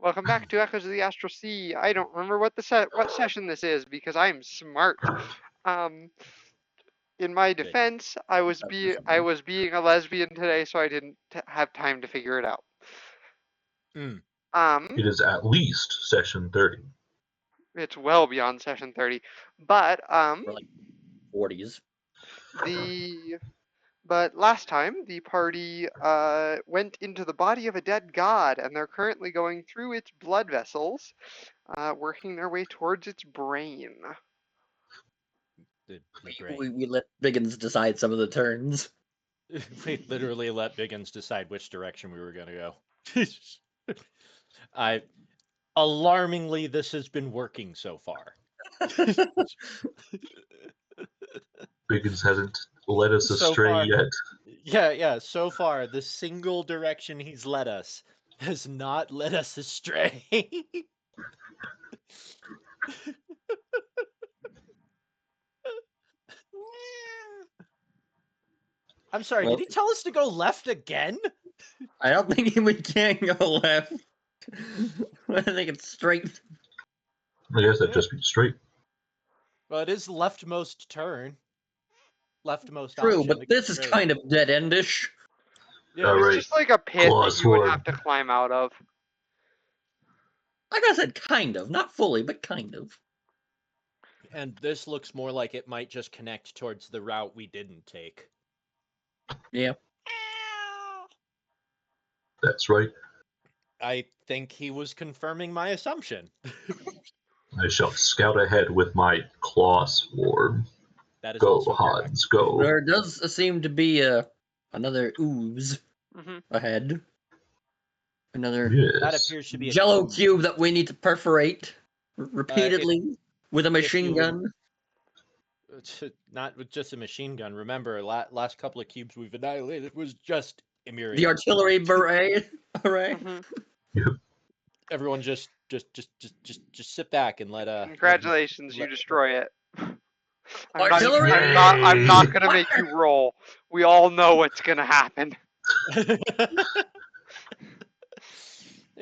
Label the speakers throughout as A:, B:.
A: Welcome back to Echoes of the Astral Sea. I don't remember what what session this is because I'm smart. In my defense, I was being a lesbian today, so I didn't have time to figure it out.
B: It is at least session 30.
A: It's well beyond session 30, but
C: We're like 40s.
A: But last time, the party went into the body of a dead god, and they're currently going through its blood vessels, working their way towards its brain.
C: We let Biggins decide some of the turns.
D: We literally let Biggins decide which direction we were going to go. Alarmingly, this has been working so far.
B: Biggins hasn't led us astray yet.
D: Yeah, so far, the single direction he's led us has not led us astray. I'm sorry, did he tell us to go left again?
C: I don't think we can go left. I think it's straight.
B: I guess that'd just be straight.
D: Well, it is leftmost turn. Leftmost
C: True,
D: option.
C: but this is kind of dead-endish.
A: Yeah, it's just like a pit that you would have to climb out of.
C: Like I said, kind of. Not fully, but kind of.
D: And this looks more like it might just connect towards the route we didn't take.
C: Yeah.
B: That's right.
D: I think he was confirming my assumption.
B: I shall scout ahead with my claw sword.
D: That is
B: go, Hans, go.
C: There does seem to be another ooze ahead. Another
D: that appears to be a
C: jello cube that we need to perforate repeatedly with a machine gun.
D: Not with just a machine gun. Remember, last couple of cubes we've annihilated was just Emiri.
C: The artillery array.
B: Yep.
D: Everyone just sit back and let
A: Congratulations, you destroy it.
C: Artillery!
A: I'm not gonna make you roll. We all know what's gonna happen.
D: It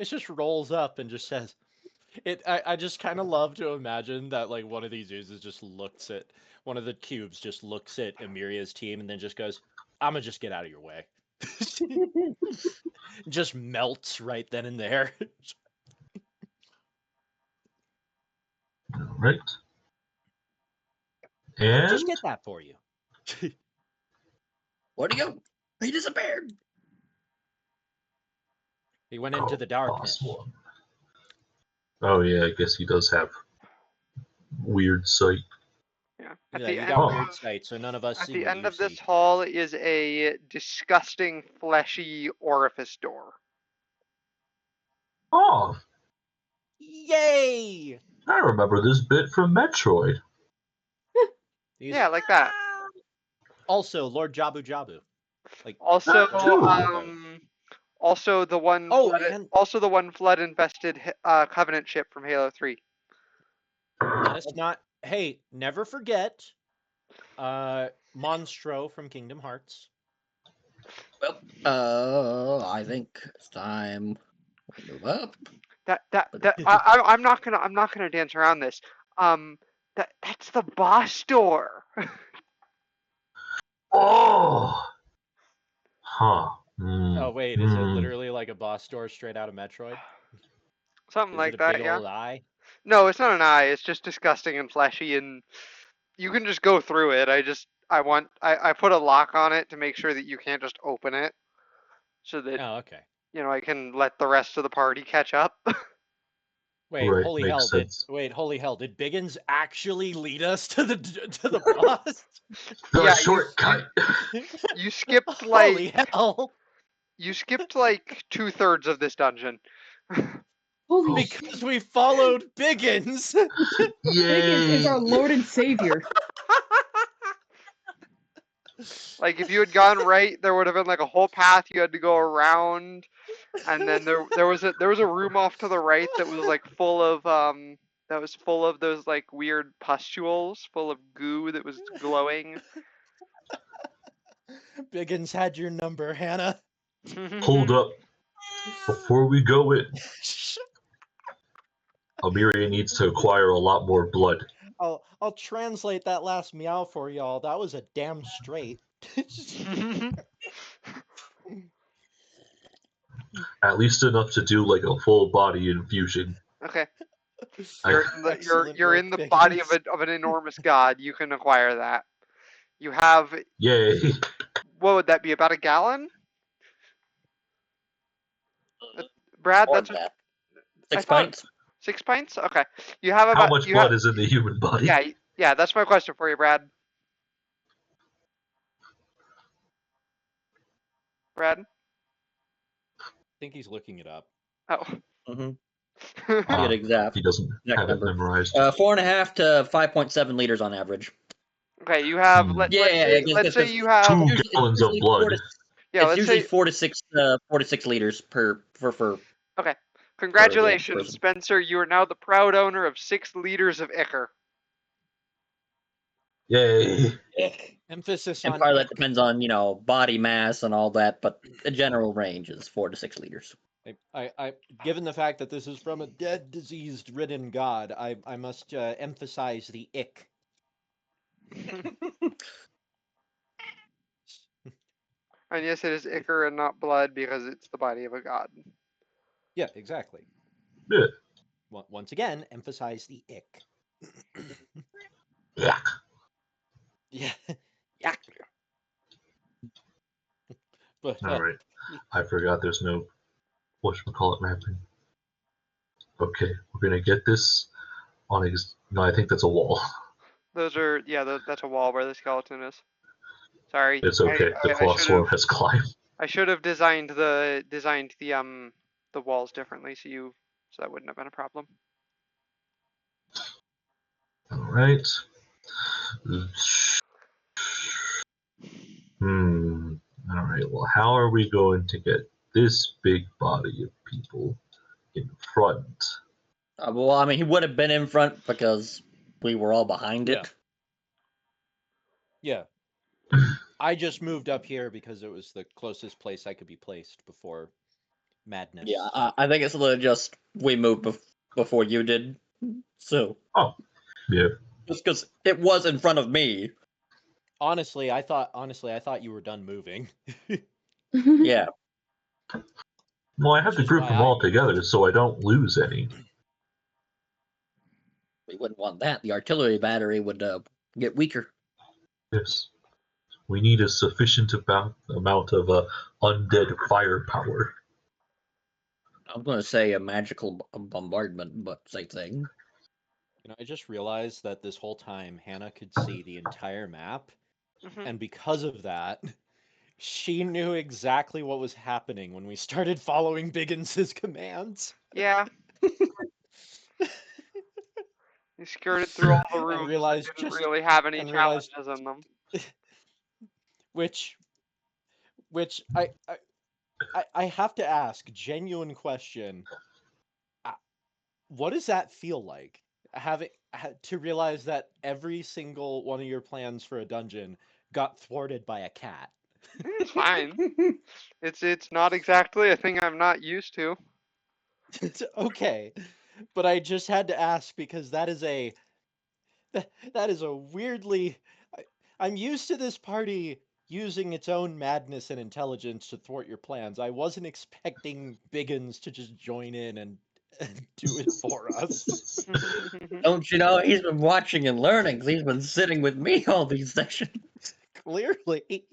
D: just rolls up and just says it. I just kind of love to imagine that like one of these oozes just looks at one of the cubes, just looks at Emiria's team and then just goes, "I'm gonna just get out of your way." Just melts right then and there.
B: All right. And
D: just get that for you.
C: Where'd he go? He disappeared.
D: He went into the darkness.
B: Oh yeah, I guess he does have weird sight.
A: Yeah.
D: You got weird sight, so none of us.
A: At
D: see
A: the
D: what
A: end
D: you
A: of this
D: see.
A: hall is a disgusting, fleshy orifice door.
B: Oh.
D: Yay!
B: I remember this bit from Metroid.
A: Yeah, like that.
D: Also, Lord Jabu Jabu. Like
A: also the one also the one flood infested Covenant ship from Halo 3.
D: Let's not. Hey, never forget Monstro from Kingdom Hearts.
C: Well, I think it's time we move up.
A: I'm not gonna dance around this. That's the boss door.
B: Oh. Huh.
D: Oh wait, is it literally like a boss door straight out of Metroid?
A: Something like that,
D: big old eye?
A: No, it's not an eye. It's just disgusting and fleshy, and you can just go through it. I put a lock on it to make sure that you can't just open it, so that I can let the rest of the party catch up.
D: Wait,
B: right,
D: holy hell! Holy hell! Did Biggins actually lead us to the boss?
B: The shortcut.
A: You skipped like
D: holy hell!
A: You skipped like 2/3 of this dungeon.
D: Because we followed Biggins.
E: Biggins is our Lord and Savior.
A: Like if you had gone right, there would have been like a whole path you had to go around, and then there was a room off to the right that was like full of those like weird pustules, full of goo that was glowing.
D: Biggins had your number, Hannah.
B: Hold up. Before we go in, Amiria needs to acquire a lot more blood.
D: I'll translate that last meow for y'all. That was a damn straight.
B: At least enough to do like a full body infusion.
A: Okay.
B: I-
D: Excellent
A: You're
D: work,
A: in the body
D: Biggins.
A: of an enormous god. You can acquire that. You have,
B: Yay!
A: what would that be? About a gallon? Brad,
C: More
A: that's
C: than
A: what
C: that.
A: I
C: 6
A: thought.
C: pints.
A: 6 pints? Okay. You have
B: How
A: about
B: much blood is in the human body?
A: yeah. That's my question for you, Brad. Brad.
D: I think he's looking it up.
A: Oh.
C: Mm-hmm.
B: Ah,
C: Get exact.
B: he doesn't
C: Exact
B: have it
C: number.
B: memorized.
C: 4.5 to 5.7 liters on average.
A: Okay. You have
B: Hmm.
A: let's say you
C: Two
A: have
B: 2
C: Usually-
B: gallons of blood.
A: yeah.
C: It's
A: Let's
C: usually
A: say
C: 4 to 6 liters per
A: okay. Congratulations,
C: person.
A: Spencer. You are now the proud owner of 6 liters of ichor.
B: Yay!
D: Emphasis
C: And
D: on
C: part of that
D: ick.
C: depends on body mass and all that, but the general range is 4 to 6 liters.
D: Given the fact that this is from a dead, diseased-ridden god, I must emphasize the ick.
A: And yes, it is ichor and not blood because it's the body of a god.
D: Yeah, exactly.
B: Yeah.
D: Once again, emphasize the ick.
B: Yeah.
D: Yeah. Yeah. But
B: Alright. I forgot there's no whatchamacallit mapping. Okay, we're gonna get this on no, I think that's a wall.
A: Those are that's a wall where the skeleton is. Sorry.
B: It's okay. The claw swarm has climbed.
A: I should have designed the walls differently so that wouldn't have been a problem.
B: Alright. Alright, well, how are we going to get this big body of people in front?
C: Well, I mean, he would have been in front because we were all behind it.
D: yeah. I just moved up here because it was the closest place I could be placed before madness.
C: Yeah, I think it's literally just we moved before you did. So.
B: Oh, yeah.
C: Just because it was in front of me.
D: Honestly, I thought you were done moving.
C: Yeah.
B: Well, I have
D: Which
B: to
D: is
B: group
D: why
B: them
D: I
B: all
D: moved.
B: together so I don't lose any.
C: We wouldn't want that. The artillery battery would get weaker.
B: Yes. We need a sufficient amount of undead firepower.
C: I'm going to say a magical bombardment, but same thing.
D: I just realized that this whole time Hannah could see the entire map,
A: Mhm.
D: and because of that, she knew exactly what was happening when we started following Biggins's commands.
A: Yeah. You skirted through all the
D: And
A: rooms
D: realized
A: that didn't
D: just-
A: really have any
D: and realized-
A: challenges in them.
D: Which I have to ask, genuine question. What does that feel like? To realize that every single one of your plans for a dungeon got thwarted by a cat.
A: It's fine. It's not exactly a thing I'm not used to.
D: It's okay, but I just had to ask because that is a weirdly. I'm used to this party using its own madness and intelligence to thwart your plans. I wasn't expecting Biggins to just join in and do it for us.
C: Don't you know, he's been watching and learning 'cause he's been sitting with me all these sessions.
D: Clearly.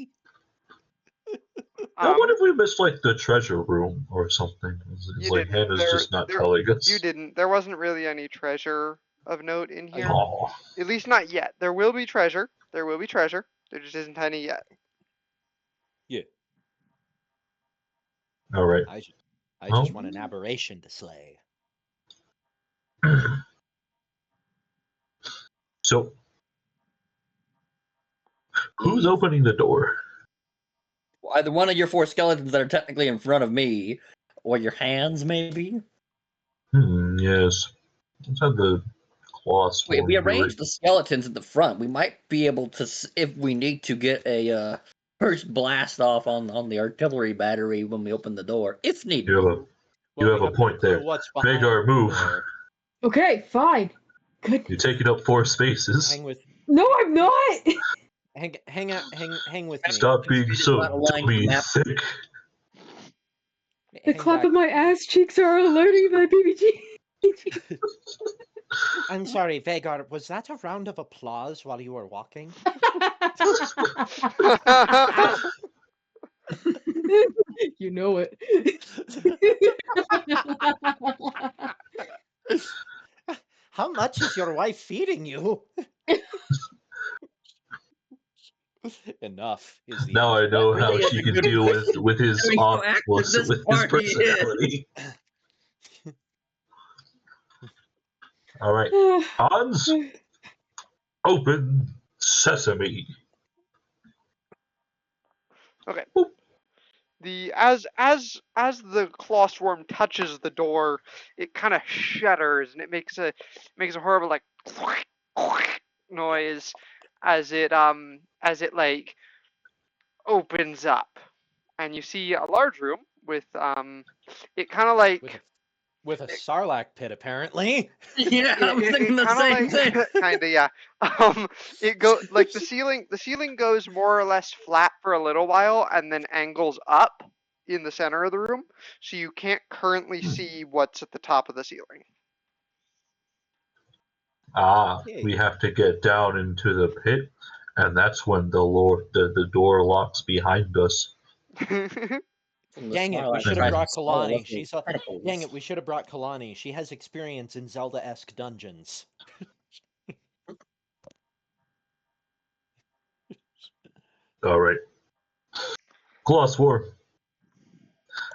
B: Now, what if we missed like the treasure room or something? It's
A: You
B: like
A: didn't.
B: Hannah's just not telling us.
A: You didn't. There wasn't really any treasure of note in here.
B: Oh,
A: At least not yet. There will be treasure. There will be treasure. There just isn't any yet.
D: Yeah.
B: all right.
D: I just
B: Well-
D: want an aberration to slay.
B: So, who's opening the door?
C: Either one of your 4 skeletons that are technically in front of me, or your hands, maybe?
B: Yes. Let's have the claw swarm.
C: Wait, if we
B: do
C: arrange
B: it.
C: the skeletons at the front, we might be able to, if we need to, get a first blast off on the artillery battery when we open the door, if needed.
B: You have
D: Well,
B: a
D: we have no
B: point
D: clue
B: there.
D: what's
B: Make
D: behind
B: our
D: the
B: move.
D: door.
E: Okay, fine. Good.
B: You're taking up 4 spaces.
D: Hang with
E: No, I'm not.
D: hang with me.
B: Stop being
C: It is
B: so
C: not aligned to the
B: dummy
C: map.
B: thick.
E: The
D: Hang
E: clap
D: back.
E: of my ass cheeks are alerting my BBG.
D: I'm sorry, Vagar, was that a round of applause while you were walking?
E: You know it.
D: How much is your wife feeding you? Enough is the
B: Now I
D: answer.
B: know
C: Really
B: how
C: is
B: she
C: a
B: can
C: good
B: deal
C: question.
B: with his
C: I mean, how active this
B: with his
C: party is.
B: personality. All right, Hans, open sesame.
A: Okay.
B: Boop.
A: As the claw swarm touches the door, it kind of shudders and it makes a horrible like noise as it like opens up, and you see a large room with it kind of like
D: With a sarlacc pit, apparently.
C: Yeah, I was thinking the
A: kind of
C: same
A: like
C: thing.
A: kind of, yeah. It go like the ceiling goes more or less flat for a little while and then angles up in the center of the room, so you can't currently see what's at the top of the ceiling.
B: We have to get down into the pit, and that's when the door locks behind us.
C: From the
D: Dang it, we
C: Sarlacc
D: should have
B: Nice.
D: brought
C: tries to swallow
D: Kalani.
C: us with tentacles.
D: Dang it, we should have brought Kalani. She has experience in Zelda-esque dungeons.
B: All right, Claws War.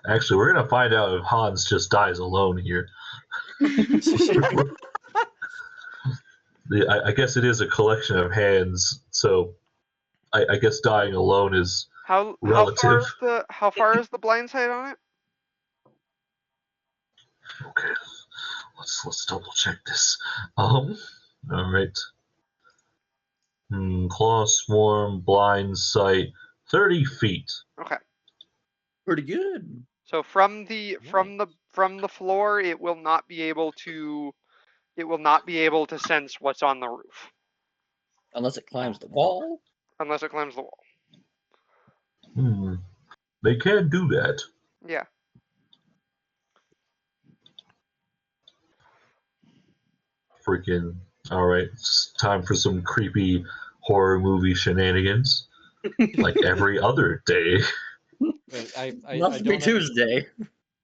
B: Actually, we're gonna find out if Hans just dies alone here. I guess it is a collection of hands, so I guess dying alone is
A: How
B: relative.
A: far is the blind sight on it?
B: Okay, let's double check this. All right. Claw Swarm, blind sight, 30 feet.
A: Okay.
C: Pretty good.
A: So from the floor, it will not be able to sense what's on the roof
C: Unless it climbs the wall.
A: unless it climbs the wall.
B: They can do that.
A: Yeah.
B: Freaking. All right, it's time for some creepy horror movie shenanigans, like every other day.
C: Must be Tuesday,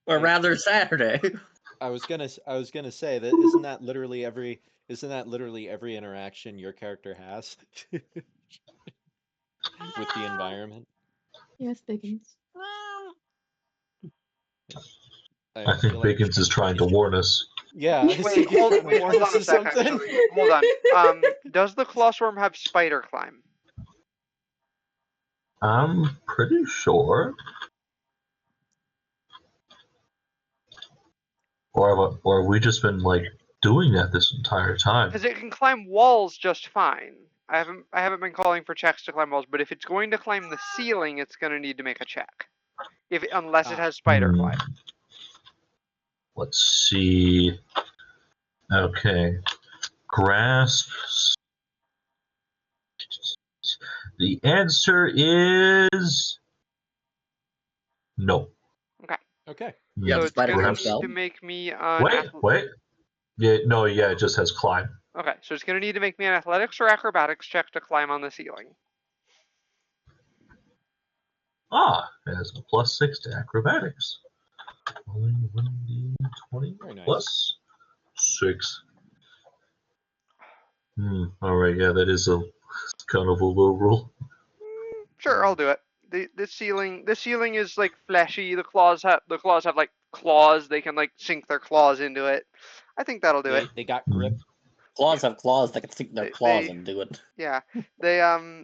C: or rather Saturday.
D: I was gonna say that isn't that literally every interaction your character has with the environment?
E: Yes, Dickens.
B: I think
D: feel like
B: Biggins is trying to warn us.
D: Yeah, I
A: Wait,
D: think he's
A: hold
D: trying to warn
A: on
D: us
A: a
D: of
A: sec.
D: something.
A: Actually, hold on. Does the claw swarm have spider climb?
B: I'm pretty sure. Or have we just been like doing that this entire time?
A: Because it can climb walls just fine. I haven't been calling for checks to climb walls, but if it's going to climb the ceiling, it's going to need to make a check. Unless it has spider climb.
B: Let's see. Okay. Grasp. The answer is no.
D: Okay.
C: Yeah,
A: So
C: the
A: it's
C: spider
A: going to
C: climb
A: need
C: spell.
A: to make me
B: Wait. Yeah, it just has climb.
A: Okay, so it's going to need to make me an athletics or acrobatics check to climb on the ceiling.
B: It has a +6 to acrobatics. Only 1d20
D: Very nice.
B: plus 6. All right, yeah, that is a kind of a low roll.
A: Sure, I'll do it. The ceiling is like fleshy. The claws have like claws. They can like sink their claws into it. I think that'll do it.
D: They got grip.
C: Claws have claws that can stick their claws
A: They-
C: into it.
A: Yeah. They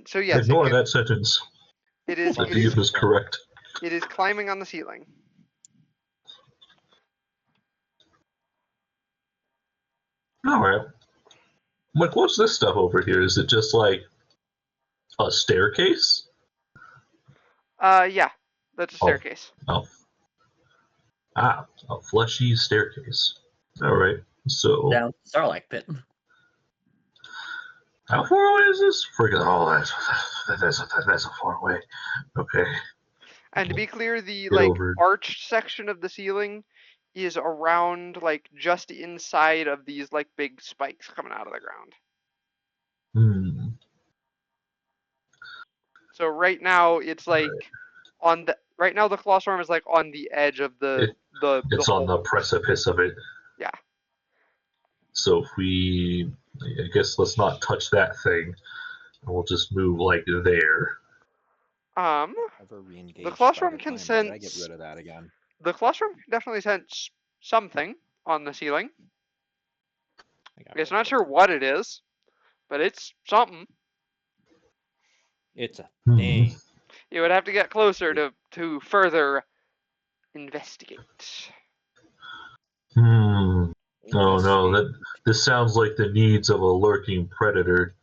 A: So yes,
B: Ignore that sentence.
A: it is
B: I believe is correct.
A: it is climbing on the ceiling.
B: All right. Like, what's this stuff over here? Is it just like a staircase?
A: Yeah, that's a staircase.
B: A fleshy staircase. All right. So,
C: Down the Starlight Pit.
B: how far away is this? Friggin' that's a far away. Okay.
A: And to be clear, the
B: Get
A: like
B: over it.
A: arched section of the ceiling is around like just inside of these like big spikes coming out of the ground.
B: Hmm.
A: So right now it's like on the right now the clawstorm is like on the edge of the
B: It's on the
A: hole.
B: precipice of it.
A: Yeah.
B: So if we, I guess let's not touch that thing. And we'll just move like there.
D: Ever re-engage
A: The clawstorm
D: spider
A: can
D: climber. Did I get
A: sense
D: rid of that again?
A: the clawstorm can definitely sense something on the ceiling. It's not sure what it is, but it's something.
D: It's a
B: Hmm.
D: thing.
A: You would have to get closer to further investigate.
B: Hmm. Oh no,
D: Investigate.
B: this sounds like the needs of a lurking predator.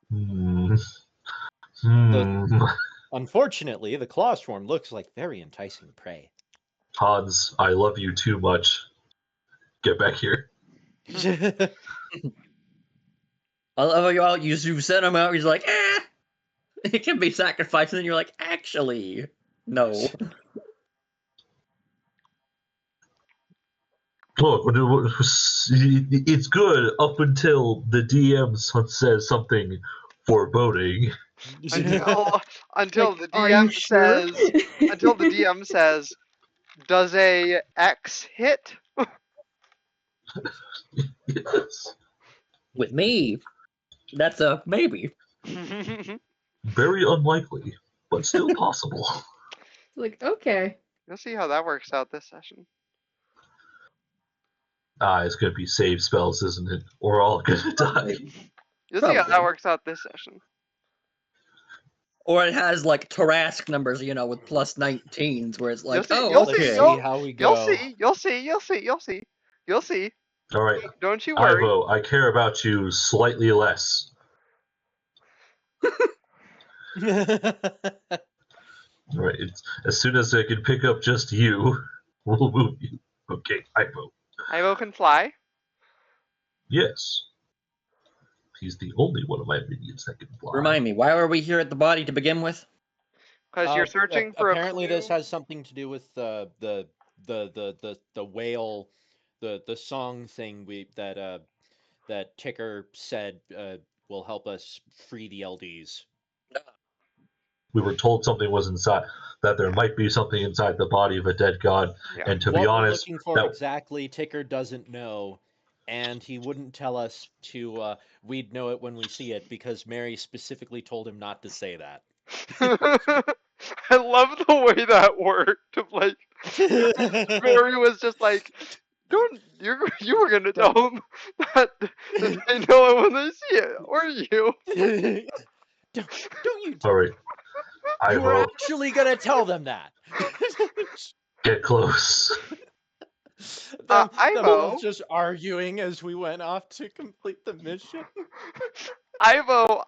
B: Hmm. Hmm.
D: Unfortunately, the clawstorm looks like very enticing prey.
B: Hans, I love you too much. Get back here.
C: I love how you sent him out. He's like, it can be sacrificed, and then you're like, actually, no.
B: Look, it's good up until the DM says something foreboding.
A: Until
E: Like,
A: the
E: are you
A: DM
E: sure?
A: says, does a X hit?
B: Yes.
C: With me, that's a maybe.
B: Very unlikely, but still possible.
E: Like, okay.
A: You'll see how that works out this session.
B: It's gonna be save spells, isn't it? Or we're all gonna die.
A: You'll see how that
C: Probably.
A: works out this session.
C: Or it has like Tarrasque numbers, with plus 19s, where it's like,
A: You'll
C: oh,
A: see,
C: okay.
D: See how we
A: you'll
D: go.
A: see, you'll see, you'll see, you'll see, you'll see.
B: Alright,
A: Don't you worry.
B: Ivo, I care about you slightly less. Alright, as soon as I can pick up just you, we'll move you. Okay, Ivo.
A: Ivo can fly.
B: Yes. He's the only one of my minions that can fly.
C: Remind me, why were we here at the body to begin with?
A: Because you're searching for
D: apparently
A: a clue.
D: this has something to do with the whale, the song thing that Ticker said will help us free the LDs.
B: We were told something was inside, that there might be something inside the body of a dead god,
A: Yeah.
B: and to
D: what
B: be honest,
D: we're looking for exactly, Ticker doesn't know, and he wouldn't tell us to. We'd know it when we see it because Mary specifically told him not to say that.
A: I love the way that worked. Like Mary was just like, you were gonna tell them that they know it when they see it, or you.
D: Don't you?
B: alright,
D: You were
B: Ivo,
D: actually gonna tell them that.
B: get close.
D: Them
A: Ivo,
D: both just arguing as we went off to complete the mission.
A: Ivo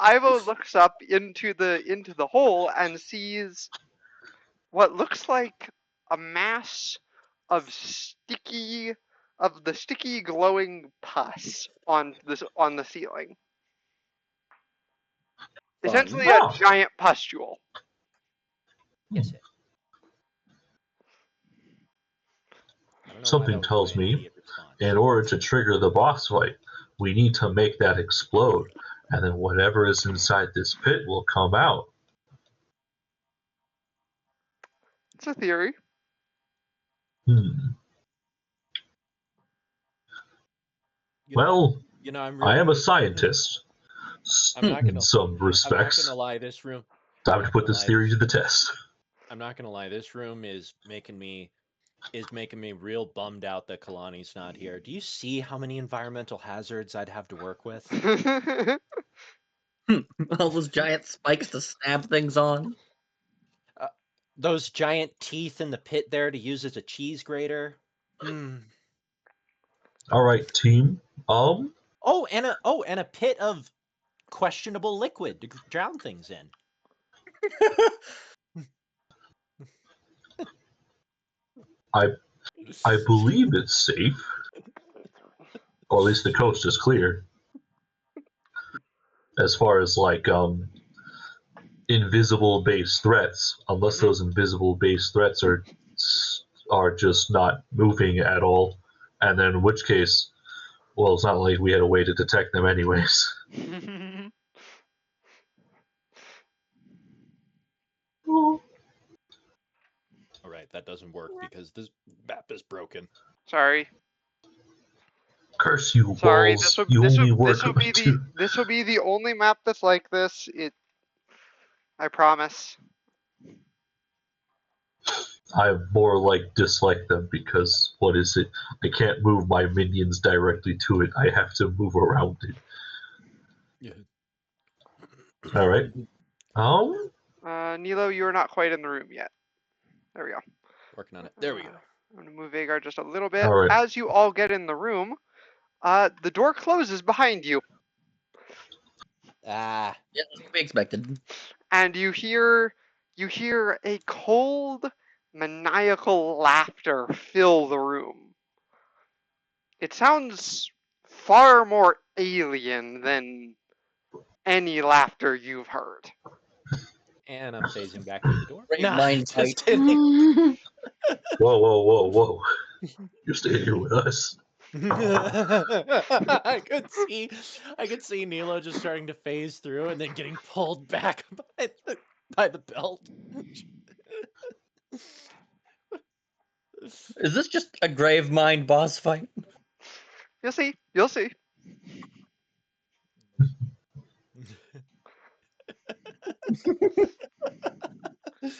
A: looks up into the hole and sees what looks like a mass of the sticky glowing pus on the ceiling. Essentially a
B: Oh.
A: giant pustule.
D: Yes, it. I don't know why
B: Something
D: that was
B: tells
D: my
B: me,
D: immediate response.
B: in order to trigger the boss fight, we need to make that explode, and then whatever is inside this pit will come out.
A: It's a theory.
B: Hmm. Well,
D: I'm
B: I am a
D: really.
B: scientist.
D: I'm not
B: In
D: gonna.
B: some
D: I'm not
B: respects.
D: gonna lie. This room.
B: Time to put this theory to the test.
D: I'm not gonna lie. This room is making me real bummed out that Kalani's not here. Do you see how many environmental hazards I'd have to work with?
C: All those giant spikes to stab things on.
D: Those giant teeth in the pit there to use as a cheese grater.
B: Alright, team.
D: Oh, and a pit of questionable liquid to drown things in.
B: I believe it's safe. Or at least the coast is clear. As far as like invisible base threats, unless those invisible base threats are just not moving at all, and then in which case, well, it's not like we had a way to detect them anyways.
D: Alright, that doesn't work because this map is broken.
A: Sorry.
B: Curse you,
A: Sorry.
B: balls! You only work to.
A: This will be the only map that's like this. I promise.
B: I more like dislike them because what is it? I can't move my minions directly to it. I have to move around it.
D: Yeah.
B: All right.
A: Neelo, you are not quite in the room yet. There we go.
D: Working on it. There we go.
A: I'm gonna move Vagar just a little bit.
B: All right.
A: As you all get in the room, the door closes behind you,
C: Yeah, that's to be expected.
A: and you hear a cold, maniacal laughter fill the room. It sounds far more alien than any laughter you've heard.
D: And I'm phasing back through the door.
C: Great
D: Nah,
C: mind
D: just
C: fight.
D: kidding.
B: Whoa. You're staying here with us.
D: I could see Neelo just starting to phase through and then getting pulled back by the belt.
C: Is this just a grave mind boss fight?
A: You'll see. You'll see.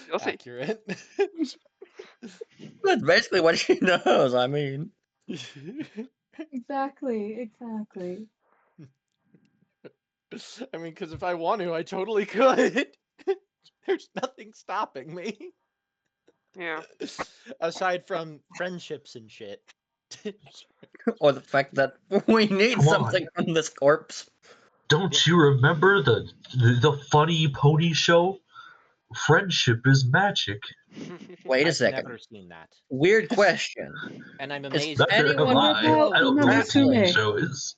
A: You'll see.
D: Accurate.
C: That's basically what she knows. I mean,
E: Exactly.
D: I mean, because if I want to, I totally could. There's nothing stopping me.
A: Yeah.
D: Aside from friendships and shit.
C: or the fact that we need
B: Come on.
C: something from this corpse.
B: Don't you remember the funny pony show? Friendship is magic.
C: Wait a
D: I've
C: second.
D: never seen that.
C: Weird question.
D: And I'm
C: Is
D: amazed.
B: Not gonna
C: anyone
B: lie,
C: know
B: I don't know what the
C: grappling?
B: TV show is.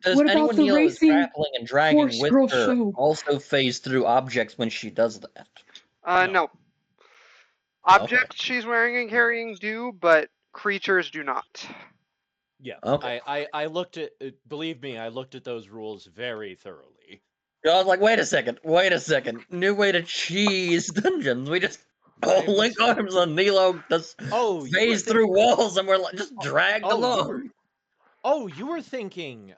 C: Does
E: What about
C: anyone
E: the
C: Neelo is
E: racing
C: grappling and dragging
E: horse
C: with
E: girl
C: her
E: show?
C: also phase through objects when she does that?
A: No. Objects she's wearing and carrying do, but creatures do not.
D: Yeah.
C: Okay.
D: I looked at. Believe me, I looked at those rules very thoroughly.
C: I was like, wait a second. New way to cheese dungeons. We just link arms on Neelo, just phase through walls, and we're like, just dragged along.
D: You were thinking.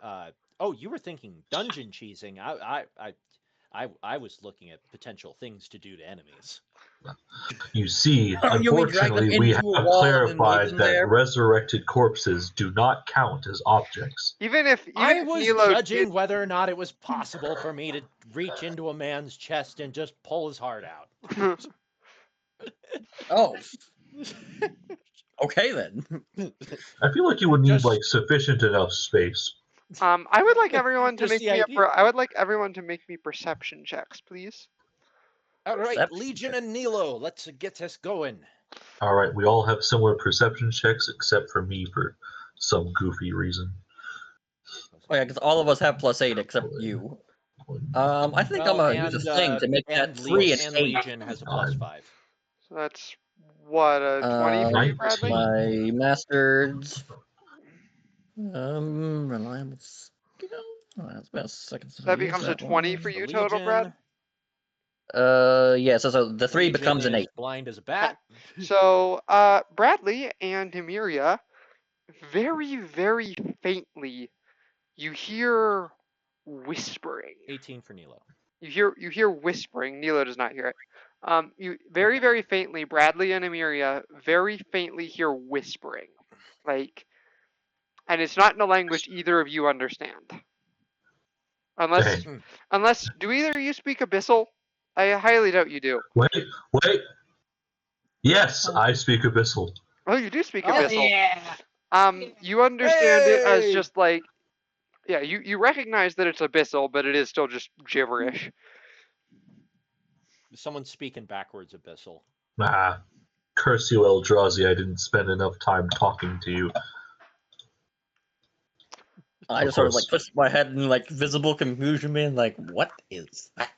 D: You were thinking dungeon cheesing. I was looking at potential things to do to enemies.
B: You see,
C: You mean drag them
B: unfortunately, we
C: into a
B: have
C: wall and then leave
B: clarified
C: them
B: that
C: there?
B: resurrected corpses do not count as objects.
A: Even if
D: I was
A: Neelo
D: judging
A: did,
D: whether or not it was possible for me to reach into a man's chest and just pull his heart out.
C: Oh. Okay then.
B: I feel like you would need like sufficient enough space.
A: I would like everyone to
D: Just
A: make
D: the
A: me
D: idea.
A: I would like everyone to make me perception checks, please.
D: All right,
C: Perception
D: Legion and Neelo, let's get this going.
B: All right, we all have similar perception checks except for me for some goofy reason.
C: Oh yeah, because all of us have +8 except you. I think I'm gonna use a thing to make that 3 and 8.
D: Legion has a +5.
A: So that's what, a 20 for you,
B: 19.
A: Bradley?
C: My master's reliable skill. Oh, that's about a second.
A: So that becomes a 20 for you total, Brad?
C: Yeah, so the 3 becomes an 8.
D: Blind as a bat.
A: So, Bradley and Emiria, very, very faintly, you hear whispering.
D: 18 for Neelo.
A: You hear whispering. Neelo does not hear it. You very, very faintly, Bradley and Emiria, very faintly hear whispering, like, and it's not in a language either of you understand. Unless, do either of you speak Abyssal? I highly doubt you do.
B: Wait. Yes, I speak Abyssal.
A: Oh, you do speak Abyssal.
E: Yeah.
A: You understand it as just like, yeah, you recognize that it's Abyssal, but it is still just gibberish.
D: Someone's speaking backwards Abyssal.
B: Nah. Curse you, Eldrazi, I didn't spend enough time talking to you.
C: I
B: Of
C: just sort of
B: course.
C: twist my head in visible confusion, being like, "What is that?"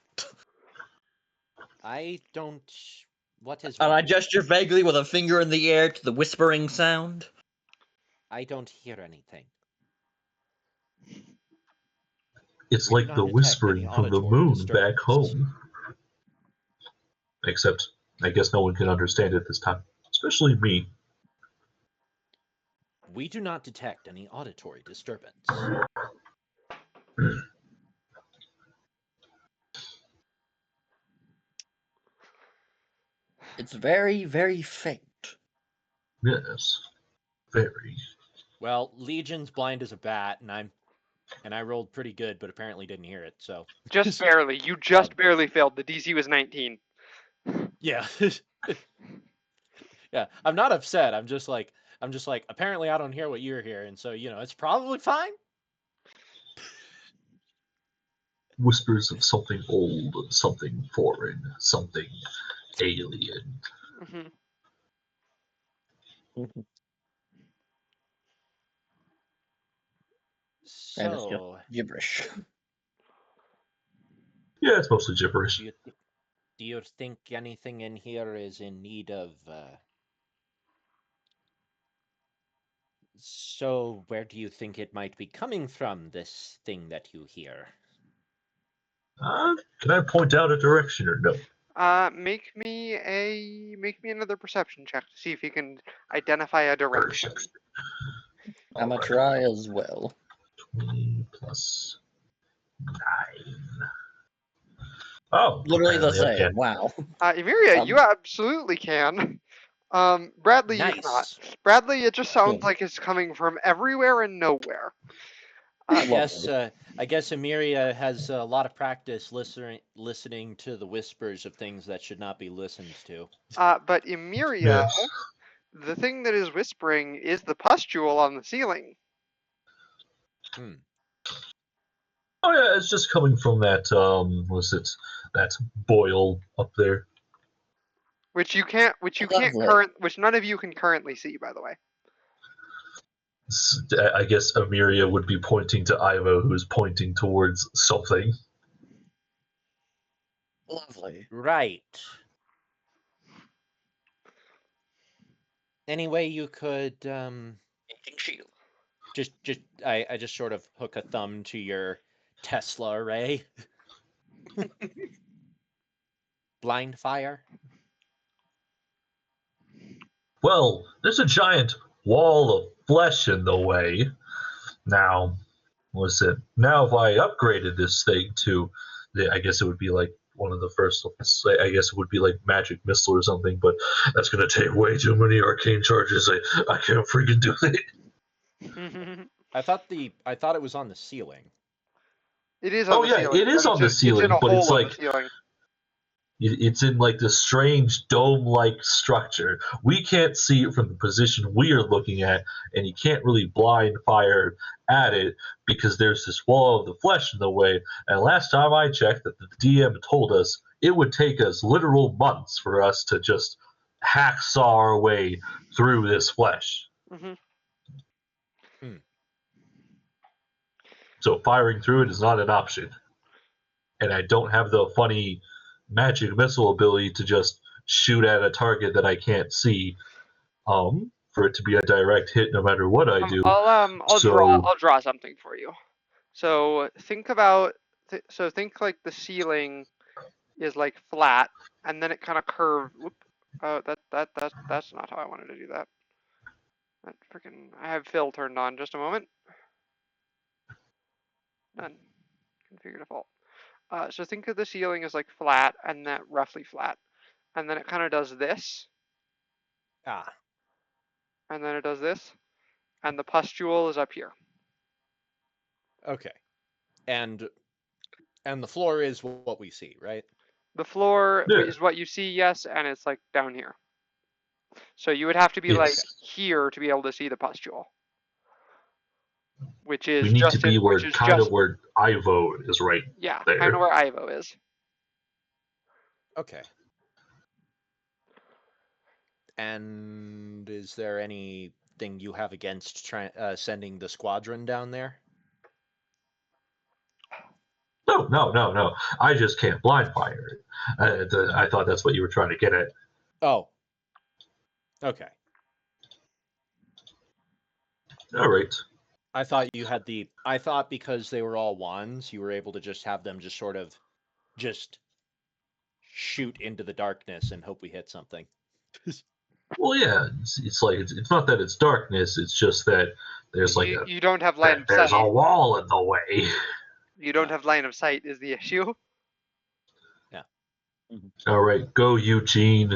D: I don't. What is
C: And
D: wrong?
C: I gesture vaguely with a finger in the air to the whispering sound.
D: I don't hear anything.
B: It's
D: We do
B: like
D: not
B: the
D: detect
B: whispering
D: any
B: from the
D: auditory
B: moon back
D: disturbances.
B: home. Except, I guess no one can understand it this time. Especially me.
D: We do not detect any auditory disturbance.
C: It's very, very faint.
B: Yes. Very.
D: Well, Legion's blind as a bat, and I rolled pretty good, but apparently didn't hear it. So
A: Just barely. You just barely failed. The DC was 19.
D: yeah, yeah. I'm not upset. I'm just like apparently I don't hear what you're hearing, so it's probably fine.
B: Whispers of something old, something foreign, something alien.
A: Mhm.
C: And it's just
D: So,
C: gibberish.
B: Yeah, it's mostly gibberish.
D: do you think anything in here is in need of? So, where do you think it might be coming from? This thing that you hear.
B: Can I point out a direction or no?
A: Make me another perception check to see if you can identify a direction.
B: Perception.
C: I'm gonna try as well.
B: 20 plus 9. Oh,
C: Literally the
B: apparently I
C: same.
B: can.
C: Wow.
A: Emiria, you absolutely can. Bradley, you cannot.
D: Nice.
A: Bradley, it just sounds
C: Cool.
A: like it's coming from everywhere and nowhere.
D: I
C: Lovely.
D: guess Emiria has a lot of practice listening to the whispers of things that should not be listened to.
A: But Emiria,
B: Yes.
A: the thing that is whispering is the pustule on the ceiling.
D: Hmm.
B: Oh yeah, it's just coming from that that boil up there.
A: Which
C: Lovely.
A: which none of you can currently see, by the way.
B: I guess Amiria would be pointing to Ivo, who's pointing towards something.
C: Lovely.
D: Right. Anyway, you could
C: Making shield.
D: I just sort of hook a thumb to your Tesla array. Blind fire.
B: Well, there's a giant wall of flesh in the way. Now, what's it? Now, if I upgraded this thing to, I guess it would be like one of the first. I guess it would be like magic missile or something. But that's gonna take way too many arcane charges. I can't freaking do it.
D: I thought it was on the ceiling.
A: It is on
B: Oh
A: the
B: yeah,
A: ceiling.
B: it is
A: but
B: on the
A: it's in
B: ceiling,
A: a
B: but it's
A: hole in
B: like
A: the ceiling.
B: it's in like this strange dome-like structure. We can't see it from the position we are looking at, and you can't really blind fire at it because there's this wall of the flesh in the way. And last time I checked, that the DM told us it would take us literal months for us to just hacksaw our way through this flesh.
A: Mhm.
B: So firing through it is not an option. And I don't have the funny magic missile ability to just shoot at a target that I can't see, for it to be a direct hit no matter what I do.
A: I'll draw something for you. So think about think like the ceiling is like flat, and then it kind of curved. Whoop. That's not how I wanted to do that. That freaking. I have fill turned on. Just a moment. Done. Configure default. So think of the ceiling as like flat, and that roughly flat, and then it kind of does this,
D: Ah,
A: and then it does this, and the pustule is up here.
D: okay. And the floor is what we see, right?
A: The floor
B: Yeah.
A: is what you see, yes, and it's like down here. So you would have to be
B: Yes.
A: like here to be able to see the pustule, which is
B: We need to be where Ivo is right
A: yeah,
B: there.
A: kind of where Ivo is.
D: Okay. And is there anything you have against sending the squadron down there?
B: No. I just can't blind fire it. I thought that's what you were trying to get at.
D: Oh. Okay.
B: All right.
D: I thought because they were all wands, you were able to just have them just sort of just shoot into the darkness and hope we hit something.
B: Well, yeah, it's like it's not that it's darkness. It's just that there's like
A: You don't have line of
B: there's a
A: sight.
B: wall in the way.
A: You don't have line of sight is the issue.
D: Yeah.
B: All right, go Eugene.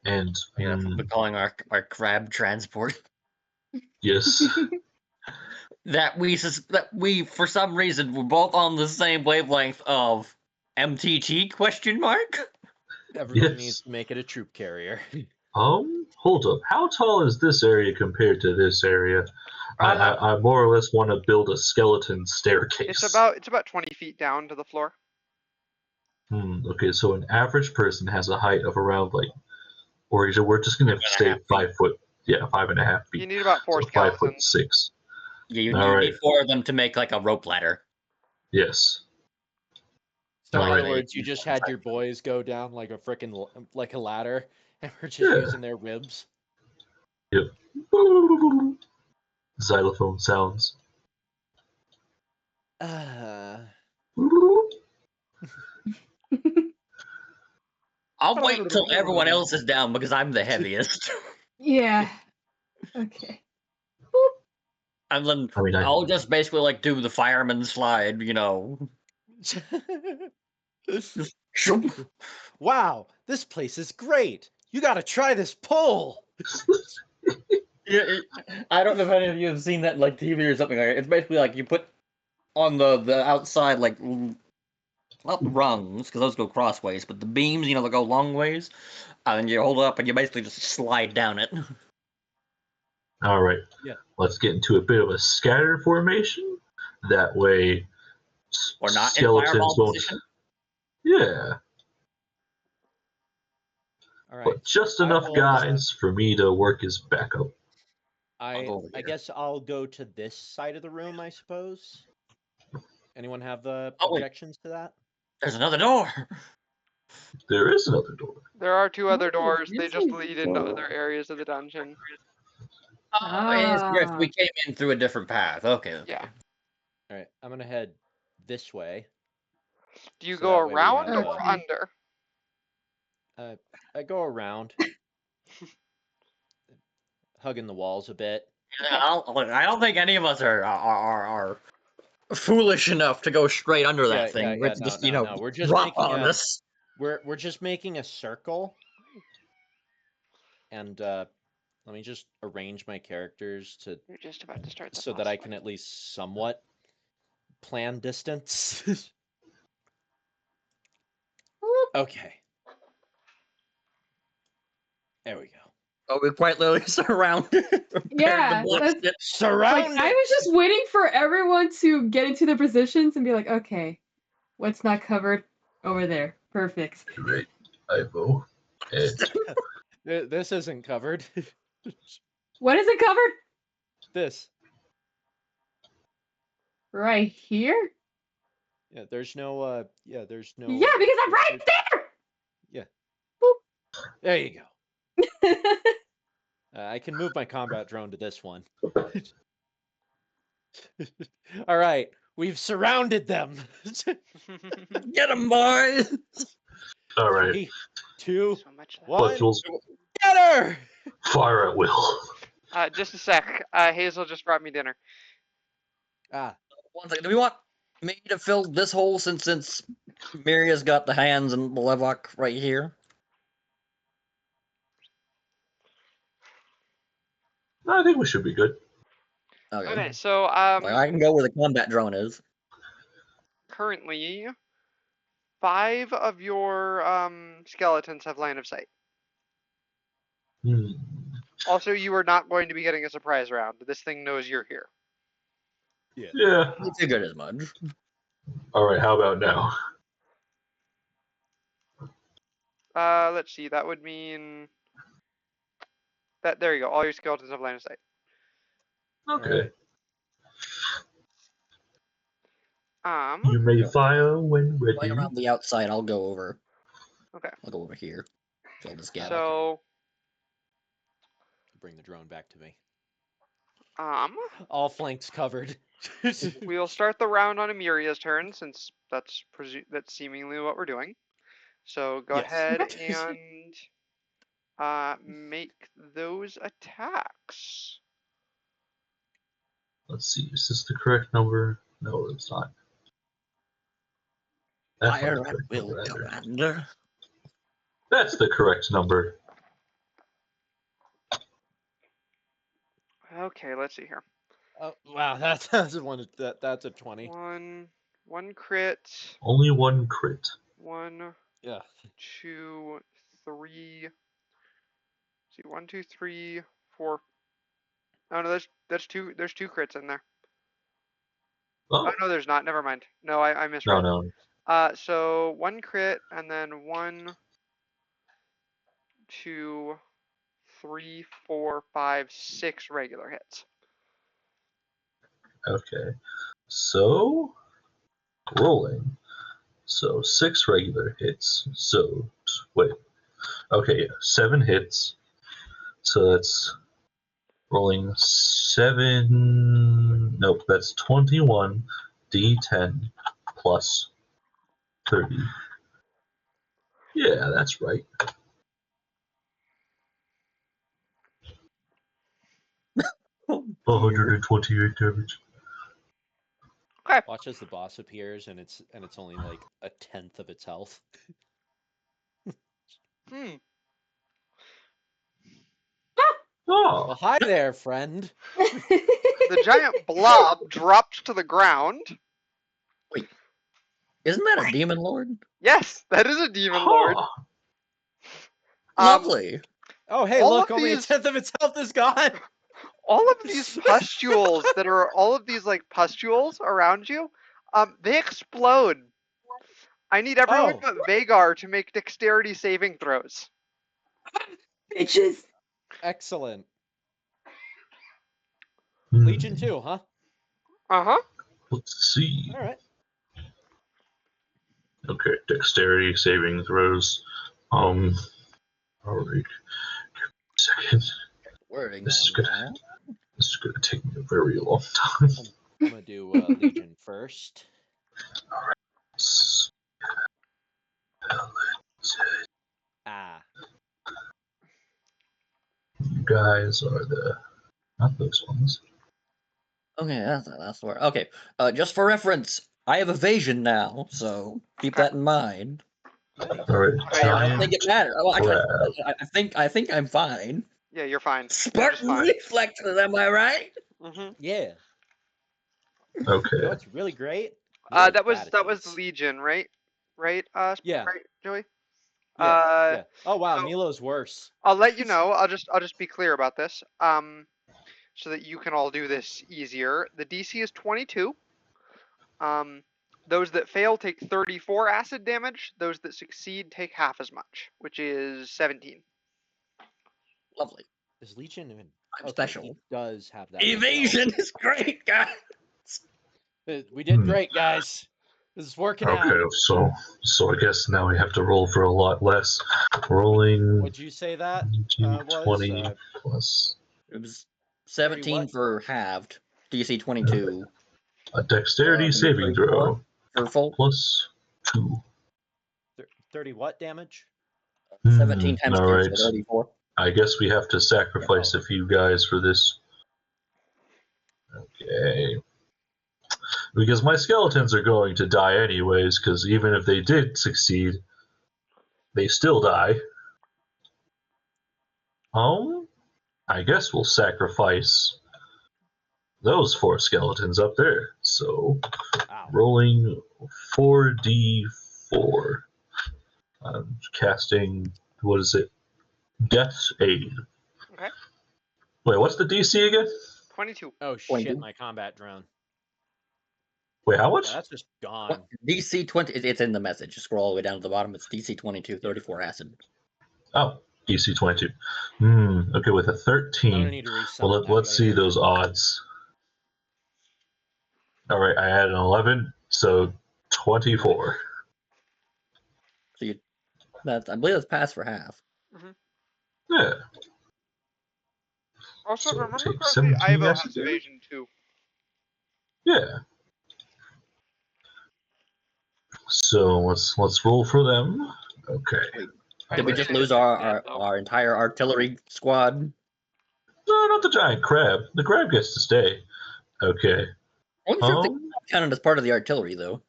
B: And
C: Yeah, that's what we're calling our crab transport.
B: yes,
C: that we for some reason we're both on the same wavelength of MTT question mark.
D: Everyone
B: Yes.
D: needs to make it a troop carrier.
B: Hold up. How tall is this area compared to this area? I more or less want to build a skeleton staircase.
A: It's about 20 feet down to the floor.
B: Okay, so an average person has a height of around or we're just gonna stay 5 foot. Yeah, 5.5 feet.
A: You need about 4
B: so
A: skeletons.
B: 5'6".
C: Yeah, you
B: All
C: need 4 of them to make like a rope ladder.
B: Yes.
D: So in
B: Alright.
D: other words, you just had your boys go down like a ladder, and we're just using their ribs.
B: Yep. Xylophone sounds.
C: I'll wait till everyone else is down because I'm the heaviest.
E: Yeah. Okay.
C: And then
B: I mean,
C: I'll just basically like do the fireman slide,
D: Wow, this place is great. You gotta try this pole.
C: Yeah, I don't know if any of you have seen that like TV or something like that. It's basically like you put on the outside like not the rungs because those go crossways, but the beams, that go long ways, and you hold it up and you basically just slide down it.
B: All right.
D: Yeah.
B: Let's get into a bit of a scatter formation. That way,
C: Or not in
B: skeletons
C: fireball
B: won't.
C: position.
B: Yeah.
D: All right.
B: But just enough guys for me to work as backup.
D: I guess I'll go to this side of the room, I suppose. Anyone have objections to that?
C: There's another door.
B: There is another door.
A: There are 2 other
E: Oh,
A: doors. They
E: this
A: just
E: is
A: lead into
E: door.
A: other areas of the dungeon.
C: It's we came in through a different path. Okay.
A: Yeah.
D: All right, I'm gonna head this way.
A: Do you
D: So
A: go
D: that way we
A: around
D: have,
A: or under?
D: I go around, hugging the walls a bit.
C: I don't think any of us are foolish enough to go straight under that thing.
D: Yeah,
C: Let's just
D: no. We're just
C: drop
D: making
C: on us.
D: We're just making a circle, and let me just arrange my characters
A: You're just about to start the
D: so
A: boss
D: that I
A: fight.
D: can at least somewhat plan distance. Okay. There we go.
C: Oh, we're quite literally surrounded.
E: Yeah,
D: Surrounded.
E: I was just waiting for everyone to get into their positions and be like, okay, what's not covered over there? Perfect.
B: Right. Ivo.
D: This isn't covered.
E: What isn't covered?
D: This.
E: Right here?
D: Yeah, there's no. Yeah, there's no.
E: Yeah, because I'm right there!
D: Yeah.
E: Boop.
D: There you go. I can move my combat drone to this one. All right, we've surrounded them.
C: Get them, boys!
B: All right.
D: 3, 2,
A: So much left.
D: 1.
B: Jules,
D: Get her!
B: fire at will.
A: Just a sec. Hazel just brought me dinner.
D: Ah,
C: One second. Do we want me to fill this hole since Miria's got the hands and the Levok right here?
B: I think we should be good.
A: Okay, so
C: I can go where the combat drone is.
A: currently 5 of your skeletons have line of sight. Also, you are not going to be getting a surprise round. This thing knows you're here.
B: Yeah.
C: I figured as much.
B: All right. How about now?
A: Let's see. That would mean that there you go. All your skeletons have line of sight.
B: Okay.
A: Um.
B: You may fire when
C: Going
B: ready.
C: around the outside, I'll go over.
A: Okay.
C: I'll go over here. Fill this gap.
A: So
D: Bring the drone back to me.
A: um.
D: All flanks covered.
A: We'll start the round on Amiria's turn since that's seemingly what we're doing. So go
D: Yes.
A: ahead and make those attacks.
B: Let's see, is this the correct number? No, it's not. That's not
C: Fire
B: the
C: at
B: correct
C: will,
B: number either.
C: Commander.
B: That's the correct number.
A: Okay, let's see here.
D: Oh wow, that's a one. That's a 20.
A: One crit.
B: Only one crit.
A: 1,
D: Yeah.
A: 2, 3. See, 1, 2, 3, 4. Oh no, that's two. There's 2 crits in there.
B: Oh,
A: Oh no, there's not. Never mind. No, I
B: no,
A: misread.
B: no.
A: So 1 crit and then 1, 2, 3, 4, 5, 6 regular hits.
B: Okay. So, rolling. So, 6 regular hits. So, wait. Okay, yeah, 7 hits. So that's rolling 7. Nope, that's 21 d10 plus 30. Yeah, that's right.
C: Oh,
B: 128 damage.
A: Okay.
D: Watch as the boss appears and it's only like a 10th of its health.
A: Hmm.
B: Oh,
D: Well, hi there, friend.
A: The giant blob dropped to the ground.
C: Isn't that a demon lord?
A: Yes, that is a demon lord.
B: huh.
C: Lovely.
D: Oh, hey,
A: All
D: look,
A: of
D: only
A: these-
D: a 10th of its health is gone.
A: All of these pustules that are all of these like pustules around you, they explode. I need everyone
D: Oh.
A: but Vagar to make dexterity saving throws.
E: Bitches.
D: Excellent.
B: Hmm.
D: Legion 2, huh?
A: Uh-huh.
B: Let's see.
D: All right.
B: Okay, dexterity saving throws. Alright. Second.
C: Wording
B: This is
C: on
B: gonna
C: that.
B: this is gonna take me a very long time.
D: I'm going to do Legion first. Ah.
B: You guys are not those ones.
C: Okay, that's the word. Okay, just for reference, I have evasion now, so keep that in mind.
D: Nice.
B: Alright,
A: Oh, yeah.
C: I don't think it matters. Oh,
B: crab.
C: I think I'm fine.
A: Yeah, you're fine. You're just
C: Spartan
A: fine.
C: reflexes, am I right?
A: Mm-hmm.
D: Yeah.
B: Okay.
D: You know what's really great? Neelo's
A: That was
D: bad at
A: the
D: these.
A: Legion, right? Right,
D: Yeah.
A: right, Joey?
D: Yeah. Yeah. Oh wow,
A: so-
D: Neelo's worse.
A: I'll let you know. I'll just be clear about this. So that you can all do this easier. The DC is 22. Those that fail take 34 acid damage. Those that succeed take half as much, which is 17.
C: Lovely.
D: Is Legion even?
C: I'm
D: Okay,
C: special.
D: he does have that. as well.
C: Evasion is great, guys.
D: We did great, guys. This is working out.
B: Okay, so I guess now we have to roll for a lot less. Rolling
D: Would you say that? Was
B: 20 plus
C: It was 17
D: what?
C: for halved. DC 22
B: a dexterity saving
C: 34
B: throw
C: for full.
B: plus 2.
D: 30 what damage?
C: 17 times 2,
B: alright.
C: so 34.
B: I guess we have to sacrifice a few guys for this. Okay. Because my skeletons are going to die anyways, because even if they did succeed, they still die. I guess we'll sacrifice those 4 skeletons up there. So,
D: Ow.
B: rolling 4d4. I'm casting, what is it? Death's Aid.
A: Okay.
B: Wait, what's the DC again?
A: 22.
D: Oh shit,
C: 22.
D: my combat drone.
B: Wait, how much?
D: Yeah, that's just gone.
C: What, DC 20, it's in the message. Just scroll all the way down to the bottom. It's DC 22, 34 acid.
B: Oh, DC 22. Okay, with a
D: I'm
B: 13.
D: gonna need to resummon
B: Well,
D: that
B: let's see
D: later.
B: those odds. All right, I had an 11, so 24.
C: So you, I believe that's passed for half.
B: Yeah.
A: Also, if
B: So
A: I remember
B: take
A: correctly,
B: 17
A: Ivo
B: acid
A: has
B: damage?
A: evasion too.
B: Yeah. So let's roll for them. Okay.
C: Wait,
A: I
C: did we
A: think
C: just
A: it
C: lose
A: is
C: our,
A: though.
C: our entire artillery squad?
B: No, not the giant crab. The crab gets to stay. Okay.
C: I wasn't sure if they counted as part of the artillery, though.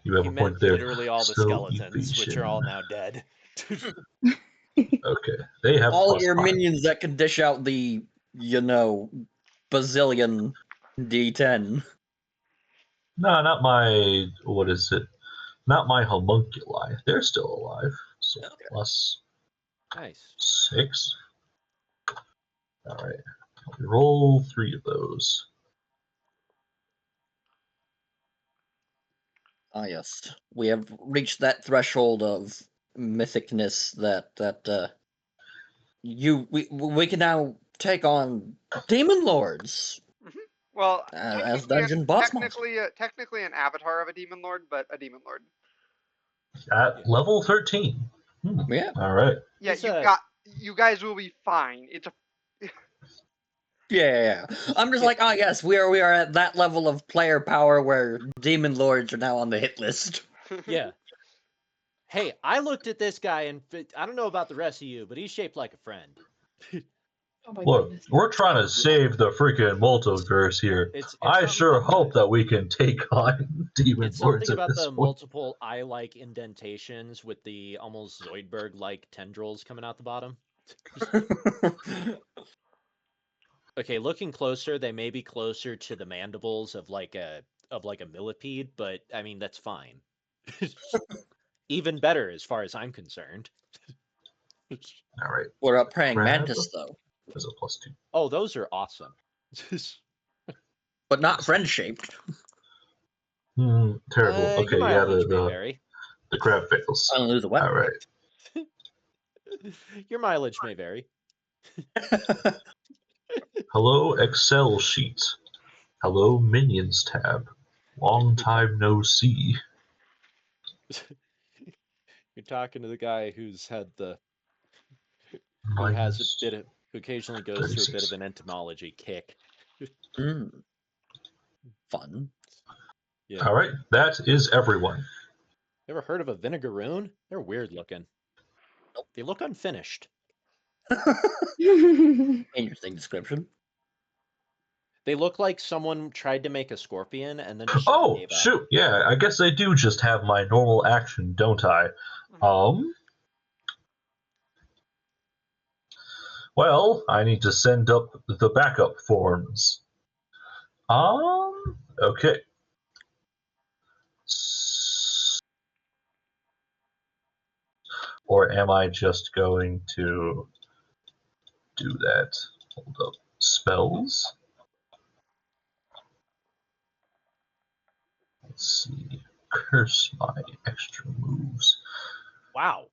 B: You have
D: He
B: a
D: meant
B: point there.
D: literally all the
B: So
D: skeletons, which
B: evasion.
D: are all now dead.
B: Okay. They have
C: All
B: plus
C: your
B: 5.
C: minions that can dish out the, bazillion D10.
B: No, not my. What is it? Not my homunculi. They're still alive. So
C: Okay.
B: plus
D: Nice.
B: 6. All right. Roll 3 of those.
C: Ah, yes. We have reached that threshold of mythicness that we can now take on demon lords
A: Well,
C: as dungeon boss monsters.
A: technically an avatar of a demon lord, but a demon lord.
B: At level 13.
C: Yeah.
B: All right.
A: Yeah,
D: He's
A: you guys will be fine. It's a
C: Yeah. I'm just like, oh yes, we are at that level of player power where demon lords are now on the hit list.
D: Yeah. Hey, I looked at this guy and I don't know about the rest of you, but he's shaped like a friend.
E: Oh my
B: Look,
E: goodness.
B: we're trying to save the freaking multiverse here.
D: It's
B: I
D: something
B: sure
D: about
B: hope that we can take on demon
D: It's
B: lords
D: something
B: at
D: about
B: this
D: the
B: point.
D: multiple eye-like indentations with the almost Zoidberg-like tendrils coming out the bottom. Okay, looking closer, they may be closer to the mandibles of like a millipede, but I mean that's fine. Even better as far as I'm concerned.
B: All right.
C: What about praying
B: Crab
C: mantis though?
B: is a +2.
D: Oh, those are awesome.
C: But not friend shaped.
B: Terrible.
D: Your
B: Okay, yeah,
D: mileage may vary.
B: the crab fails.
C: I don't lose a weapon.
B: All right.
D: Your mileage may vary.
B: Hello, Excel sheet. Hello, minions tab. Long time no see.
D: You're talking to the guy who's had who
B: Minus
D: occasionally goes through a bit
B: 36.
D: of an entomology kick.
C: Fun.
D: Yeah.
B: All right, that is everyone.
D: Ever heard of a vinegaroon? They're weird looking. They look unfinished.
C: Interesting description.
D: They look like someone tried to make a scorpion and then just sort of
B: Oh,
D: gave up.
B: shoot. Yeah, I guess I do just have my normal action, don't I? Well, I need to send up the backup forms. Okay. Or am I just going to do that? Hold up. Spells? Let's see. Curse my extra moves.
D: Wow.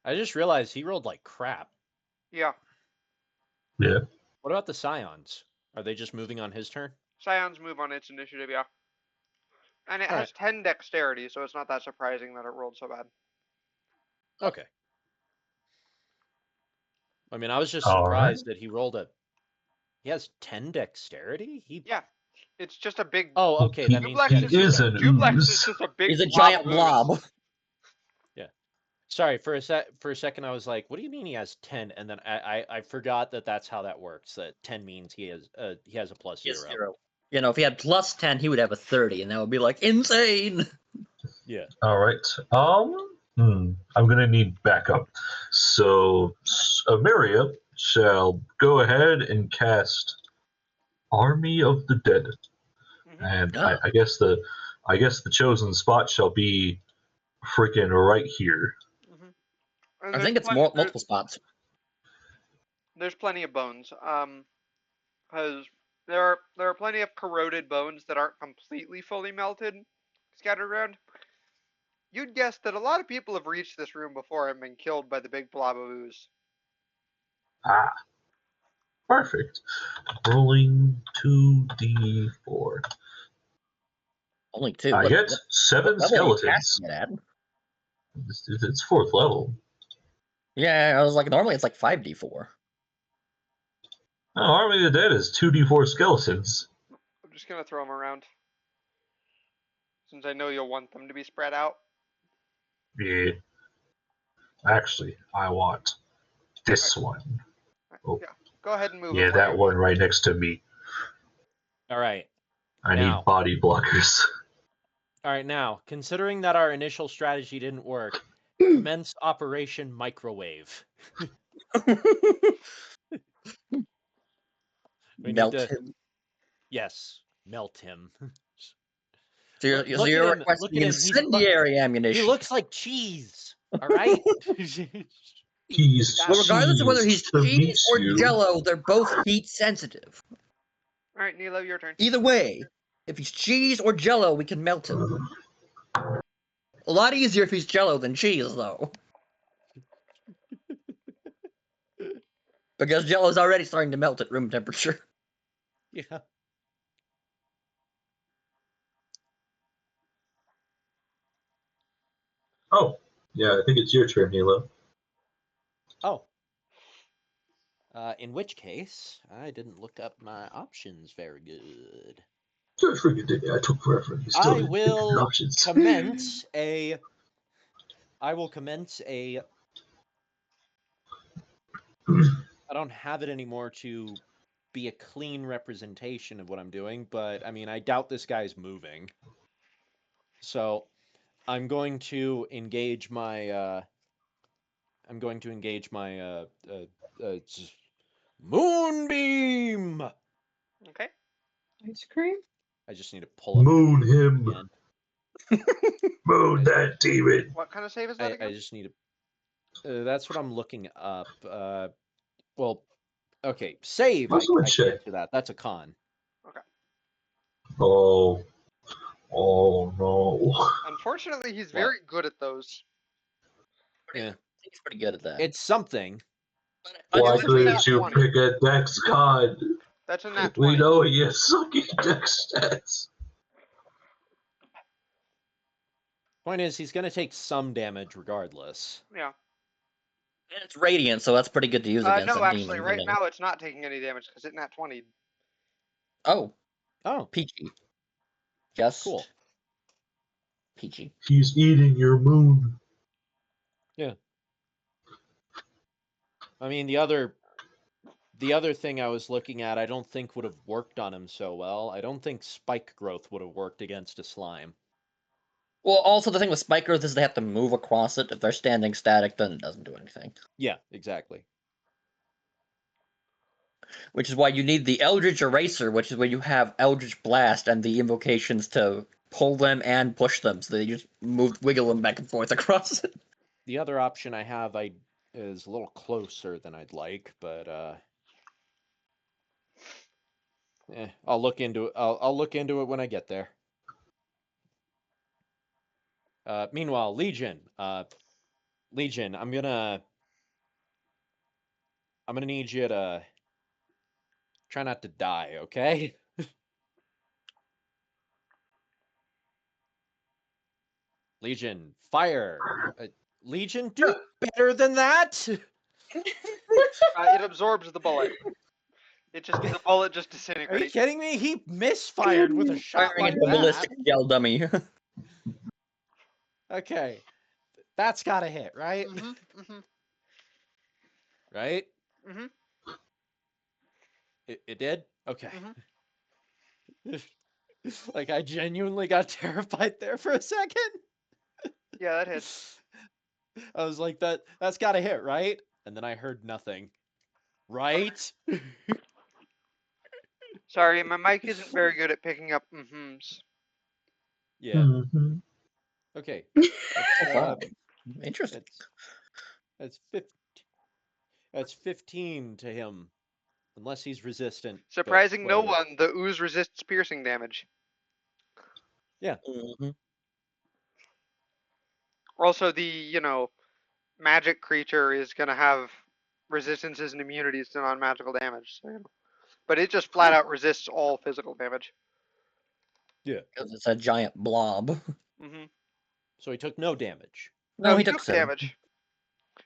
D: I just realized he rolled like crap.
A: yeah.
B: Yeah.
D: What about the scions? Are they just moving on his turn?
A: Scions move on its initiative, yeah. And it
D: All
A: has 10 dexterity, so it's not that surprising that it rolled so bad.
D: Okay. I mean, I was just
B: All
D: surprised that he rolled He has 10 dexterity?
A: Yeah. It's just a big.
D: Oh, okay. That means
A: Duplex
D: he
B: He
D: has
B: is an
A: Duplex is
B: ooze.
A: just a big
C: He's a
A: blob
C: giant
A: of ooze.
C: blob.
D: Sorry, for a second I was like, what do you mean he has 10? And then I forgot that that's how that works. That 10 means he has a +0.
C: Yes, 0. If he had plus 10, he would have a 30, and that would be like insane.
D: Yeah.
B: All right. I'm gonna need backup. So Amiria shall go ahead and cast Army of the Dead, and I guess the chosen spot shall be freaking right here.
A: And
C: I think it's multiple spots.
A: There's plenty of bones. Because There are plenty of corroded bones that aren't completely fully melted, scattered around. You'd guess that a lot of people have reached this room before and been killed by the big blob of ooze.
B: Ah, perfect. Rolling 2d4.
C: Only 2.
B: I
C: What,
B: get
C: what
B: 7
C: level are you
B: skeletons.
C: casting it at?
B: It's 4th level.
C: Yeah, I was like, normally it's like 5d4.
B: Oh, Army of the Dead is 2d4 skeletons.
A: I'm just gonna throw them around, since I know you'll want them to be spread out.
B: Yeah. Actually, I want this one. Oh,
A: Yeah, go ahead and move
B: yeah,
A: it while
B: that
A: you're
B: one
A: doing
B: right next to me.
D: All right.
B: I
D: Now.
B: need body blockers.
D: All right, now, considering that our initial strategy didn't work, commence Operation Microwave. We need
C: Melt
D: to,
C: him.
D: yes, melt him.
C: So
D: Look
C: you're, so you're
D: Look
C: requesting
D: at him.
C: incendiary ammunition.
D: He looks like cheese. All right.
B: He's
C: Well, regardless of whether he's
B: cheese to meet
C: cheese or
B: you.
C: jello, they're both heat sensitive.
A: All right, Neelo, your turn.
C: Either way, if he's cheese or jello, we can melt him. A lot easier if he's jello than cheese, though. Because jello's already starting to melt at room temperature.
D: Yeah.
B: Oh, yeah, I think it's your turn, Neelo.
D: Oh. In which case, I didn't look up my options very good.
B: Don't forget it. I took forever. You still
D: I
B: didn't pick your
D: will
B: options.
D: commence a. I will commence a. I don't have it anymore to be a clean representation of what I'm doing, but I mean, I doubt this guy's moving. So, I'm going to engage my. I'm going to engage my moonbeam.
A: Okay.
E: Ice cream?
D: I just need to pull up.
B: Moon him.
D: Again.
B: Moon that demon.
A: What kind of save is that
D: I
A: again?
D: just need to. That's what I'm looking up. Well, okay, save.
B: What's my
D: I
B: check?
D: can't do that. That's a con.
A: Okay.
B: Oh. Oh no.
A: Unfortunately, he's
D: What?
A: very good at those.
D: Yeah,
C: He's pretty good at that.
D: it's something.
B: Why
A: It's a
B: couldn't
A: nat
B: you
A: 20.
B: pick a Dex God?
A: That's a nat
B: We
A: 20.
B: know he has sucky Dex stats.
D: Point is, he's gonna take some damage regardless.
A: Yeah.
C: And it's radiant, so that's pretty good to use against
A: No,
C: a
A: actually,
C: demon.
A: right now it's not taking any damage because it nat 20.
C: Oh,
D: Oh,
C: peachy. Just
D: cool.
C: peachy.
B: He's eating your moon.
D: Yeah. I mean, the other thing I was looking at, I don't think would have worked on him so well. I don't think spike growth would have worked against a slime.
C: Well, also the thing with spike growth is they have to move across it. If they're standing static, then it doesn't do anything.
D: Yeah, exactly.
C: Which is why you need the Eldritch Eraser, which is where you have Eldritch Blast and the invocations to pull them and push them, so they just wiggle them back and forth across it.
D: The other option I have is a little closer than I'd like, but I'll look into it. I'll look into it when I get there. Meanwhile, Legion, I'm gonna need you to try not to die, okay? Legion, fire. Legion, do better than that.
A: It absorbs the bullet. The bullet just
D: Are you
A: disintegrates.
D: kidding me? He misfired with a shot
C: Firing
D: like
C: into a
D: that.
C: ballistic gel dummy.
D: Okay, that's gotta hit, right? Right? It did? Okay. Like, I genuinely got terrified there for a second.
A: Yeah, that hits.
D: I was like, that's gotta hit, right? And then I heard nothing. Right?
A: Sorry, my mic isn't very good at picking up mm-hms.
D: Yeah.
B: Mm-hmm.
D: Okay.
C: Interesting.
D: That's 15 to him. Unless he's resistant. but
A: Surprising no
D: whatever.
A: one, the ooze resists piercing damage.
C: Mhm.
A: Also, the magic creature is gonna have resistances and immunities to non-magical damage. So, but it just flat out resists all physical damage.
C: Because it's a giant blob.
A: hmm
D: So he took no damage.
A: No, he
C: took
A: took
C: some.
A: damage.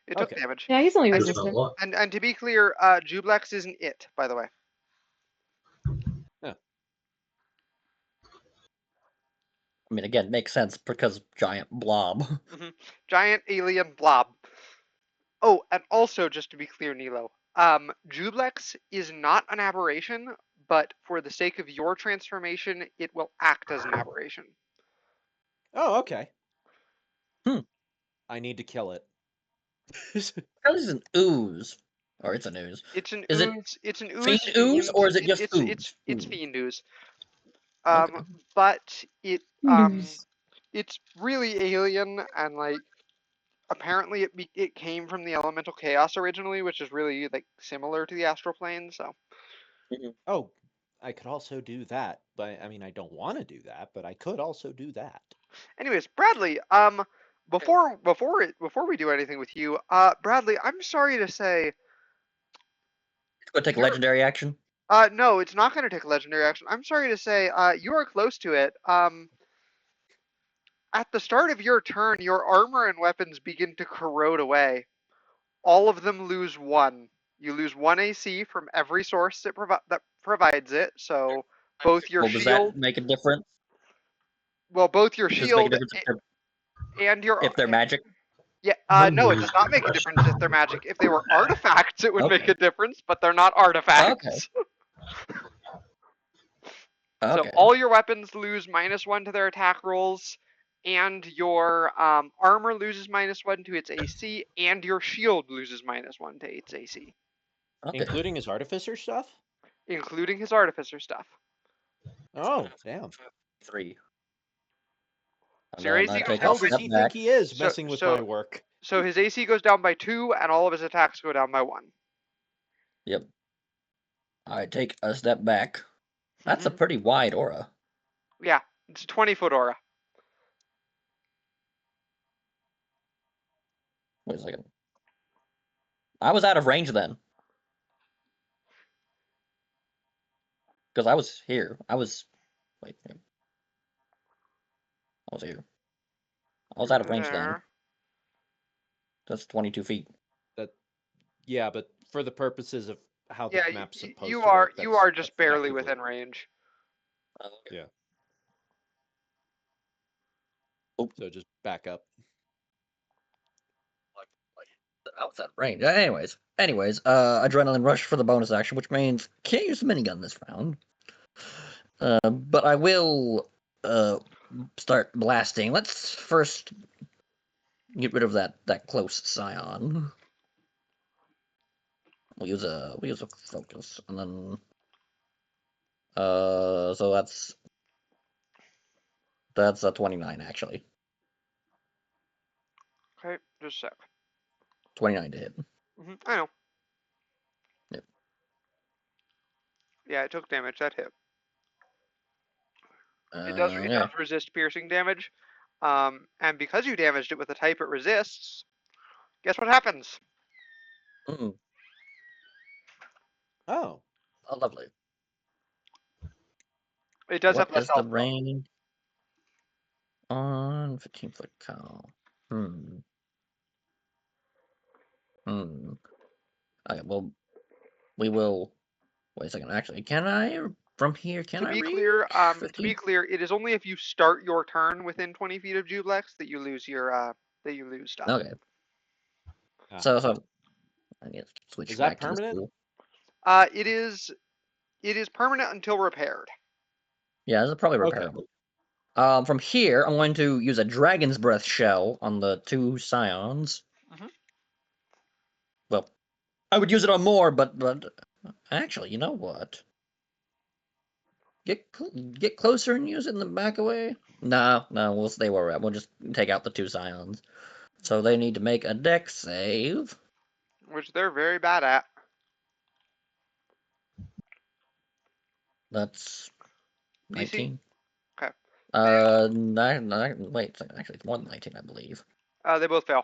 A: It took
D: Okay.
A: damage.
E: Yeah, he's only
A: And-
B: Just not a
E: resistant.
B: lot.
A: And to be clear, Jublex isn't it, by the way.
C: I mean, again, makes sense because giant blob.
A: Giant alien blob. Oh, and also just to be clear, Neelo, Jublex is not an aberration, but for the sake of your transformation, it will act as an aberration.
D: Oh, okay.
C: Hmm.
D: I need to kill it.
C: That is an ooze. Or it's an ooze.
A: It's an
C: Is it
A: ooze. It's an
C: fiend
A: ooze
C: ooze, or is it just
A: it's
C: ooze?
A: it's
C: Ooze.
A: fiend ooze.
C: Okay.
A: But
E: News.
A: it's really alien and like apparently it came from the elemental chaos originally, which is really like similar to the astral plane. So
D: Oh, I could also do that, but I mean, I don't want to do that, but I could also do that.
A: anyways, Bradley, before we do anything with you, Bradley, I'm sorry to say,
C: It's going to take
A: you're
C: legendary action.
A: no, it's not going to take legendary action. I'm sorry to say, you are close to it. At the start of your turn, your armor and weapons begin to corrode away. All of them lose 1. You lose 1 AC from every source that provides it. So both your
C: Well, does
A: shield,
C: that make a difference?
A: both your
C: Does it make a
A: shield
C: difference
A: and your
C: if they're magic?
A: yeah, no, it
B: Numbers
A: does not make a
B: rest.
A: difference if they're magic. If they were artifacts, it would make
C: Okay.
A: a difference, but they're not
C: Okay.
A: artifacts. So
C: Okay.
A: all your weapons lose -1 to their attack rolls, and your armor loses -1 to its AC, and your shield loses -1 to its AC,
C: Okay.
D: Including his artificer stuff?
A: including his artificer stuff.
D: Oh, damn.
C: 3. And
A: So your
C: then
A: AC
C: I
A: goes
C: take
D: Hell
C: a
A: down by
D: does
C: step
D: he
C: back.
D: think he is
A: so
D: messing with
A: so
D: my work?
A: so his AC goes down by 2, and all of his attacks go down by 1.
C: Yep. I take a step back. That's a
A: Mhm.
C: pretty wide aura.
A: Yeah, it's a 20-foot aura.
C: Wait a second. I was out of range then. Because I was here. I was. Wait. I was here. I was out of range then.
A: There.
C: That's 22 feet.
D: Yeah, but for the purposes of how the
A: Yeah,
D: map's supposed
A: you
D: to
A: are
D: work,
A: you are
D: that's
A: just barely
D: effectively.
A: within range.
D: Yeah.
C: Oh.
D: So just back up.
C: I was out of range. Anyways, adrenaline rush for the bonus action, which means can't use the minigun this round. But I will start blasting. Let's first get rid of that close scion. We'll use a focus, and then so that's a 29 actually.
A: Okay, just a sec.
C: 29 to hit.
A: I know.
C: Yep.
A: Yeah, it took damage. That hit. It does
C: Yeah.
A: resist piercing damage. And because you damaged it with the type it resists, guess what happens?
C: Mm,
D: Oh.
C: oh, lovely.
A: It does have
C: What
A: less
C: is the
A: health.
C: range on 15-foot cow? Okay, well, we will. Wait a second. Actually, can I from here? Can
A: To
C: I
A: be
C: reach
A: clear,
C: 15?
A: it is only if you start your turn within 20 feet of Jublex that you lose stuff.
C: Okay.
D: Ah.
C: So I need to switch
D: Is that
C: back to this
D: permanent?
C: tool.
A: It is permanent until repaired.
C: Yeah, this is probably
D: Okay.
C: repairable. From here, I'm going to use a Dragon's Breath shell on the 2 scions.
A: Mhm.
C: Well, I would use it on more, but actually, you know what? Get closer and use it in the back away. No, we'll stay where we're at. We'll just take out the 2 scions. So they need to make a dex save.
A: Which they're very bad at.
C: That's
A: DC?
C: 19.
A: Okay.
C: Wait, actually, it's more than 19, I believe.
A: They both fail.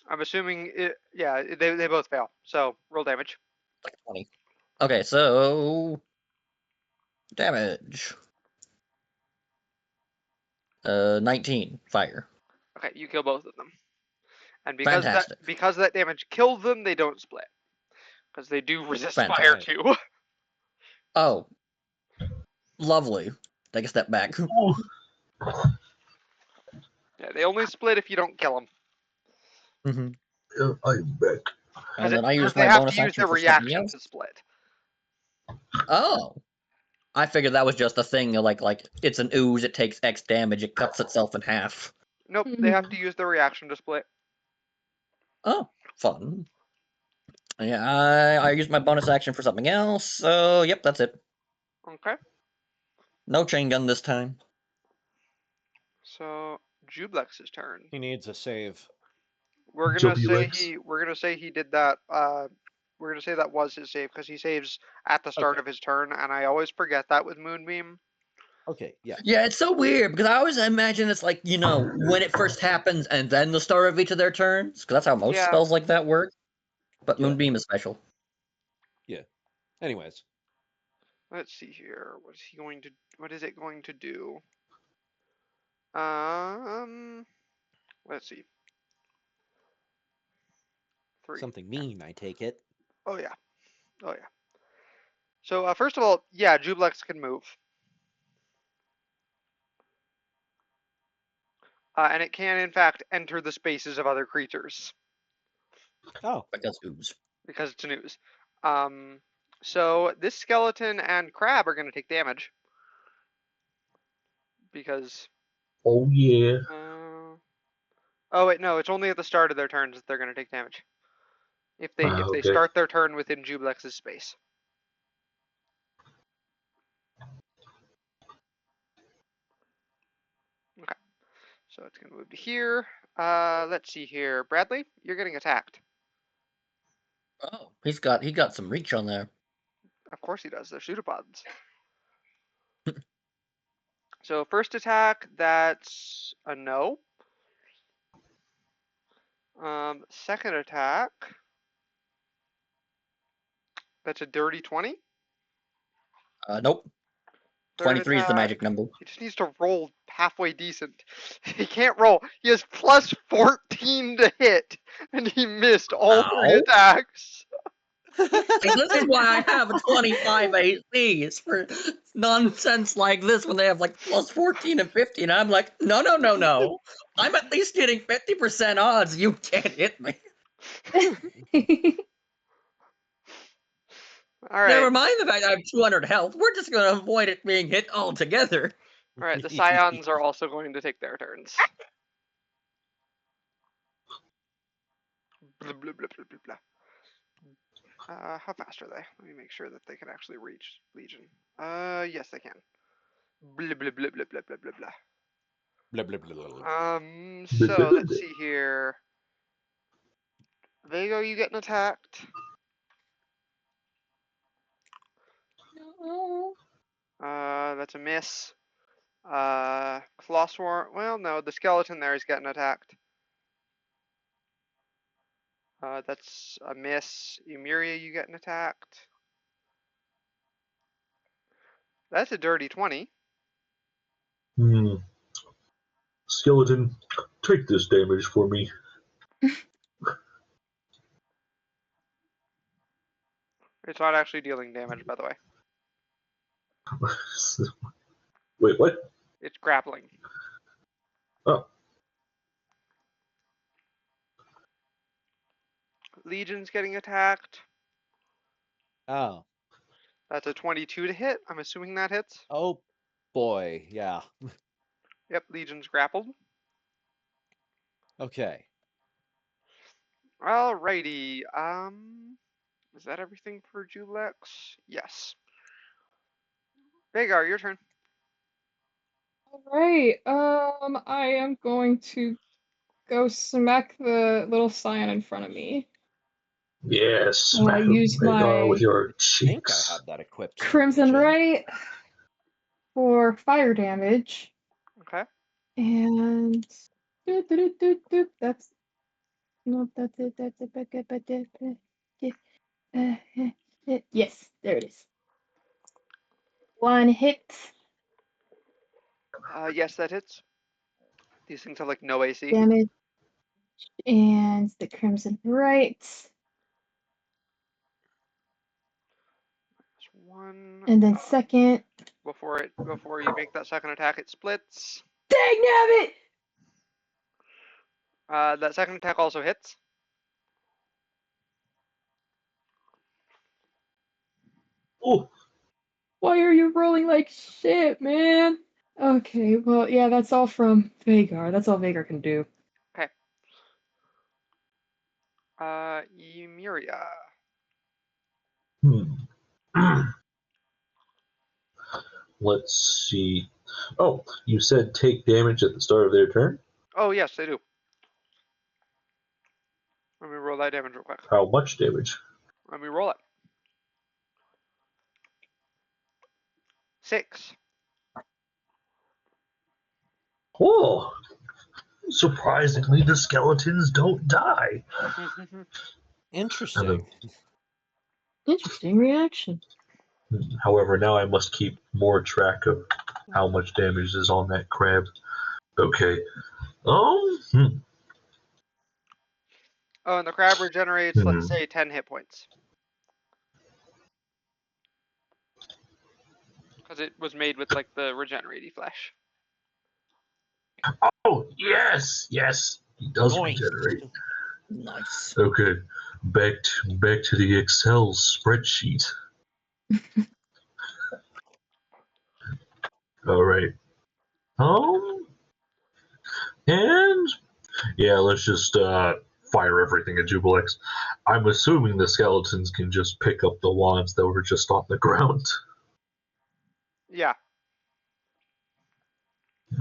A: I'm assuming they both fail. So roll damage.
C: Like 20. Okay, so damage. 19 fire.
A: Okay, you kill both of them. And
C: Fantastic.
A: because that damage killed them, they don't split. Because they do resist fire
C: Fantastic.
A: too.
C: Oh, lovely. Take a step back.
B: Ooh.
A: Yeah, they only split if you don't kill them.
C: Mm-hmm.
B: I'm back.
C: And then I
A: Because
C: used
A: they
C: my
A: have to
C: bonus
A: use
C: action
A: their
C: for something
A: reaction
C: else.
A: to split.
C: Oh, I figured that was just a thing. Like it's an ooze. It takes X damage. It cuts itself in half.
A: Nope, they have to use their reaction to split.
C: Oh, fun. Yeah, I used my bonus action for something else. So yep, that's it.
A: Okay.
C: No chain gun this time.
A: So Jublex's turn.
D: He needs a save.
A: We're gonna say he did that. We're gonna say that was his save because he saves at the start
D: Okay.
A: of his turn, and I always forget that with Moonbeam.
D: Okay, yeah.
C: Yeah, it's so weird because I always imagine it's like when it first happens and then the start of each of their turns because that's how most
A: Yeah.
C: spells like that work. But
D: Yeah.
C: Moonbeam is special.
D: Anyways,
A: Let's see here. What is he going to? What is it going to do? Let's see. 3.
D: something mean, I take it.
A: Oh yeah. Oh yeah. So first of all, yeah, Jublex can move, and it can in fact enter the spaces of other creatures
D: Oh,
C: Because ooze.
A: because it's an ooze. So this skeleton and crab are going to take damage because.
B: Oh yeah.
A: Oh wait, no, it's only at the start of their turns that they're going to take damage. If they
B: Okay.
A: start their turn within Jublex's space. Okay. So it's going to move to here. Let's see here. Bradley, you're getting attacked.
C: Oh, he got some reach on there.
A: Of course he does. They're pseudopods. So first attack, that's a no. Second attack, that's a dirty 20.
C: Nope.
A: Third
C: 23 is the
A: attack,
C: magic number.
A: he just needs to roll halfway decent. He can't roll. He has plus 14 to hit, and he missed all 3
C: Ow.
A: attacks.
C: See, this is why I have a 25 AC. It's for nonsense like this when they have like plus 14 and 15. I'm like, no. I'm at least getting 50% odds. You can't hit me.
A: All right.
C: Never mind the fact I have 200 health. We're just going to avoid it being hit altogether.
A: All right. The scions are also going to take their turns. Blah, blah, blah, blah, blah, blah. How fast are they? Let me make sure that they can actually reach Legion. Yes, they can. Blah, blah, blah, blah, blah, blah, blah, blah.
D: Blah, blah, blah, blah, blah.
A: So let's see here. Vago, you getting attacked? That's a miss. Clawsworn. Well, no, the skeleton there is getting attacked. That's a miss. Emeria, you getting attacked? That's a dirty 20.
B: Skeleton, take this damage for me.
A: It's not actually dealing damage, by the way.
B: Wait, what?
A: It's grappling.
B: Oh.
A: Legion's getting attacked.
D: Oh.
A: That's a 22 to hit. I'm assuming that hits.
D: Oh boy, yeah.
A: Yep, Legion's grappled.
D: Okay.
A: Alrighty. Is that everything for Jublex? Yes. Vagar, your turn.
E: Alright, I am going to go smack the little scion in front of me.
B: Yes,
E: So I use my
B: with your
D: I think I
B: cheeks.
D: have that equipped.
E: Crimson
D: Jin.
E: Right for fire damage.
A: Okay.
E: And that's no, that's it. That's it. Yes, there it is. One hit.
A: Yes, that hits. These things have like no AC.
E: Damage and the Crimson Right.
A: Just one.
E: And then second.
A: Before you make that second attack, it splits.
E: Dang nabbit!
A: That second attack also hits.
B: Oh,
E: Why are you rolling like shit, man? Okay, well, yeah, that's all from Vagar. That's all Vagar can do.
A: Okay. Emeria.
B: let's see. Oh, you said take damage at the start of their turn?
A: Oh yes, they do. Let me roll that damage real quick.
B: How much damage?
A: Let me roll it. 6.
B: Whoa! Surprisingly, the skeletons don't die.
D: Interesting.
E: Interesting reaction.
B: However, now I must keep more track of how much damage is on that crab. Okay.
A: Oh, and the crab regenerates, let's say, 10 hit points. Because it was made with like the regenerating flesh.
B: Oh, yes, yes. He does
D: Nice.
B: regenerate.
C: Nice.
B: Okay. Back to the Excel spreadsheet. All right. And yeah, let's just fire everything at Jubilex. I'm assuming the skeletons can just pick up the wands that were just on the ground.
A: Yeah.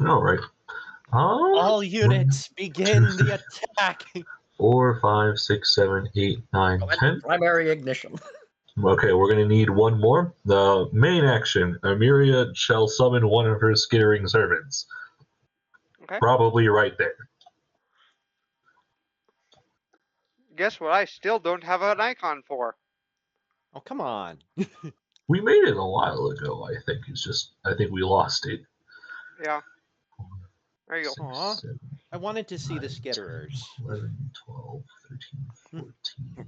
B: All right.
D: All units begin the attack.
B: 4, 5, 6, 7, 8, 9, 10.
C: Primary ignition.
B: Okay, we're going to need one more. The main action, Emeria shall summon one of her skittering servants.
A: Okay.
B: Probably right there.
A: Guess what I still don't have an icon for?
D: Oh, come on.
B: We made it a while ago, I think. I think we lost it.
A: Yeah. There you go.
D: Aw.
B: 6, 7,
D: I wanted to see the
B: 9, 10,
D: skitterers.
B: 11, 12, 13, 14.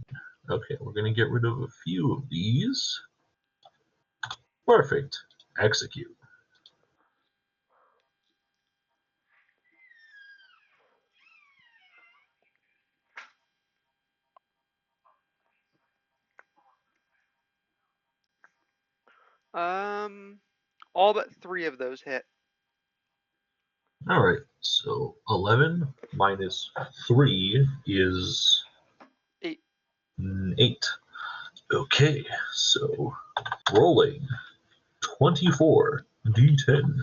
B: Okay, we're going to get rid of a few of these. Perfect. Execute.
A: All but 3 of those hit.
B: All right, so 11 minus 3 is
A: 8.
B: 8. Okay, so rolling 24 d10.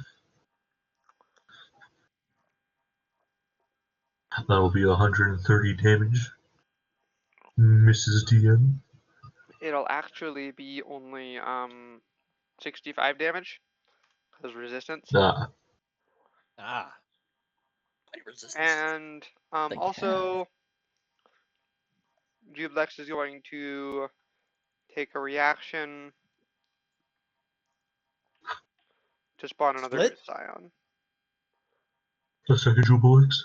B: That'll be 130 damage, Mrs. DM.
A: It'll actually be only 65 damage. Because resistance.
B: Ah,
D: Ah.
C: Resistance.
A: And
C: They
A: also Jublex is going to take a reaction to spawn another
D: Split?
A: ooze scion.
B: a second Jubilex.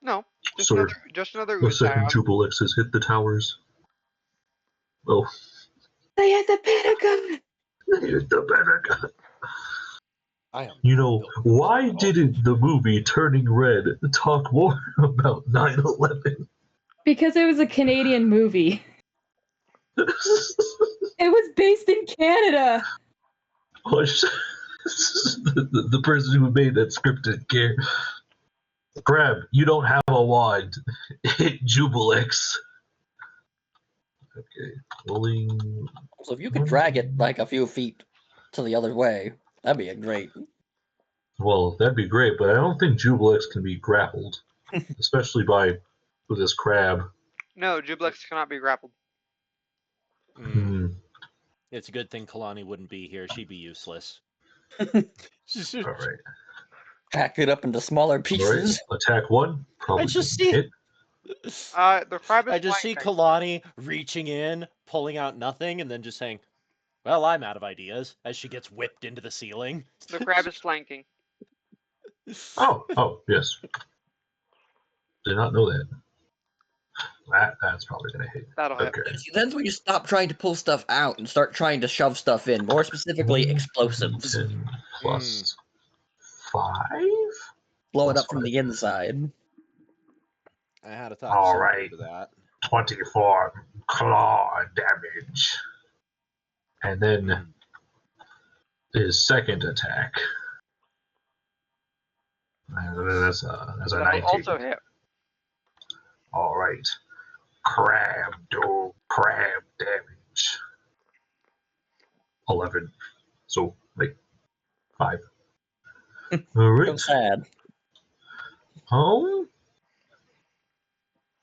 A: No,
B: Sir,
A: just another
B: a
A: ooze
B: second
A: scion.
B: Jubilex has hit the towers. Oh,
E: They had the Pentagon!
B: hit the Pentagon.
D: I am.
B: You know,
D: built
B: why
D: for
B: didn't the movie Turning Red talk more about 9/11?
E: Because it was a Canadian movie. It was based in Canada!
B: the person who made that script didn't care. Crab, you don't have a wand. Hit Jubilex. Okay, rolling.
C: So if you could drag it like a few feet to the other way, that'd be a great.
B: Well, that'd be great, but I don't think Jubilex can be grappled, especially with this crab.
A: No, Jublex cannot be grappled.
B: Hmm.
D: It's a good thing Kalani wouldn't be here. She'd be useless.
B: All right.
C: Pack it up into smaller
B: All right.
C: pieces.
B: Attack 1. Probably
D: just
B: doesn't
D: see-
B: hit.
A: The crab is
D: I just see
A: flanking.
D: Kalani reaching in, pulling out nothing, and then just saying, "Well, I'm out of ideas," as she gets whipped into the ceiling.
A: The crab is flanking.
B: Oh, yes. Did not know that. That's probably gonna hit.
A: That'll hit.
B: Okay.
C: See, that's when you stop trying to pull stuff out and start trying to shove stuff in. More specifically, explosives.
B: 10 plus 5.
C: Blow it
B: Plus
C: up from
B: 5.
C: the inside.
D: I had a thought
B: All
D: similar
B: right.
D: to that.
B: 24 claw damage. And then his second attack. That's a
A: That'll
B: 19.
A: also hit.
B: All right. Crab damage. 11. So, like, 5. All
C: So
B: right.
C: sad.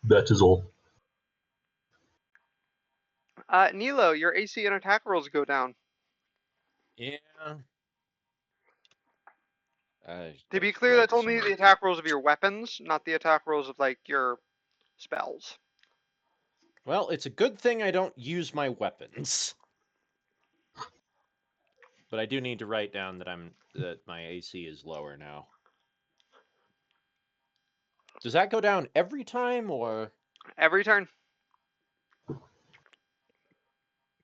B: That is all.
A: Neelo, your AC and attack rolls go down.
D: Yeah.
A: To be clear, that's only the attack rolls of your weapons, not the attack rolls of like your spells.
D: Well, it's a good thing I don't use my weapons. But I do need to write down that my AC is lower now. Does that go down every time or
A: Every turn.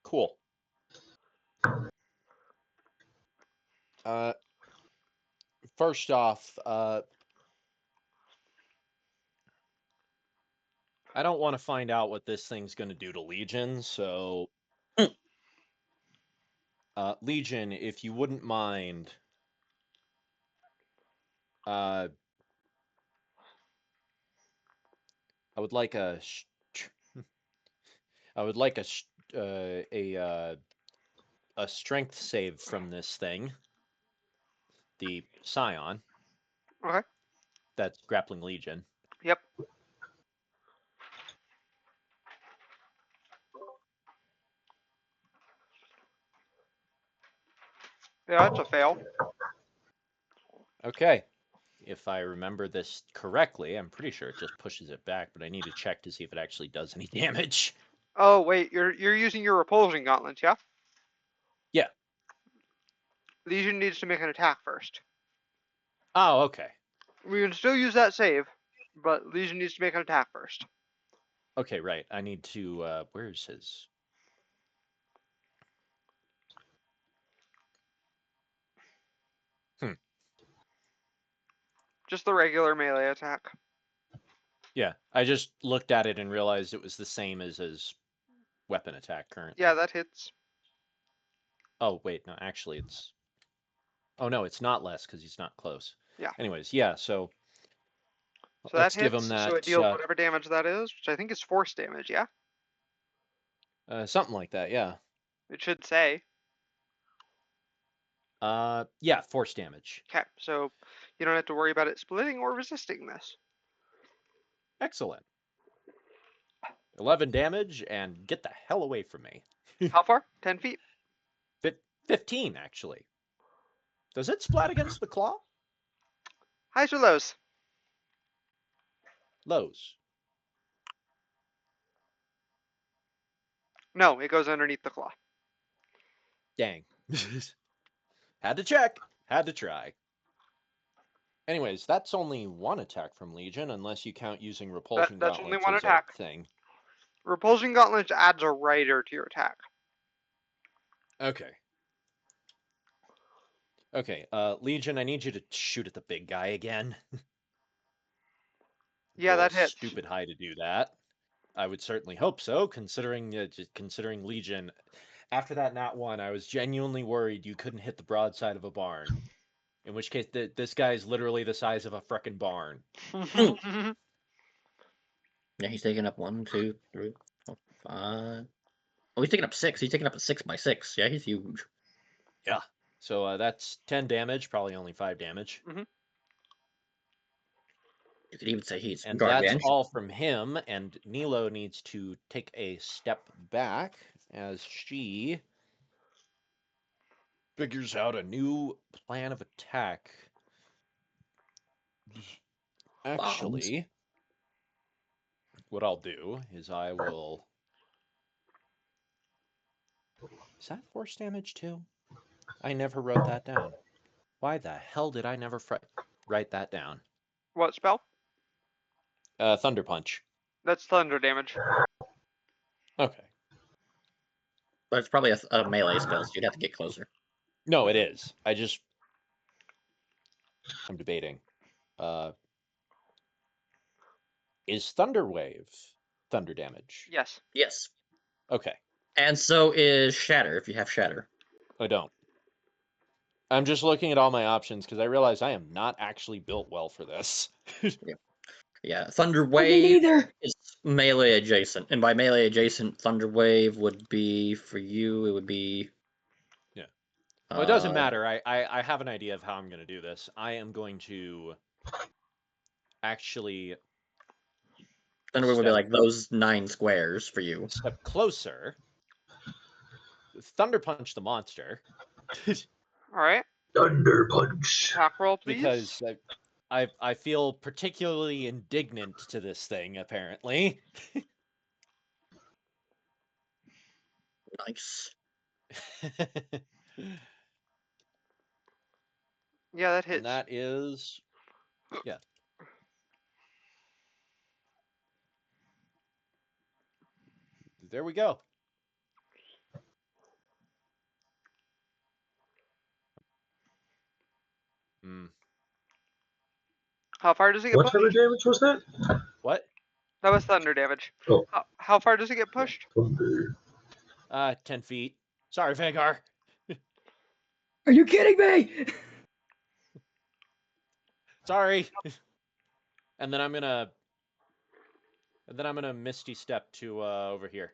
D: cool? First off, I don't want to find out what this thing's going to do to Legion, so Legion, if you wouldn't mind, I would like a a strength save from this thing, the Scion.
A: Okay.
D: That's grappling Legion.
A: Yep. Yeah, that's a fail.
D: Okay. If I remember this correctly, I'm pretty sure it just pushes it back, but I need to check to see if it actually does any damage.
A: Oh wait, you're using your repulsion gauntlets, yeah?
D: Yeah.
A: Legion needs to make an attack first.
D: Oh, okay.
A: We can still use that save, but Legion needs to make an attack first.
D: Okay, right. I need to, where's his?
A: Just the regular melee attack.
D: Yeah, I just looked at it and realized it was the same as his weapon attack currently.
A: Yeah, that hits.
D: Oh, wait, no, actually it's... Oh, no, it's not less because he's not close.
A: Yeah.
D: Anyways, yeah, so
A: So
D: let's
A: that
D: give
A: hits,
D: him that,
A: so it deals whatever damage that is, which I think is force damage, yeah?
D: something like that, yeah.
A: It should say.
D: Yeah, force damage.
A: Okay, so you don't have to worry about it splitting or resisting this.
D: Excellent. 11 damage, and get the hell away from me.
A: How far? 10 feet?
D: 15, actually. Does it splat against the claw?
A: Highs or lows?
D: Lows.
A: No, it goes underneath the claw.
D: Dang. Had to check. Had to try. Anyways, that's only one attack from Legion, unless you count using Repulsion
A: That's only
D: Gauntlets
A: one
D: as
A: attack.
D: a thing.
A: Repulsion gauntlets adds a rider to your attack.
D: Okay. Okay, Legion, I need you to shoot at the big guy again.
A: Yeah,
D: Roll
A: that hits.
D: stupid high to do that. I would certainly hope so, considering Legion. After that nat 1, I was genuinely worried you couldn't hit the broadside of a barn. In which case, this guy's literally the size of a frickin' barn.
C: Yeah, he's taking up 1, 2, 3, 4, 5. Oh, he's taking up 6. He's taking up a 6x6. Yeah, he's huge.
D: Yeah. So that's 10 damage, probably only 5 damage.
A: Mhm.
C: You could even say he's
D: And
C: gargantuan.
D: that's all from him, and Neelo needs to take a step back as she figures out a new plan of attack. Actually, what I'll do is I will. Is that force damage too? I never wrote that down. Why the hell did I never write that down?
A: What spell?
D: Thunder Punch.
A: That's thunder damage.
D: Okay.
C: But it's probably a melee spell, so you'd have to get closer.
D: No, it is. I'm debating. Is Thunder Wave thunder damage?
A: Yes.
C: Yes.
D: Okay.
C: And so is Shatter, if you have Shatter.
D: I don't. I'm just looking at all my options because I realize I am not actually built well for this.
C: Yeah, Thunder
E: Me
C: Wave
E: neither.
C: is melee adjacent. And by melee adjacent, Thunder Wave would be, for you, it would be...
D: Yeah. Well, it doesn't
C: uh,
D: matter. I have an idea of how I'm going to do this. I am going to actually
C: Thunder Wave would be
D: step
C: like those 9 squares for you.
D: closer, Thunder Punch the monster,
A: All right.
B: Thunder Punch.
A: Attack roll, please.
D: because I feel particularly indignant to this thing, apparently.
C: Nice.
A: Yeah, that hits.
D: And that is, yeah. There we go. Hmm.
A: How far does it get
B: What
A: pushed?
B: type of damage was that?
D: What?
A: That was thunder damage.
B: Oh.
A: How far does it get pushed?
B: Thunder.
D: 10 feet. Sorry, Vagar.
E: Are you kidding me?
D: Sorry. And then I'm gonna Misty Step to over here.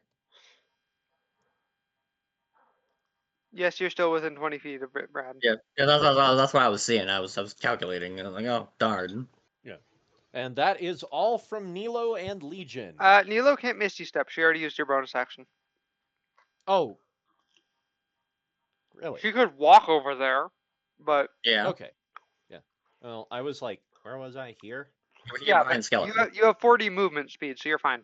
A: Yes, you're still within 20 feet of it, Brad.
C: Yeah, that's what I was seeing. I was calculating, and I was like, oh, darn.
D: And that is all from Neelo and Legion.
A: Neelo can't Misty Step. She already used her bonus action.
D: Oh. Really?
A: She could walk over there, but
C: Yeah.
D: Okay. Yeah. Well, I was like, where was I? Here?
A: yeah,
C: behind
A: but
C: skeleton.
A: you have 40 movement speed, so you're fine.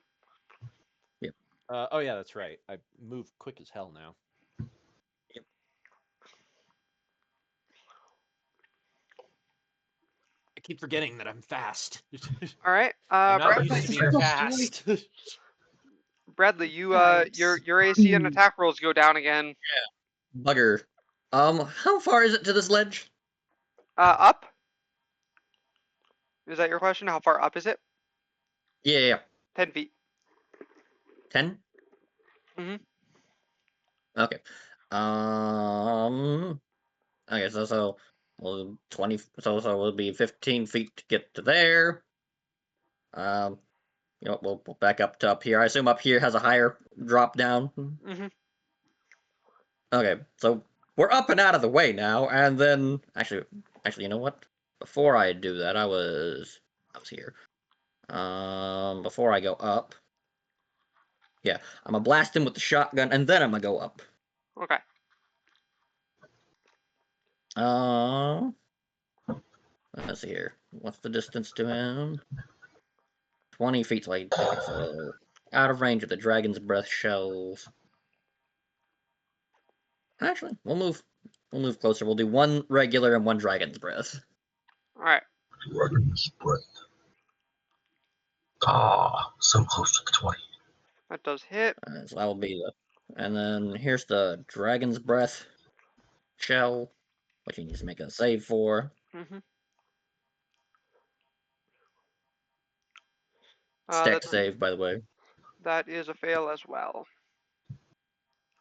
D: Oh yeah, that's right. I move quick as hell now.
C: Yep.
D: I keep forgetting that I'm fast.
A: All right.
D: I'm not
A: Bradley,
D: used to being fast.
A: Bradley, you
E: Right.
A: your AC and attack rolls go down again.
C: Bugger. How far is it to this ledge?
A: Up. Is that your question? How far up is it?
C: Yeah.
A: 10 feet.
C: 10?
A: Mhm.
C: Okay. Okay, so well, 20, so it'll be 15 feet to get to there. You know, we'll back up to up here. I assume up here has a higher drop down.
A: Mhm.
C: Okay, so we're up and out of the way now, and then actually, you know what? Before I do that, I was here. Before I go up, yeah, I'm gonna blast him with the shotgun, and then I'm gonna go up.
A: Okay.
C: Let's see here. What's the distance to him? 20 feet. Okay, so out of range of the dragon's breath shells. Actually, we'll move closer. We'll do one regular and one dragon's breath.
A: All right.
B: Dragon's breath. Ah, so close to the 20.
A: That does hit.
C: So that will be the. And then here's the dragon's breath shell, which you need to make a save for.
A: Mhm.
C: Stack save, by the way.
A: That is a fail as well.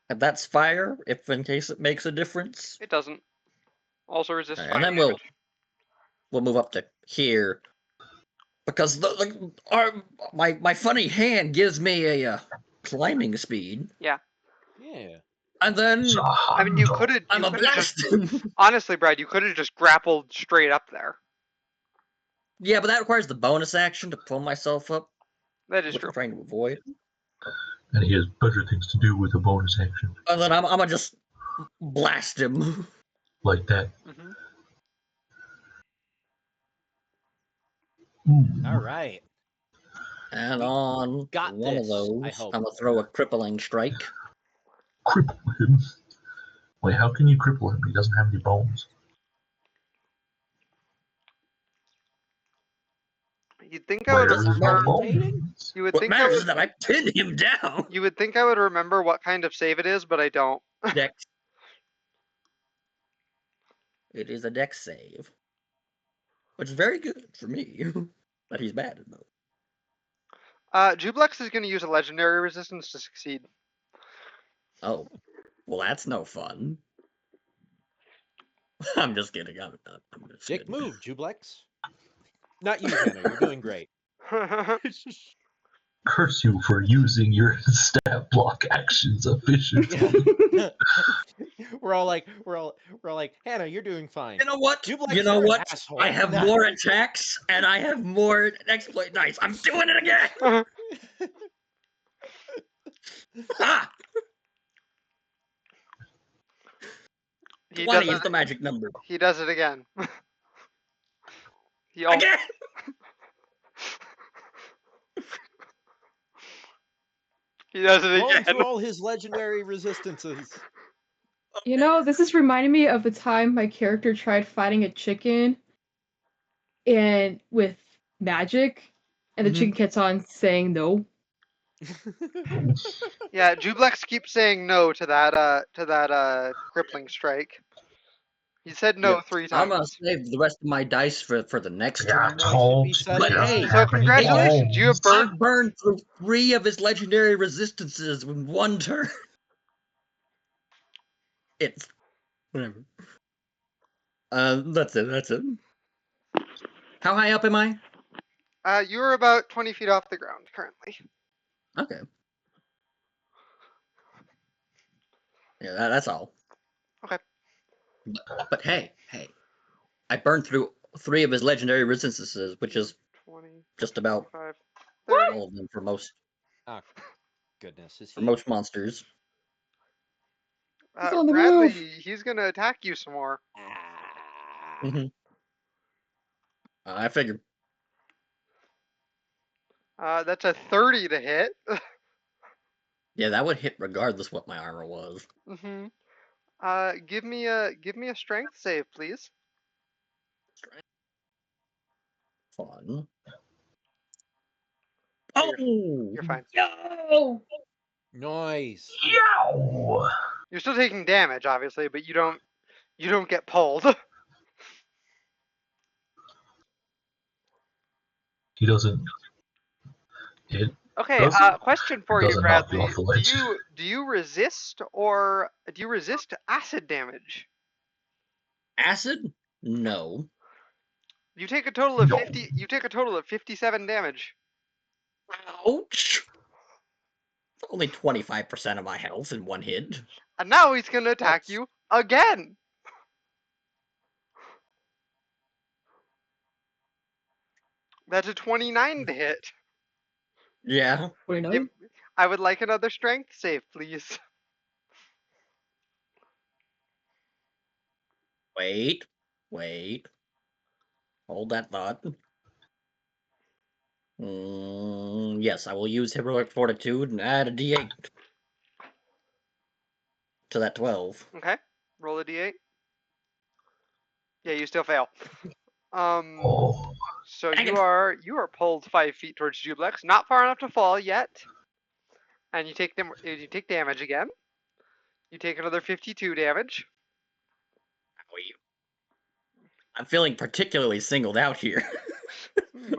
C: And that's fire, if in case it makes a difference.
A: It doesn't. Also resists
C: Right,
A: fire
C: and then
A: damage.
C: we'll move up to here. Because my funny hand gives me a climbing speed.
A: Yeah.
D: Yeah.
C: And then
A: I mean, you could have.
C: I'm a blast.
A: Honestly, Brad, you could have just grappled straight up there.
C: Yeah, but that requires the bonus action to pull myself up,
A: That is
C: which
A: true.
C: I'm trying to avoid.
B: And he has better things to do with a bonus action.
C: And then I'm gonna just blast him.
B: Like that.
A: Mm-hmm.
B: Ooh.
D: All right.
C: And
D: We
C: on
D: got
C: one of
D: this,
C: those,
D: I hope.
C: I'm gonna throw a crippling strike.
B: Cripple him. Wait, how can you cripple him? He doesn't have any bones.
A: You'd think I would
B: Where's my
A: remember.
D: Levitating?
B: bones?
A: You would
C: What
A: think I
C: matters
A: would.
C: is that I pinned him down.
A: You would think I would remember what kind of save it is, but I don't.
C: Dex. It is a dex save. Which is very good for me. But he's bad at though.
A: Jublex is going to use a legendary resistance to succeed.
C: Oh. Well, that's no fun. I'm just kidding. I'm just
D: Dick
C: kidding.
D: move, Jublex. Not you, Hannah. You're doing great.
B: Curse you for using your stat block actions efficiently.
D: we're all like, Hannah, you're doing fine.
C: You know what?
D: Jublex,
C: You know
D: you're an
C: what?
D: asshole.
C: I have more attacks and I have more exploit dice. I'm doing it again. Ah!
A: he
C: 20
A: does
C: is the magic number.
A: He does it again. He al-
C: Again!
A: He does it
D: Going
A: again.
D: through all his legendary resistances.
E: You know, this is reminding me of the time my character tried fighting a chicken and with magic, and the
C: Mhm.
E: chicken kept on saying no.
A: Yeah, Jublex keeps saying no to that crippling strike. He said no
C: Yep.
A: 3
C: I'm gonna
A: times.
C: save the rest of my dice for the next
B: Yeah,
C: turn.
D: More should
B: told
D: be
B: you
D: said
C: But
D: in
C: hey,
D: this.
A: So congratulations, you have
B: bones.
A: burned.
C: I burned through 3 of his legendary resistances in 1 turn. It's whatever. That's it. That's it. How high up am I?
A: You're about 20 feet off the ground currently.
C: Okay. Yeah, that's all.
A: Okay.
C: But hey, I burned through 3 of his legendary resistances, which is
A: 20,
C: just about
A: 25, 30.
C: all of them for most
D: Oh, goodness. Is
C: for
D: he?
C: most monsters.
E: He's on the
A: Bradley,
E: move.
A: he's gonna attack you some more.
D: Ah.
C: Mhm. I figured.
A: That's a 30 to hit.
C: Yeah, that would hit regardless what my armor was.
A: Mm-hmm. Give me a strength save, please.
C: Fun.
A: You're-
C: Oh!
A: You're fine.
E: No!
D: Noise.
B: Yow!
A: You're still taking damage, obviously, but you don't get pulled.
B: He doesn't. It
A: Okay.
B: doesn't.
A: Question for you,
B: Doesn't knock you
A: Bradley.
B: off the
A: Do
B: ledge.
A: you resist acid damage?
C: Acid? No.
A: You take a total of
B: No.
A: 50. You take a total of 57 damage.
C: Ouch! Only 25% of my health in 1 hit.
A: And now he's gonna attack you again. That's a 29 to hit.
C: Yeah.
E: 29?
A: I would like another strength save, please.
C: Wait. Hold that thought. Yes, I will use heroic fortitude and add a d8 to that 12.
A: Okay. Roll a d8. Yeah, you still fail.
B: Oh.
A: So
C: Dang
A: you
C: it.
A: are pulled 5 feet towards Jublex, not far enough to fall yet. And you take damage again. You take another 52 damage.
C: Owie. I'm feeling particularly singled out here.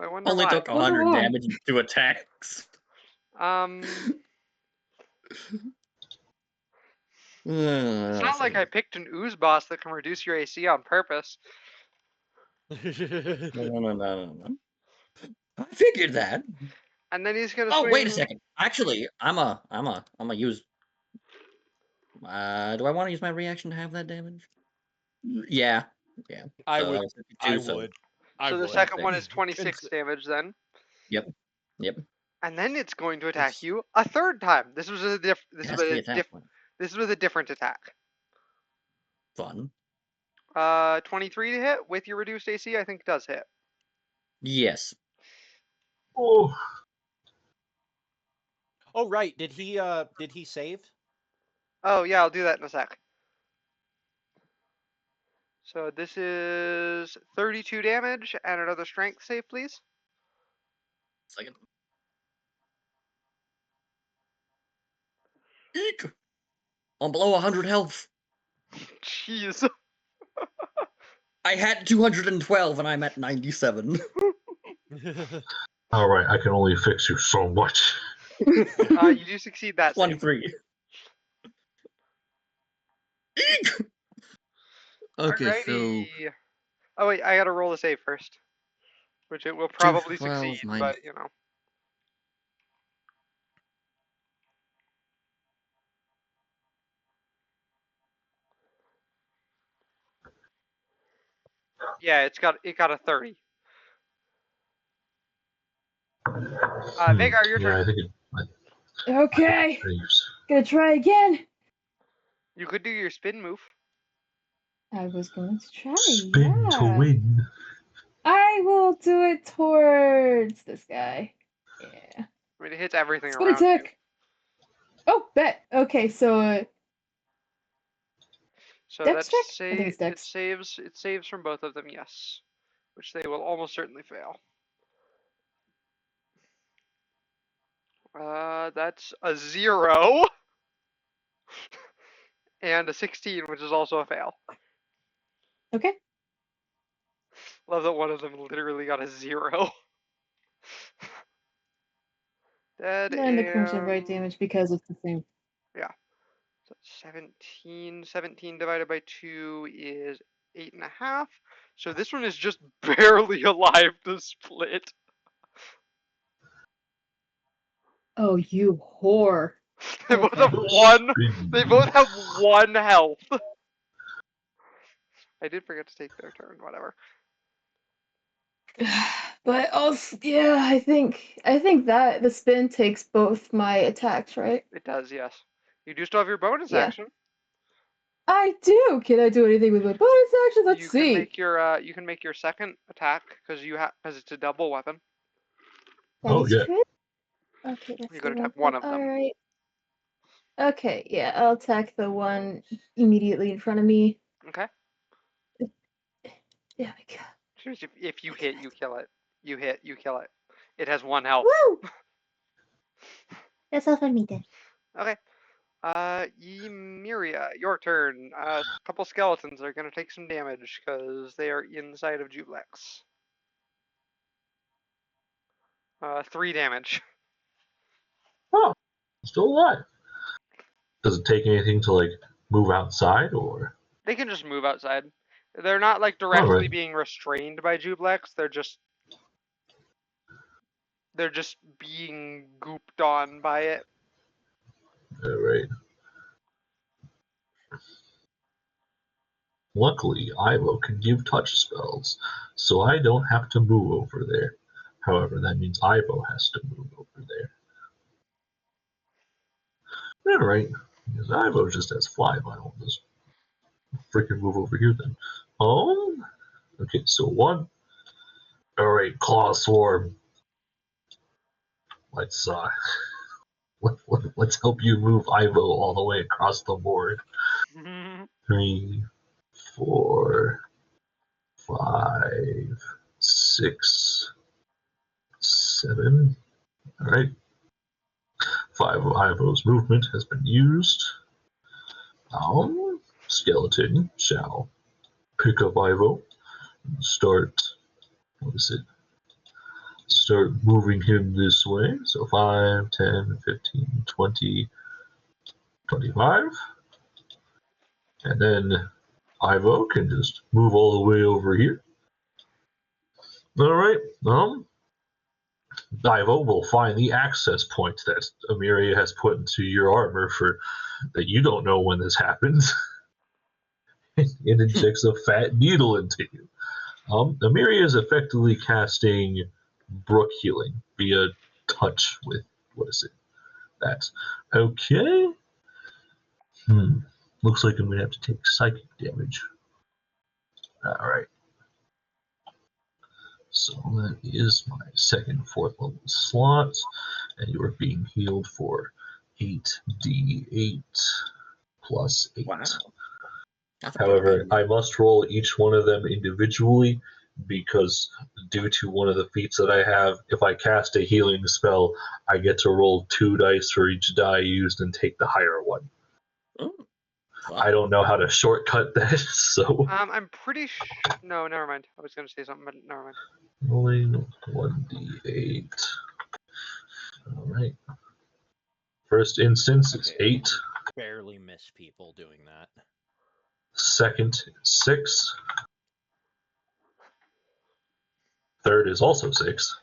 A: I wonder
C: Only
A: why.
C: took
E: Wonder
C: 100
E: why.
C: damage in 2 attacks.
A: It's not like I picked an ooze boss that can reduce your AC on purpose.
C: No. I figured that.
A: And then he's gonna
C: Oh,
A: swing.
C: wait a second. Actually, I'm a use. Do I want to use my reaction to have that damage? Yeah.
D: I
C: So that
D: would.
C: was 52,
D: I
C: so
D: would. I
A: So the
D: would.
A: second one is
D: Cons-
A: 26 damage then.
C: Yep.
A: And then it's going to attack you a third time. This was a
C: That's the attack one.
A: this was a different attack.
C: Fun.
A: 23 to hit with your reduced AC, I think it does hit.
C: Yes.
B: Oh,
D: Oh right, did he save?
A: Oh yeah, I'll do that in a sec. So this is 32 damage and another strength save, please.
C: Second. Eek! I'm below 100 health.
A: Jeez.
C: I had 212 and I'm at 97.
B: all right. I can only fix you so much.
A: You do succeed that save.
C: 23. Eek! Okay, so
A: Alrighty. Oh wait, I gotta roll a save first. Which it will probably
C: 12
A: succeed,
C: minus-
A: but you know. Yeah, it got a 30. Vagar, your turn.
B: Yeah, I think
E: Okay,
B: saves.
E: gonna try again.
A: You could do your spin move.
E: I was going to try.
B: Spin to
E: Yeah.
B: win.
E: I will do it towards this guy. Yeah.
A: I mean, it hits everything
E: Spin
A: around you.
E: attack. Oh, bet. Okay, so
A: So
E: Dex
A: that
E: check? I think it's Dex.
A: it saves from both of them, yes. Which they will almost certainly fail. That's a 0 and a 16, which is also a fail.
E: Okay.
A: Love that one of them literally got a 0. Dead
E: And the crunch of right
A: and
E: damage because it's the same.
A: yeah. So 17 divided by 2 is 8.5. So this one is just barely alive to split.
E: Oh, you whore.
A: They both
E: Okay.
A: have one.
B: Spin.
A: They both have 1 health. I did forget to take their turn. Whatever.
E: But also, yeah, I think that the spin takes both my attacks, right?
A: It does, yes. You do still have your bonus
E: Yeah.
A: action.
E: I do. Can I do anything with my bonus action? Let's
A: You
E: see.
A: can make your second attack because it's a double weapon.
E: That
B: Oh,
E: is
B: yeah.
E: true. Okay, that's
A: You
E: the
A: could attack one of them.
E: All right. Okay, yeah, I'll attack the one immediately in front of me.
A: Okay.
E: There we go.
A: If you hit, you kill it. You hit, you kill it. It has 1 health.
E: Woo! That's all for me then.
A: Okay. Emiria, your turn. A couple skeletons are gonna take some damage because they are inside of Jublex. 3 damage.
B: Oh, still alive. Does it take anything to like move outside or?
A: They can just move outside. They're not like directly
B: Alright.
A: being restrained by Jublex. They're just being gooped on by it.
B: All right. Luckily, Ivo can give touch spells, so I don't have to move over there. However, that means Ivo has to move over there. All right, because Ivo just has flyby. I'll just freaking move over here then. Okay, so 1. All right, Claw Swarm. Let's let's help you move Ivo all the way across the board. 3, 4, 5, 6, 7. All right. 5 of Ivo's movement has been used. Skeleton shall pick up Ivo and start. What is it? Start moving him this way. So 5, 10, 15, 20, 25. And then Ivo can just move all the way over here. All right. Ivo will find the access point that Emiria has put into your armor for that you don't know when this happens. It injects a fat needle into you. Emiria is effectively casting Brook Healing via touch with, what is it? That. Okay. Looks like I'm going to have to take psychic damage. Alright. So that is my second, fourth level slot. And you are being healed for 8d8 plus 8.
C: Wow. That's a pretty
B: However,
C: good
B: I
C: roll.
B: must roll each one of them individually because due to one of the feats that I have, if I cast a healing spell, I get to roll 2 dice for each die used and take the higher one.
C: Ooh,
B: I don't know how to shortcut that, so
A: I'm pretty no, never mind. I was gonna say something, but never mind.
B: rolling 1d8. Alright. First instance is
D: Okay,
B: 8.
D: Barely miss people doing that.
B: Second, 6. Third is also 6.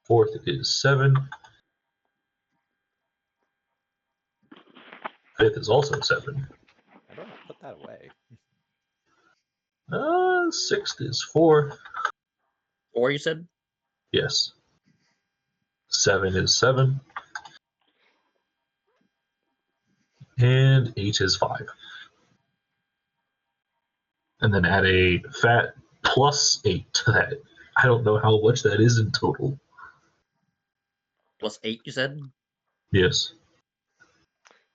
B: Fourth is 7. Fifth is also 7.
D: I don't know. Put that away.
B: Sixth is 4.
C: 4, you said?
B: Yes. 7 is 7. And 8 is 5. And then add a fat plus 8 to that. I don't know how much that is in total.
C: Plus 8, you said?
B: Yes.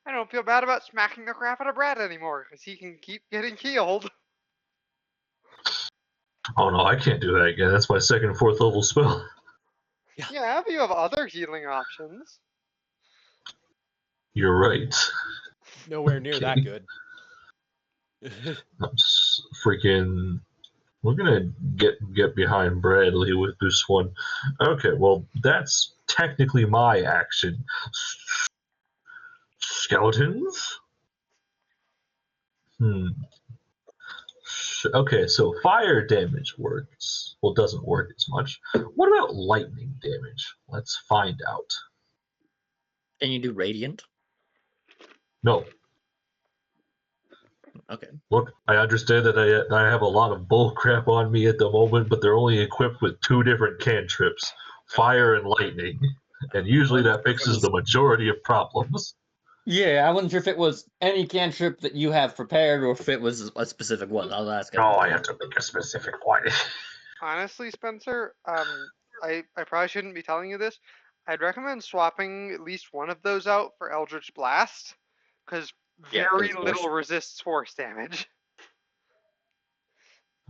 A: I don't feel bad about smacking the crap out of Brad anymore because he can keep getting healed.
B: Oh no, I can't do that again. That's my second and fourth level spell.
A: Yeah, but you have other healing options.
B: You're right.
D: Nowhere near that
B: Okay.
D: good.
B: I'm just freaking. We're gonna get behind Bradley with this one. Okay, well that's technically my action. Skeletons? Okay, so fire damage works. Well, doesn't work as much. What about lightning damage? Let's find out.
C: Can you do radiant?
B: No.
C: Okay.
B: Look, I understand that I have a lot of bull crap on me at the moment, but they're only equipped with 2 different cantrips, fire and lightning. And usually that fixes the majority of problems.
C: Yeah, I wasn't sure if it was any cantrip that you have prepared or if it was a specific one. I'll ask it.
B: No, I have to make a specific one.
A: Honestly, Spencer, I probably shouldn't be telling you this. I'd recommend swapping at least one of those out for Eldritch Blast, because
C: Yeah,
A: very
C: 'cause
A: little resists force damage.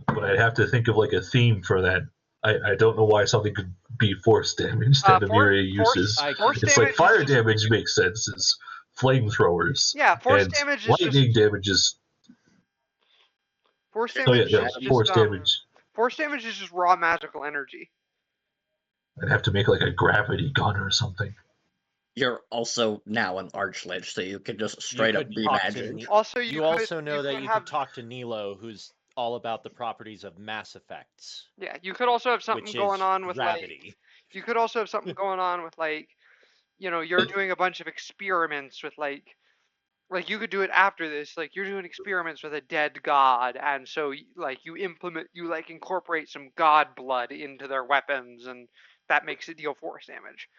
B: But I'd have to think of like a theme for that. I don't know why something could be force damage that Emiria uses.
A: Force
B: It's
A: damage
B: like fire
A: is just,
B: damage makes sense. It's flamethrowers.
A: yeah, force
B: And
A: damage is
B: lightning
A: just
B: damage is.
A: force
B: Oh yeah,
A: damage
B: yeah,
A: is just
B: force damage.
A: force damage is just raw magical energy.
B: I'd have to make like a gravity gun or something.
C: you're also now an archlich, so you can just
D: You
C: straight up
D: could
C: be
D: talk to
C: magic.
D: Ne-
A: Also,
D: You also know that you
A: have
D: could talk to Neelo, who's all about the properties of mass effects,
A: yeah, you could also have something
D: which
A: going
D: is
A: on with like
D: gravity.
A: you could also have something going on with like you're doing a bunch of experiments with like you could do it after this, like you're doing experiments with a dead god, and so like you incorporate some god blood into their weapons, and that makes it deal force damage.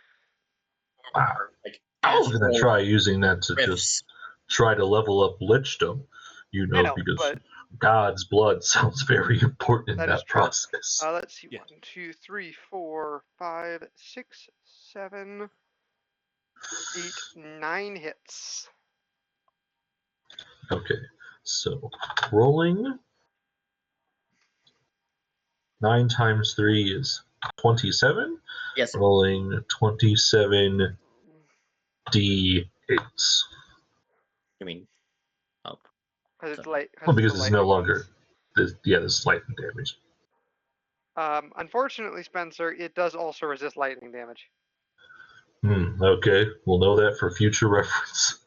B: Wow.
C: Like
B: I was gonna
C: astral
B: try using that to
C: riffs.
B: just try to level up lichdom,
A: I know,
B: because
A: but
B: God's blood sounds very important in
A: that is
B: that
A: true.
B: process.
A: Let's see,
D: Yeah.
A: 1, 2, 3, 4, 5, 6, 7, 8, 9 hits.
B: Okay, so rolling 9 times 3 is 27.
C: Yes.
B: Rolling 27 d8s.
C: I mean, oh,
A: Because it's
C: so-
A: light.
B: Well,
A: Because
B: because
A: it's
B: it's
A: the
B: no
A: lightning
B: longer
A: ones.
B: this lightning damage.
A: Unfortunately, Spencer, it does also resist lightning damage.
B: Okay, we'll know that for future reference.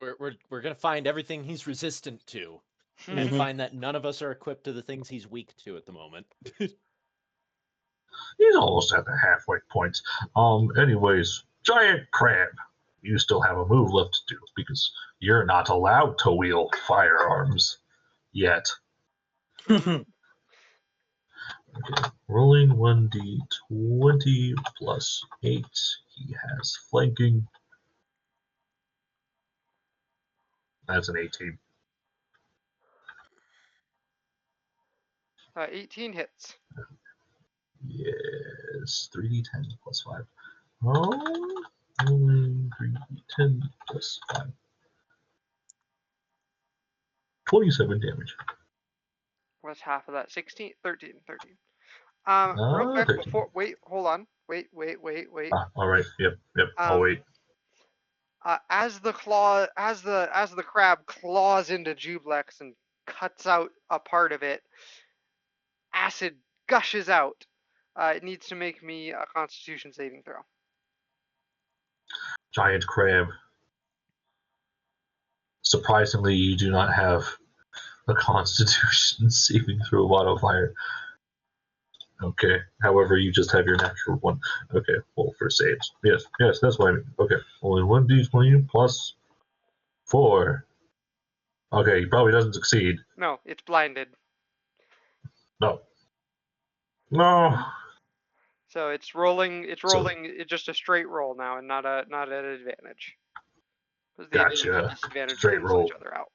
D: We're gonna find everything he's resistant to, and
C: Mhm.
D: find that none of us are equipped to the things he's weak to at the moment.
B: He's almost at the halfway point. Anyways, giant crab. You still have a move left to do because you're not allowed to wield firearms yet. Okay. Rolling 1d20 plus 8. He has flanking. That's an 18.
A: 18 hits.
B: Yes. 3d10 plus 5. Oh, rolling 3d10 plus 5. 27 damage.
A: What's half of that? 16, 13, 13. Real quick
B: 13.
A: before, wait, hold on. Wait.
B: Alright, yep, I'll
A: Um,
B: wait.
A: as the crab claws into Jublex and cuts out a part of it, acid gushes out. It needs to make me a Constitution saving throw.
B: Giant crab. Surprisingly, you do not have a Constitution saving throw modifier. Okay. However, you just have your natural one. Okay. Well, for saves. Yes, that's what I mean. Okay. Only 1d20 plus 4. Okay, he probably doesn't succeed.
A: No, it's blinded.
B: No. No.
A: So it's rolling. It's
B: So,
A: rolling. It's just a straight roll now, and not an advantage. Because the advantage
B: gotcha.
A: and disadvantage
B: Straight
A: cancel
B: roll.
A: each other out.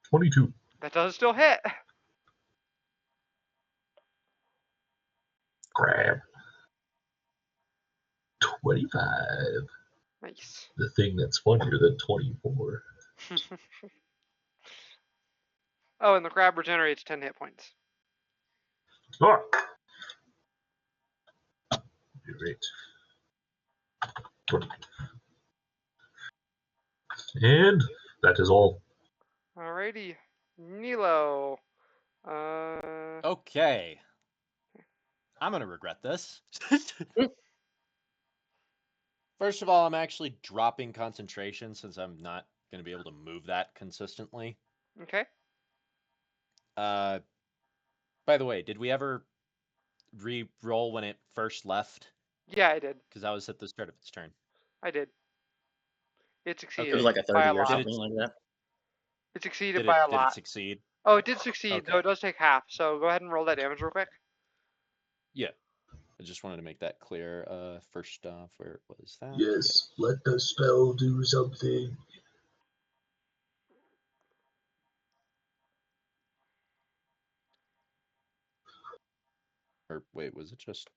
B: 22.
A: That does still hit.
B: Crab. 25.
A: Nice.
B: The thing that's funnier than 24.
A: Oh, and the crab regenerates 10 hit points.
B: Oh. Great. And that is all.
A: Alrighty, Neelo. Uh,
D: Okay. I'm gonna regret this. First of all, I'm actually dropping concentration since I'm not gonna be able to move that consistently.
A: okay.
D: By the way, did we ever re-roll when it first left?
A: Yeah, I did.
D: Because that was at the start of its turn.
A: I did. It
C: It
A: succeeded
C: was like a
A: by
C: 30
A: a
C: or
A: lot.
C: something like that.
A: It succeeded
D: Did
A: by a
D: it
A: lot.
D: succeed?
A: Oh, it did succeed, though
D: Okay.
A: it does take half. So go ahead and roll that damage real quick.
D: Yeah. I just wanted to make that clear. First off, where was that?
B: Yes, let the spell do something.
D: Or wait, was it just?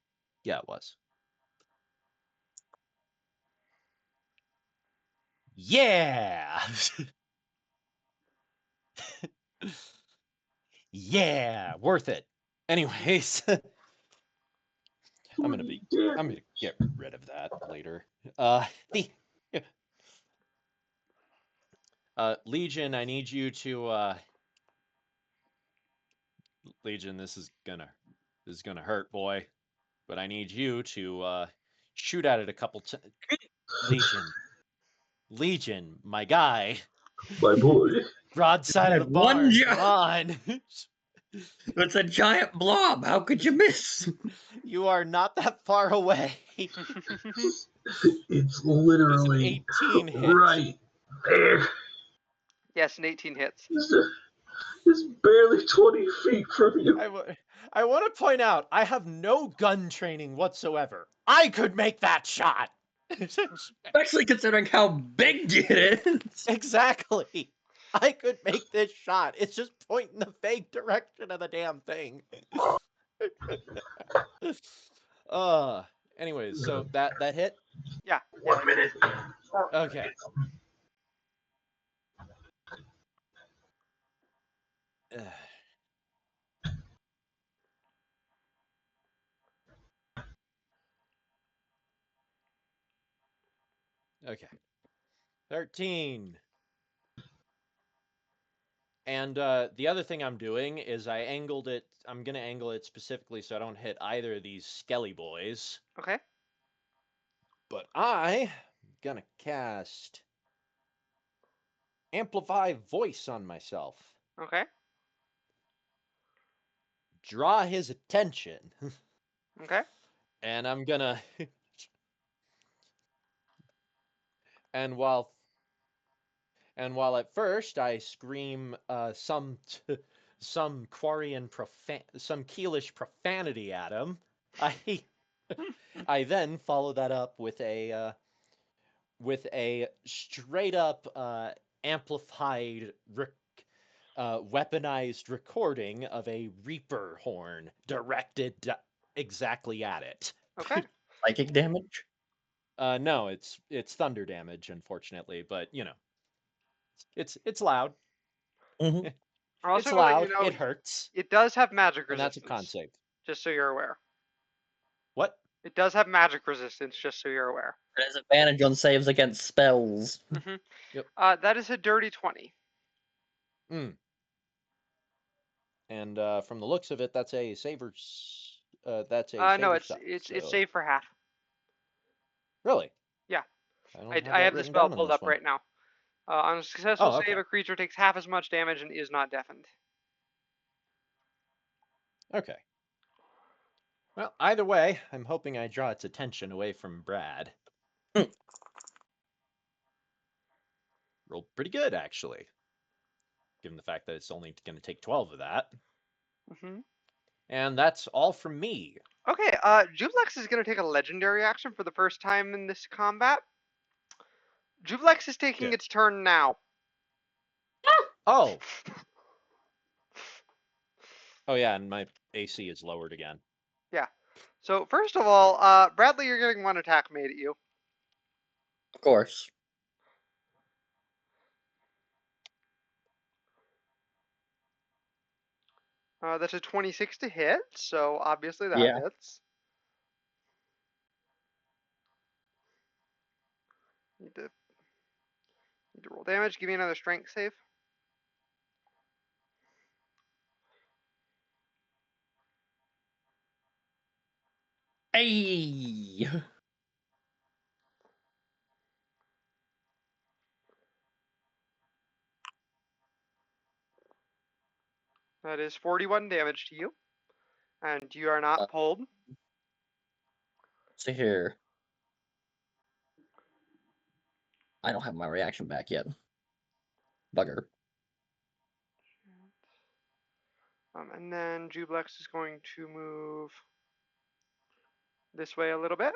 D: Yeah, it was. Yeah. Yeah, worth it. Anyways, I'm gonna get rid of that later. The Legion, I need you to Legion, this is gonna hurt, boy. But I need you to shoot at it a couple times. Legion, my guy.
B: My boy.
D: Broadside of the
C: One
D: barn.
C: shot.
D: Come on.
C: It's a giant blob. How could you miss?
D: You are not that far away.
B: It's
D: Does an
B: literally
D: 18 hit?
B: right there.
A: Yes, an 18 hits.
B: It's barely 20 feet from you.
D: I want to point out, I have no gun training whatsoever. I could make that shot.
C: Especially considering how big it is.
D: Exactly. I could make this shot. It's just pointing the fake direction of the damn thing. Anyways, so that hit?
A: Yeah.
B: 1 minute.
D: Okay. Okay. 13. And the other thing I'm doing is I'm going to angle it specifically so I don't hit either of these skelly boys.
A: Okay.
D: But I'm going to cast Amplify Voice on myself.
A: Okay.
D: Draw his attention.
A: Okay.
D: And I'm going to... And while at first I scream some some Quarian some Keelish profanity at him, I I then follow that up with a straight up amplified weaponized recording of a Reaper horn directed exactly at it.
A: Okay.
C: Psychic damage?
D: No, it's thunder damage, unfortunately, but it's loud.
C: Mm-hmm.
A: I'm also
D: It's
A: gonna let you
D: loud.
A: know
D: It hurts,
A: it does have magic
D: and that's a con
A: resistance.
D: save.
A: Just so you're aware.
D: What?
A: It does have magic resistance. Just so you're aware.
C: It has advantage on saves against spells.
A: Mm-hmm.
D: Yep.
A: That is a dirty 20.
D: Mm. And from the looks of it, that's a saver's. That's a
A: No,
D: saver
A: it's
D: suck.
A: it's
D: So
A: it's saved for half.
D: really,
A: Yeah,
D: I don't have
A: I
D: that
A: have the
D: written
A: spell
D: down on
A: pulled
D: this
A: up
D: one.
A: right now. On a successful
D: Oh,
A: save,
D: okay.
A: a creature takes half as much damage and is not deafened.
D: Okay. Well, either way, I'm hoping I draw its attention away from Brad.
C: Hmm.
D: Rolled pretty good, actually, given the fact that it's only going to take 12 of that.
A: Mm-hmm.
D: And that's all from me.
A: Okay, Jublex is going to take a legendary action for the first time in this combat. Jublex is taking
D: Good.
A: its turn now.
D: Oh. Oh yeah, and my AC is lowered again.
A: Yeah. So first of all, Bradley, you're getting one attack made at you.
C: Of course.
A: That's a 26 to hit, so obviously that
C: Yeah.
A: hits. Need to roll damage. Give me another strength save.
C: Hey!
A: That is 41 damage to you, and you are not pulled.
C: See here. I don't have my reaction back yet. Bugger.
A: And then Jublex is going to move this way a little bit.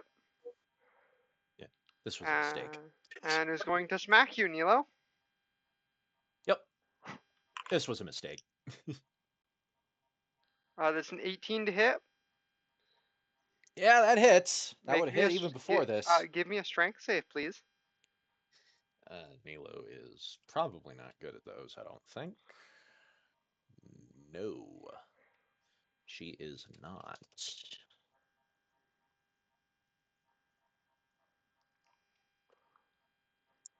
D: Yeah, this was a mistake.
A: And is going to smack you, Neelo.
D: Yep, this was a mistake.
A: That's an 18 to hit.
D: Yeah, that hits. That
A: Make
D: would have
A: me
D: hit even before this.
A: Give me a strength save, please.
D: Neelo is probably not good at those, I don't think. No, she is not.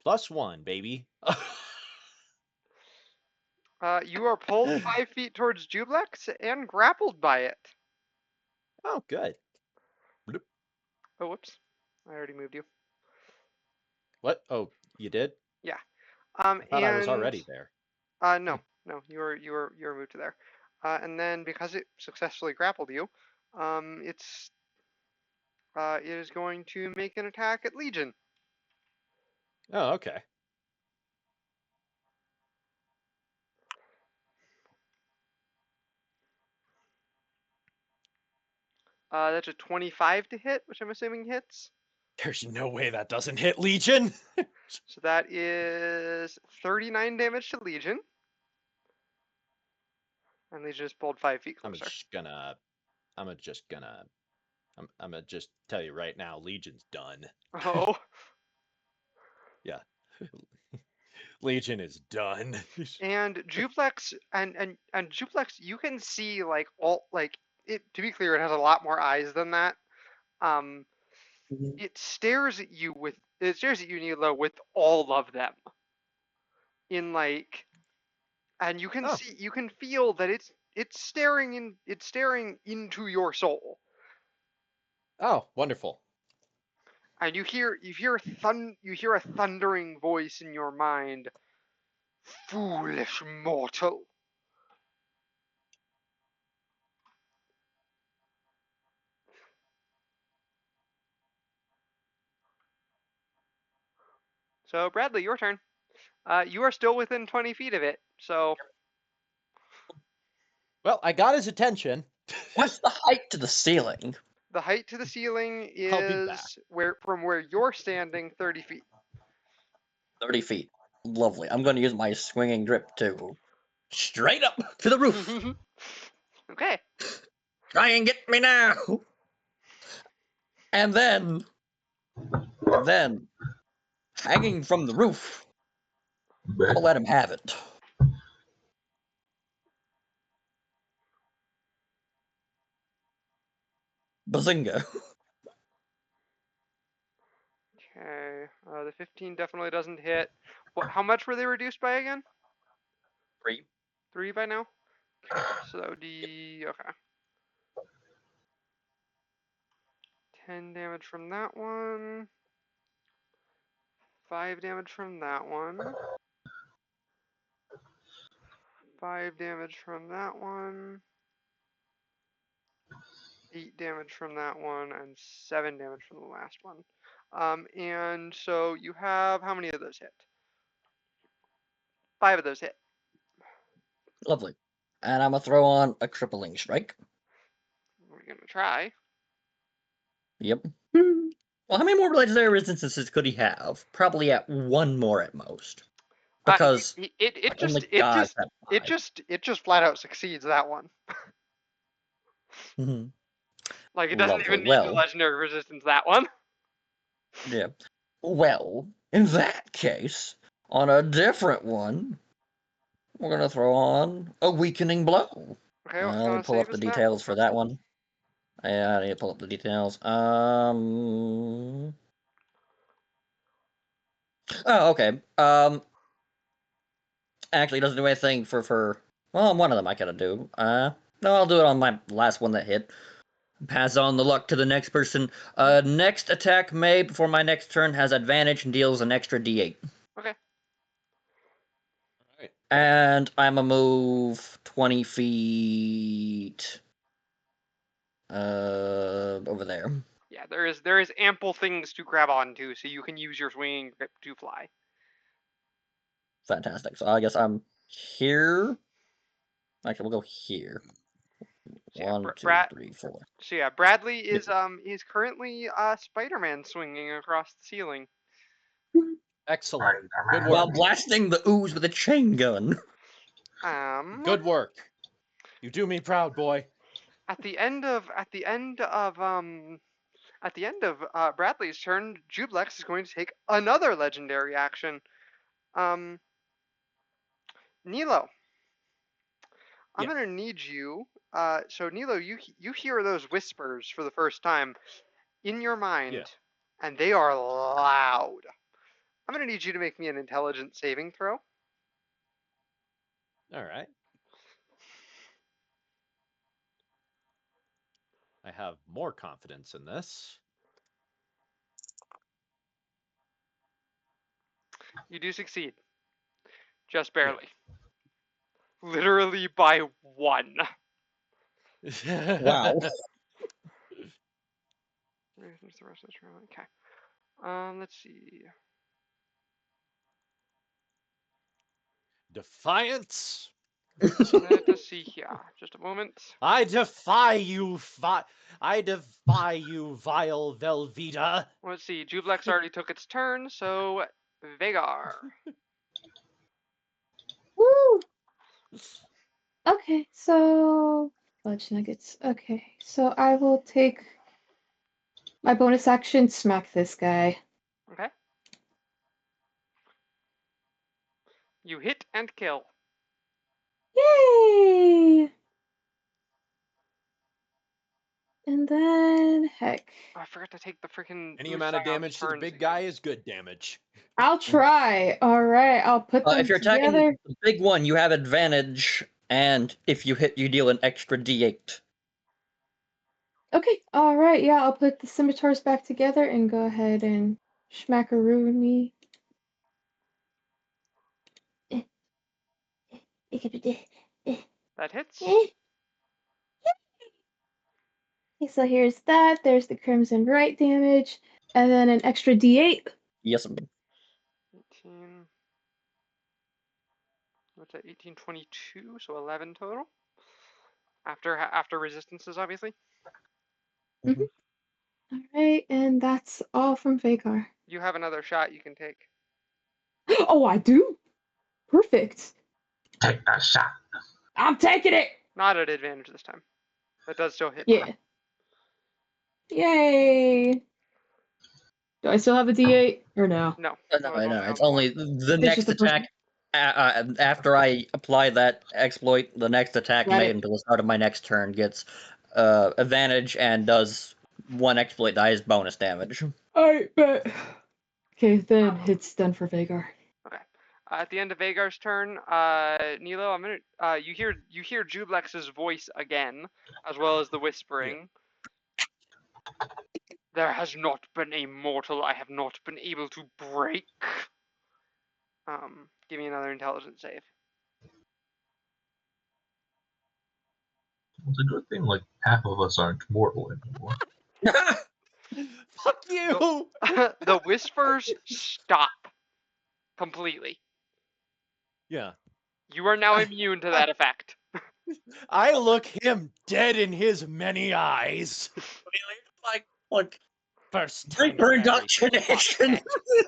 D: +1, baby.
A: You are pulled 5 feet towards Jublex and grappled by it.
D: Oh, good. Bloop.
A: Oh, whoops. I already moved you.
D: What? Oh, you did?
A: Yeah.
D: I thought I was already there.
A: No, you were moved to there. And then because it successfully grappled you, it is going to make an attack at Legion.
D: Oh, okay.
A: That's a 25 to hit, which I'm assuming hits.
D: There's no way that doesn't hit Legion.
A: So that is 39 damage to Legion. And Legion is pulled 5 feet
D: I'm
A: closer.
D: just gonna tell you right now, Legion's done.
A: Oh.
D: Yeah. Legion is done.
A: And Juplex and Juplex, you can see like all like it. To be clear, it has a lot more eyes than that. Um, it stares at you, Neelo, with all of them. In like, and you can
D: Oh.
A: see, you can feel that it's staring into your soul.
D: Oh, wonderful.
A: And you hear a thundering voice in your mind. Foolish mortal. So Bradley, your turn. You are still within 20 feet of it, so
D: Well, I got his attention.
C: What's the height to the ceiling?
A: The height to the ceiling
D: I'll be back.
A: is from where you're standing, 30 feet.
C: 30 feet. Lovely. I'm going to use my swinging grip to straight up to the roof.
A: Okay.
C: Try and get me now. And then, hanging from the roof, I'll let him have it. Bazinga.
A: Okay. The 15 definitely doesn't hit. How much were they reduced by again?
C: 3.
A: 3 by now? Okay. So that would be. Okay. 10 damage from that one. 5 damage from that one. 5 damage from that one. 8 damage from that one, and 7 damage from the last one. And so you have how many of those hit? 5 of those hit.
C: Lovely. And I'm going to throw on a crippling strike.
A: We're gonna try.
C: Yep. Well, how many more legendary resistances could he have? Probably at 1 more at most. Because
A: It just flat out succeeds that one.
C: Mhm.
A: Like it doesn't
C: Lovely.
A: even need the
C: Well,
A: legendary resistance that one.
C: yeah. Well, in that case, on a different one, we're going to throw on a weakening blow.
A: Okay, what
C: Let
A: kind
C: me
A: of
C: pull
A: save
C: up the
A: is that?
C: details for that one. Yeah, I need to pull up the details. Oh, okay. Actually, it doesn't do anything for. Well, one of them I gotta do. No, I'll do it on my last one that hit. Pass on the luck to the next person. Next attack made before my next turn has advantage and deals an extra D8.
A: Okay.
D: Alright.
C: And I'm a move 20 feet. Over there.
A: Yeah, there is ample things to grab onto, so you can use your swinging grip to fly.
C: Fantastic. So I guess I'm here. Actually, we'll go here.
A: So yeah,
C: 1, 2, 3, 4.
A: So yeah, Bradley is currently Spider-Man swinging across the ceiling.
D: Excellent. Good
C: While
D: work.
C: blasting the ooze with a chain gun.
D: Good work. You do me proud, boy.
A: At the end of Bradley's turn, Jublex is going to take another legendary action. Neelo, I'm
D: Yeah.
A: gonna need you. So Neelo, you hear those whispers for the first time in your mind,
D: Yeah.
A: and they are loud. I'm gonna need you to make me an intelligence saving throw.
D: All right. I have more confidence in this.
A: You do succeed, just barely. Literally by 1.
C: Wow.
A: Where's the rest of this room? Okay. Let's see.
D: Defiance.
A: Let us see here. Just a moment.
D: I defy you, I defy you, vile Velveeta.
A: Let's see. Jublex already took its turn, so Vagar.
E: Woo! Okay, so fudge nuggets. Okay, so I will take my bonus action, smack this guy.
A: Okay. You hit and kill.
E: Yay! And then, heck,
A: Oh, I forgot to take the freaking.
D: Any amount of damage to the big guy is good damage.
E: I'll try. All right, I'll put them
C: If you're
E: together.
C: attacking the big one, you have advantage, and if you hit, you deal an extra D8.
E: Okay, all right, yeah, I'll put the scimitars back together and go ahead and schmackaroo me.
A: That hits.
E: Okay, so here's that. There's the crimson right damage, and then an extra D8.
C: Yes.
A: 18. What's that? 18, 22, so 11 total. After resistances, obviously.
E: All right, and that's all from Vagar.
A: You have another shot you can take.
E: Oh, I do. Perfect.
B: Take that shot.
E: I'm taking it.
A: Not at advantage this time. That does still hit.
E: Yeah. Yay. Do I still have a D8 or no?
A: No.
C: No,
A: that was
C: no,
A: only
C: it's
A: on
C: only
A: four.
C: the
E: It's
C: next
E: just the first
C: attack. After I apply that exploit, the next attack
E: Got
C: made
E: it.
C: until the start of my next turn gets advantage and does one exploit die as bonus damage.
E: Alright, bet. Okay, then it's done for Vagar.
A: Okay. At the end of Vagar's turn, Neelo, I'm gonna. You hear Jublex's voice again, as well as the whispering. There has not been a mortal I have not been able to break. Give me another intelligence save.
B: It's a good thing, like, half of us aren't mortal anymore.
D: Fuck you!
A: The whispers stop completely.
D: Yeah.
A: You are now immune to that effect.
D: I look him dead in his many eyes.
C: Like, look,
D: First time
C: hyper
D: for everything.
C: indoctrination.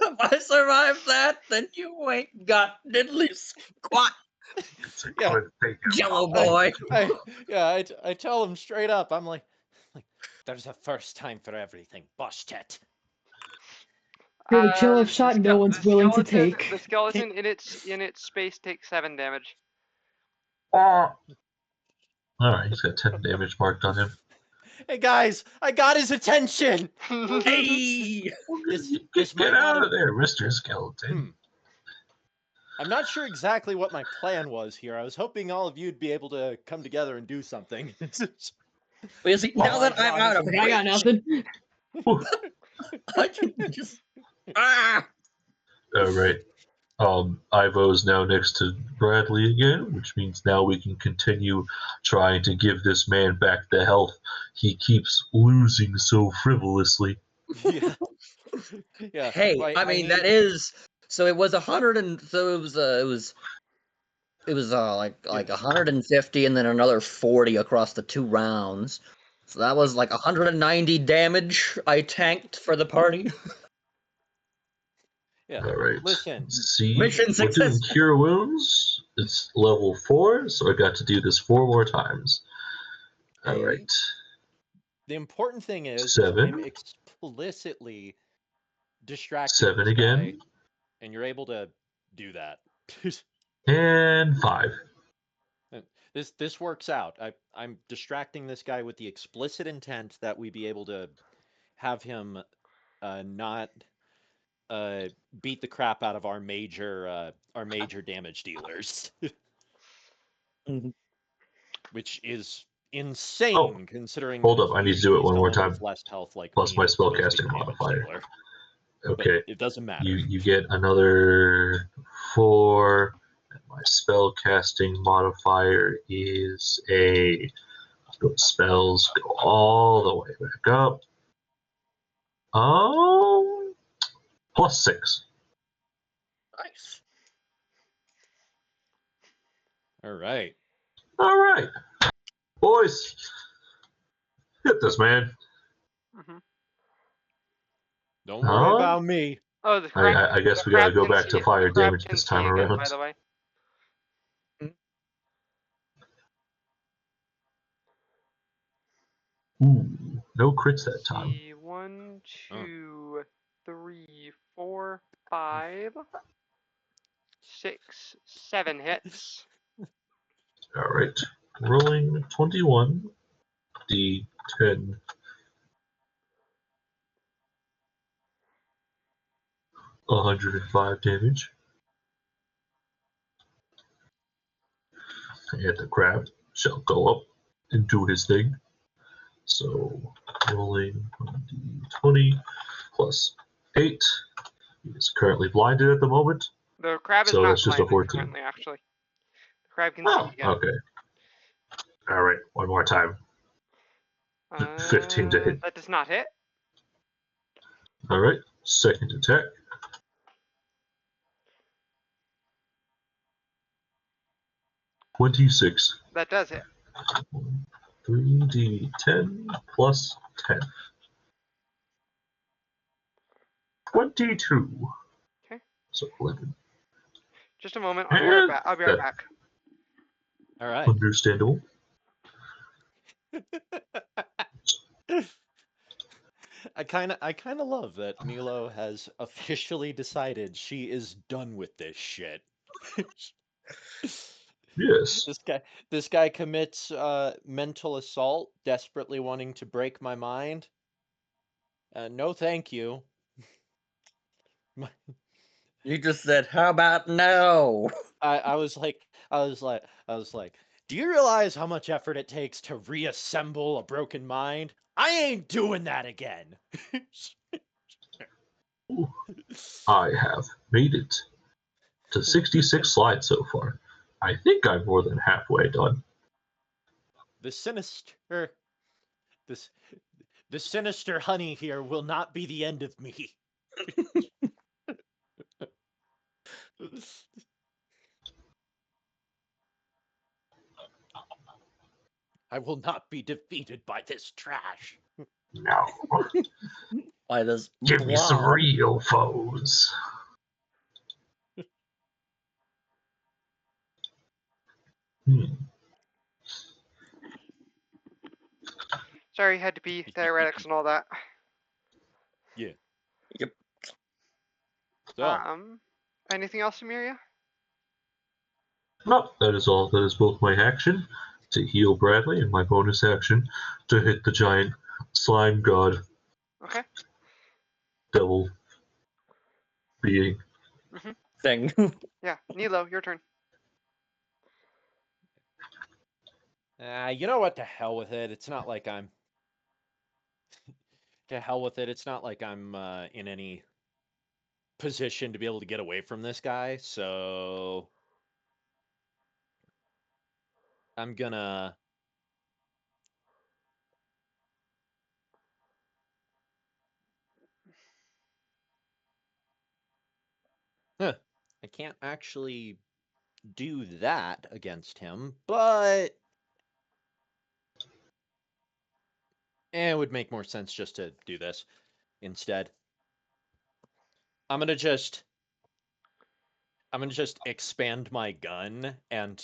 C: If I survive that, then you ain't got diddly squat,
B: It's a
D: Yeah.
B: good thing.
C: Jello boy.
D: I tell him straight up. I'm like, there's a first time for everything. Boshtet.
E: You're the kill-off shot no one's willing to take.
A: The skeleton in its space takes 7 damage.
B: Alright, he's got 10 damage marked on him.
D: Hey guys, I got his attention.
C: Hey!
D: This might
B: Get
D: not
B: out
D: have-
B: of there, Mr. Skeleton.
D: Hmm. I'm not sure exactly what my plan was here. I was hoping all of you'd be able to come together and do something.
C: Well, you see, now that I'm out of
E: Like, I got nothing.
C: I can just
B: Alright. Ivo's now next to Bradley again, which means now we can continue trying to give this man back the health he keeps losing so frivolously.
D: Yeah. Yeah.
C: Hey,
D: Well,
C: I mean that
D: need-
C: is so it was 100 and so it was like 150 and then another 40 across the 2 rounds. So that was like 190 damage I tanked for the party.
D: Yeah.
B: Alright.
D: Listen.
B: See,
C: Mission
B: we're doing
C: success.
B: Cure Wounds. It's level 4, so I got to do this 4 more times. Alright.
D: The important thing is
B: 7.
D: I'm explicitly distracting
B: 7
D: this guy,
B: again.
D: and you're able to do that.
B: And 5.
D: This works out. I'm distracting this guy with the explicit intent that we be able to have him not beat the crap out of our major damage dealers,
C: Mhm.
D: which is insane considering.
B: Hold up, I need to do it
D: he's
B: one more
D: someone
B: time.
D: with less health like
B: Plus
D: me
B: my
D: that's supposed to be
B: spellcasting
D: a damage
B: modifier.
D: dealer.
B: Okay.
D: But it doesn't matter.
B: You get another 4. And my spellcasting modifier is a. Spells go all the way back up. Plus 6.
C: Nice.
D: All right.
B: All right, boys, hit this man.
A: Mm-hmm.
D: Don't worry
B: Huh?
D: about me.
A: Oh, the crab.
B: I guess
A: the
B: we gotta
A: crab
B: go
A: can
B: back
A: see
B: to
A: it.
B: fire
A: The crab
B: damage
A: can
B: this
A: see
B: time
A: again,
B: around.
A: by the way.
B: Ooh, no crits that time.
A: See, 1, 2, 3, 4, 5, 6, 7 hits.
B: All right, rolling 21, d10. 105 damage. And the crab shall go up and do his thing. So, rolling 1d20 plus 8. He is currently blinded at the moment.
A: The crab is
B: So
A: not
B: that's just a
A: blinded
B: 14.
A: currently, actually. The crab can
B: Oh,
A: see again.
B: okay. All right, one more time. 15 to hit.
A: That does not hit.
B: All right, second attack. 26.
A: That does hit.
B: 3d10 plus 10. 22.
A: Okay.
B: So 11.
A: Just a moment. I'll be right back. I'll be right
B: That-
A: back.
D: All right.
B: Understandable.
D: I kind of love that Neelo has officially decided she is done with this shit.
B: Yes.
D: This guy commits mental assault, desperately wanting to break my mind. No, thank you.
C: You just said, "How about no?"
D: I was like, do you realize how much effort it takes to reassemble a broken mind? I ain't doing that again.
B: I have made it to 66 slides so far. I think I'm more than halfway done.
D: The sinister, this, the sinister honey here will not be the end of me. I will not be defeated by this trash.
B: Now,
C: By this
B: give me some
C: blob.
B: real foes.
A: Sorry, had to pee. Diuretics and all that.
D: Yeah.
C: Yep.
D: So,
A: Anything else, Amelia?
B: No, that is all. That is both my action to heal Bradley and my bonus action to hit the giant slime god
A: Okay.
B: devil being.
C: Thing.
A: Yeah, Neelo, your turn.
D: you know what? To hell with it. It's not like I'm. To hell with it. It's not like I'm in any position to be able to get away from this guy. So I'm gonna. Huh, I can't actually do that against him, but it would make more sense just to do this instead. I'm gonna just expand my gun and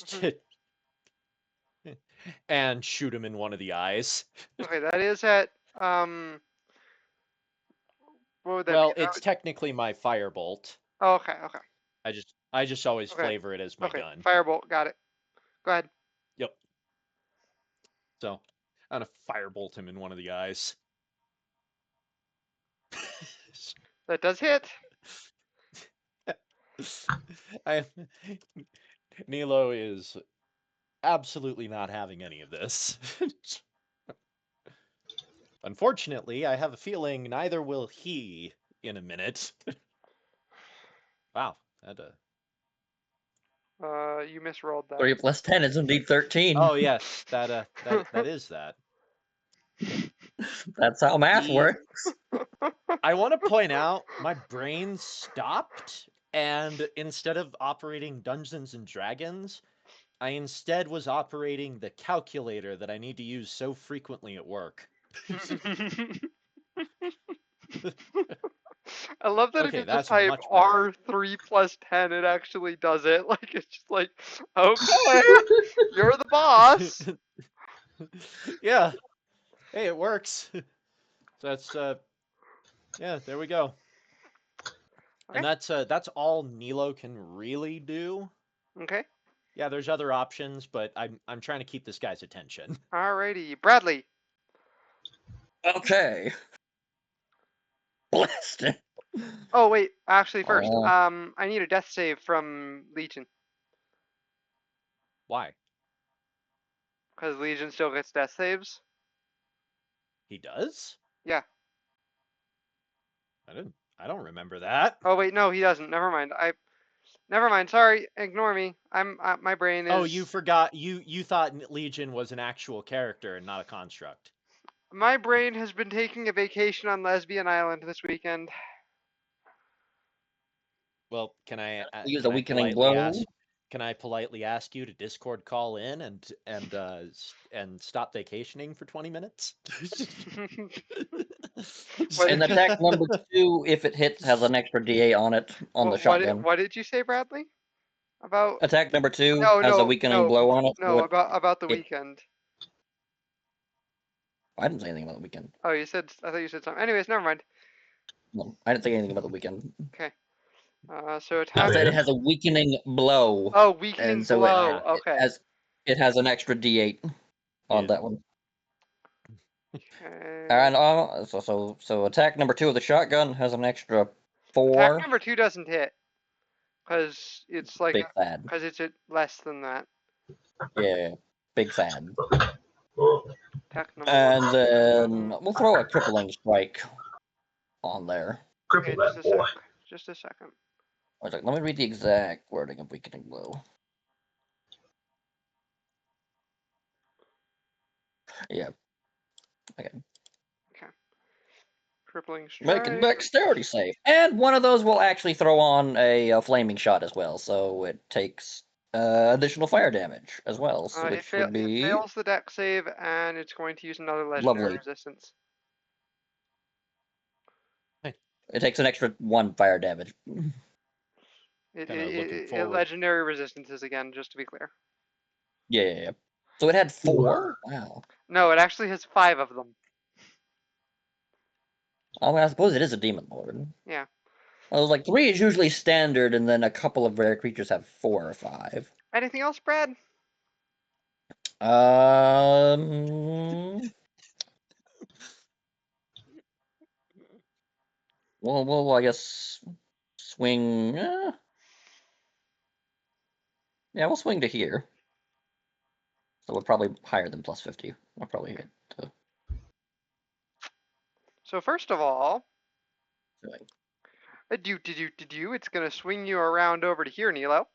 D: and shoot him in one of the eyes.
A: Okay, that is at what would that
D: Well,
A: be?
D: it's technically my firebolt.
A: Oh, okay, okay,
D: I just always
A: okay,
D: flavor it as my
A: okay.
D: gun.
A: Firebolt, got it. Go ahead.
D: Yep. So I'm gonna firebolt him in one of the eyes.
A: That does hit.
D: Neelo is absolutely not having any of this. Unfortunately, I have a feeling neither will he in a minute. Wow, that
A: You misrolled that.
C: 3 plus 10 is indeed 13.
D: Oh yes, that is that.
C: That's how math
D: He-
C: works.
D: I want to point out my brain stopped, and instead of operating Dungeons and Dragons, I instead was operating the calculator that I need to use so frequently at work.
A: I love that if
D: Okay,
A: you just
D: that's
A: type
D: much better.
A: R3 plus 10, it actually does it. Like, it's just like, okay, you're the boss.
D: Yeah. Hey, it works. So that's yeah, there we go.
A: Okay.
D: And that's all Neelo can really do.
A: Okay.
D: Yeah, there's other options, but I'm trying to keep this guy's attention.
A: Alrighty. Bradley.
C: Okay. Blast it.
A: Oh, wait. Actually, first,
C: Oh.
A: I need a death save from Legion.
D: Why?
A: Because Legion still gets death saves.
D: He does?
A: Yeah.
D: I don't remember that.
A: Oh, wait. No, he doesn't. Never mind. Never mind. Sorry. Ignore me. My brain is.
D: Oh, you forgot you thought Legion was an actual character and not a construct.
A: My brain has been taking a vacation on Lesbian Island this weekend.
D: Well, can I
C: Use
D: can
C: a
D: I
C: weakening
D: politely
C: blow.
D: ask can I politely ask you to Discord call in and stop vacationing for 20 minutes?
A: What
C: And
A: did you-
C: attack number 2, if it hits, has an extra D8 on it on the shotgun.
A: What did you say, Bradley? About
C: Attack number 2
A: no,
C: has a
A: no,
C: weakening
A: no,
C: blow on it.
A: no,
C: so
A: about the
C: it-
A: weekend.
C: I didn't say anything about the weekend.
A: Oh, I thought you said something. Anyways, never mind.
C: No, I didn't say anything about the weekend.
A: So
C: I
A: attack.
C: said it has a weakening blow.
A: Oh, weakening
C: and so
A: blow.
C: It
A: Okay.
C: has an extra D8 on
D: Yeah.
C: that one.
A: Okay.
C: And so attack number 2 of the shotgun has an extra 4.
A: Attack number 2 doesn't hit because it's like
C: Big sad.
A: because it's at less than that.
C: Yeah, big sad.
A: Attack number
C: And
A: 1.
C: then we'll throw a crippling strike on there.
A: Okay,
B: Cripple that boy.
A: Just a second.
C: I was like, let me read the exact wording of weakening blow. Yeah. Okay.
A: Crippling strike.
C: Make a dexterity save. And one of those will actually throw on a flaming shot as well, so it takes additional fire damage as well, so which would
A: It
C: be
A: fails the dex save, and it's going to use another legendary
C: Lovely.
A: resistance.
C: it takes an extra 1 fire damage.
D: Kinda looking forward.
A: Legendary resistances again, just to be clear.
C: Yeah. So it had 4? Wow.
A: No, it actually has 5 of them.
C: I mean, I suppose it is a demon lord.
A: Yeah.
C: I was like, 3 is usually standard, and then a couple of rare creatures have 4 or 5.
A: Anything else, Brad?
C: Well, I guess swing. Yeah, we'll swing to here. So we're probably higher than plus 50. I'll probably hit.
A: So first of all,
C: Swing.
A: it's gonna swing you around over to here, Neelo.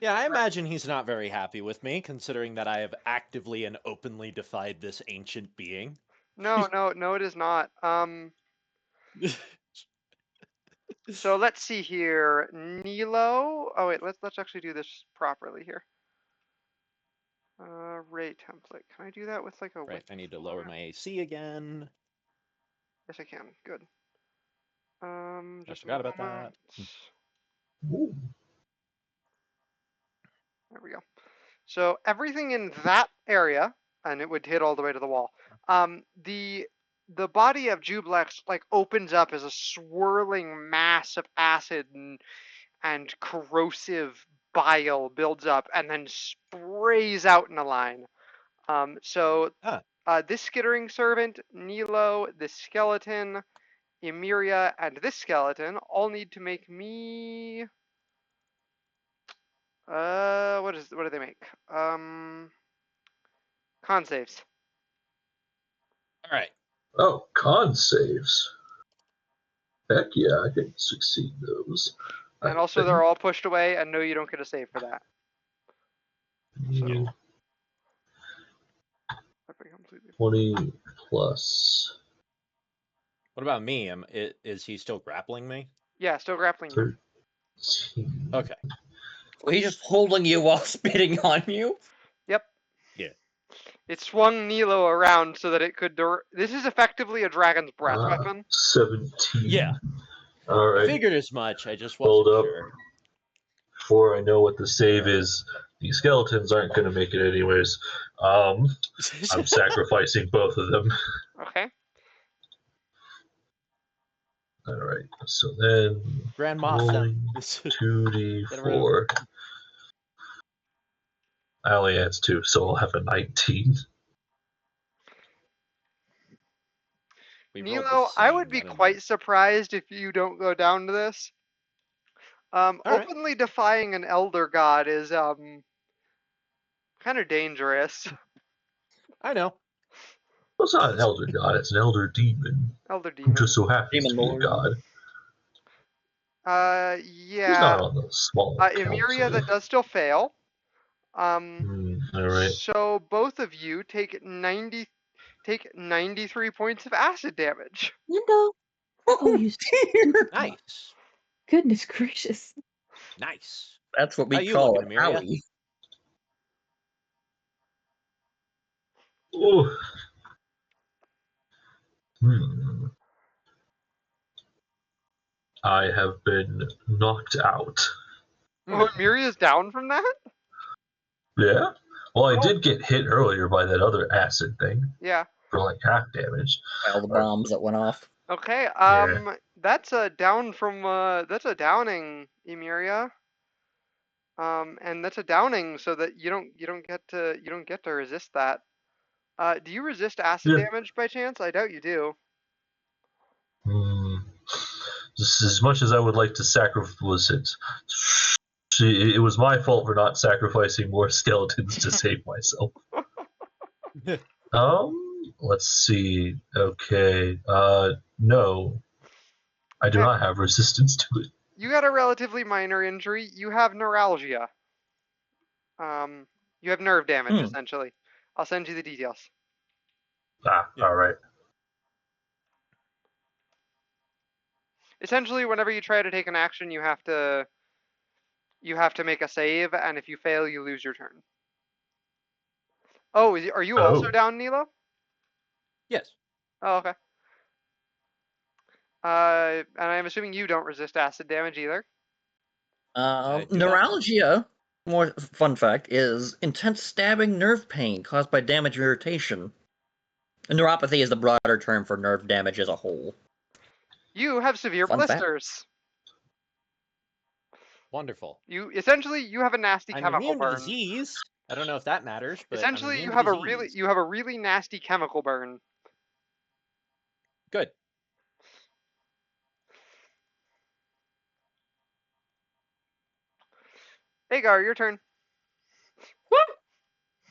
D: Yeah, I imagine he's not very happy with me, considering that I have actively and openly defied this ancient being.
A: No, it is not. So let's see here, Neelo. Oh wait, let's actually do this properly here. Ray template. Can I do that with like a?
D: Right, I need to lower my AC again.
A: Yes, I can. Good. Just
D: forgot about that.
B: Ooh.
A: There we go. So everything in that area, and it would hit all the way to the wall. The body of Jublex like opens up as a swirling mass of acid and corrosive bile builds up and then sprays out in a line. This skittering servant, Neelo, this skeleton, Emiria, and this skeleton all need to make me. What do they make? Con saves.
D: All right.
B: Oh, con saves. Heck yeah, I can succeed those.
A: And also, they're all pushed away, and no, you don't get a save for that.
B: So, 20 plus
D: What about me? Is he still grappling me?
A: Yeah, still grappling you.
B: 13.
D: Okay.
C: Well, he's just holding you while spitting on you.
A: Yep.
D: Yeah.
A: It swung Neelo around so that it could. This is effectively a dragon's breath weapon.
B: 17.
D: Yeah.
B: All right.
D: I figured as much. I just
B: Hold
D: wasn't
B: up.
D: sure.
B: Before I know what the save is, the skeletons aren't going to make it anyways. I'm sacrificing both of them.
A: Okay.
B: All right. So then
D: Grand Moff
B: rolling
D: them.
B: 2d4. I only adds 2, so I'll have a 19.
A: Neelo, I would be quite surprised if you don't go down to this. Openly defying an elder god is kind of dangerous.
D: I know.
B: Well, it's not an elder god; it's an elder demon.
A: Elder demon.
B: Who just so happens to be a god.
A: Yeah.
B: He's not on the small
A: Emiria, that does still fail.
B: All right.
A: So both of you take 93 points of acid damage.
E: No. Oh, you.
D: Nice.
E: Goodness gracious.
D: Nice.
C: That's what
D: How
C: we
D: you
C: call
D: looking,
C: an
D: Amelia?
C: owie.
B: Ooh. Hmm. I have been knocked out.
A: Oh, Miria's down from that?
B: Yeah? Well, I
A: Oh.
B: did get hit earlier by that other acid thing
A: Yeah.
B: for like half damage.
C: By all the bombs that went off.
A: Okay.
B: Yeah.
A: That's a down from that's a downing, Emeria. And that's a downing, so that you don't get to resist that. Do you resist acid
B: Yeah.
A: damage by chance? I doubt you do.
B: Hmm. Just as much as I would like to sacrifice it, it was my fault for not sacrificing more skeletons to save myself. Let's see. Okay. No, I do
A: Okay.
B: not have resistance to it.
A: You got a relatively minor injury. You have neuralgia. You have nerve damage
C: Hmm.
A: essentially. I'll send you the details.
B: Ah,
D: Yeah.
B: all right.
A: Essentially, whenever you try to take an action, you have to make a save, and if you fail, you lose your turn. Oh, are you also
B: Oh.
A: down, Neelo?
D: Yes.
A: Oh, okay. And I'm assuming you don't resist acid damage either.
D: I do not.
C: Neuralgia, more fun fact, is intense stabbing nerve pain caused by damage or irritation. Neuropathy is the broader term for nerve damage as a whole.
A: You have severe
C: Fun fact.
A: blisters.
D: Wonderful.
A: You have a nasty
D: I'm
A: chemical
D: immune to
A: burn.
D: disease. I don't know if that matters, but I'm
A: Essentially,
D: immune to disease.
A: you have a really nasty chemical burn.
D: Good.
A: Hagar, your turn.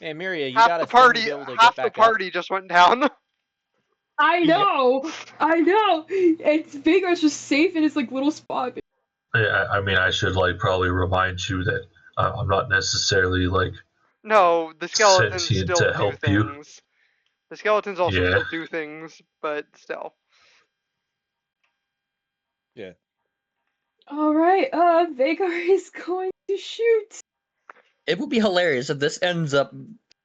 D: Hey, Miria, you
A: Half
D: got
A: the
D: a thing to
A: party,
D: be able to
A: half
D: get
A: the
D: back up?
A: party just went down.
E: I know, I know. And Vigor's just safe in his like little spot.
B: Yeah, I mean, I should like probably remind you that I'm not necessarily like
A: No, the skeletons
B: sentient
A: still
B: to
A: do
B: help you.
A: things. The skeletons also
B: Yeah.
A: still do things, but still.
D: Yeah.
E: All right, Vigor is going to shoot.
C: It would be hilarious if this ends up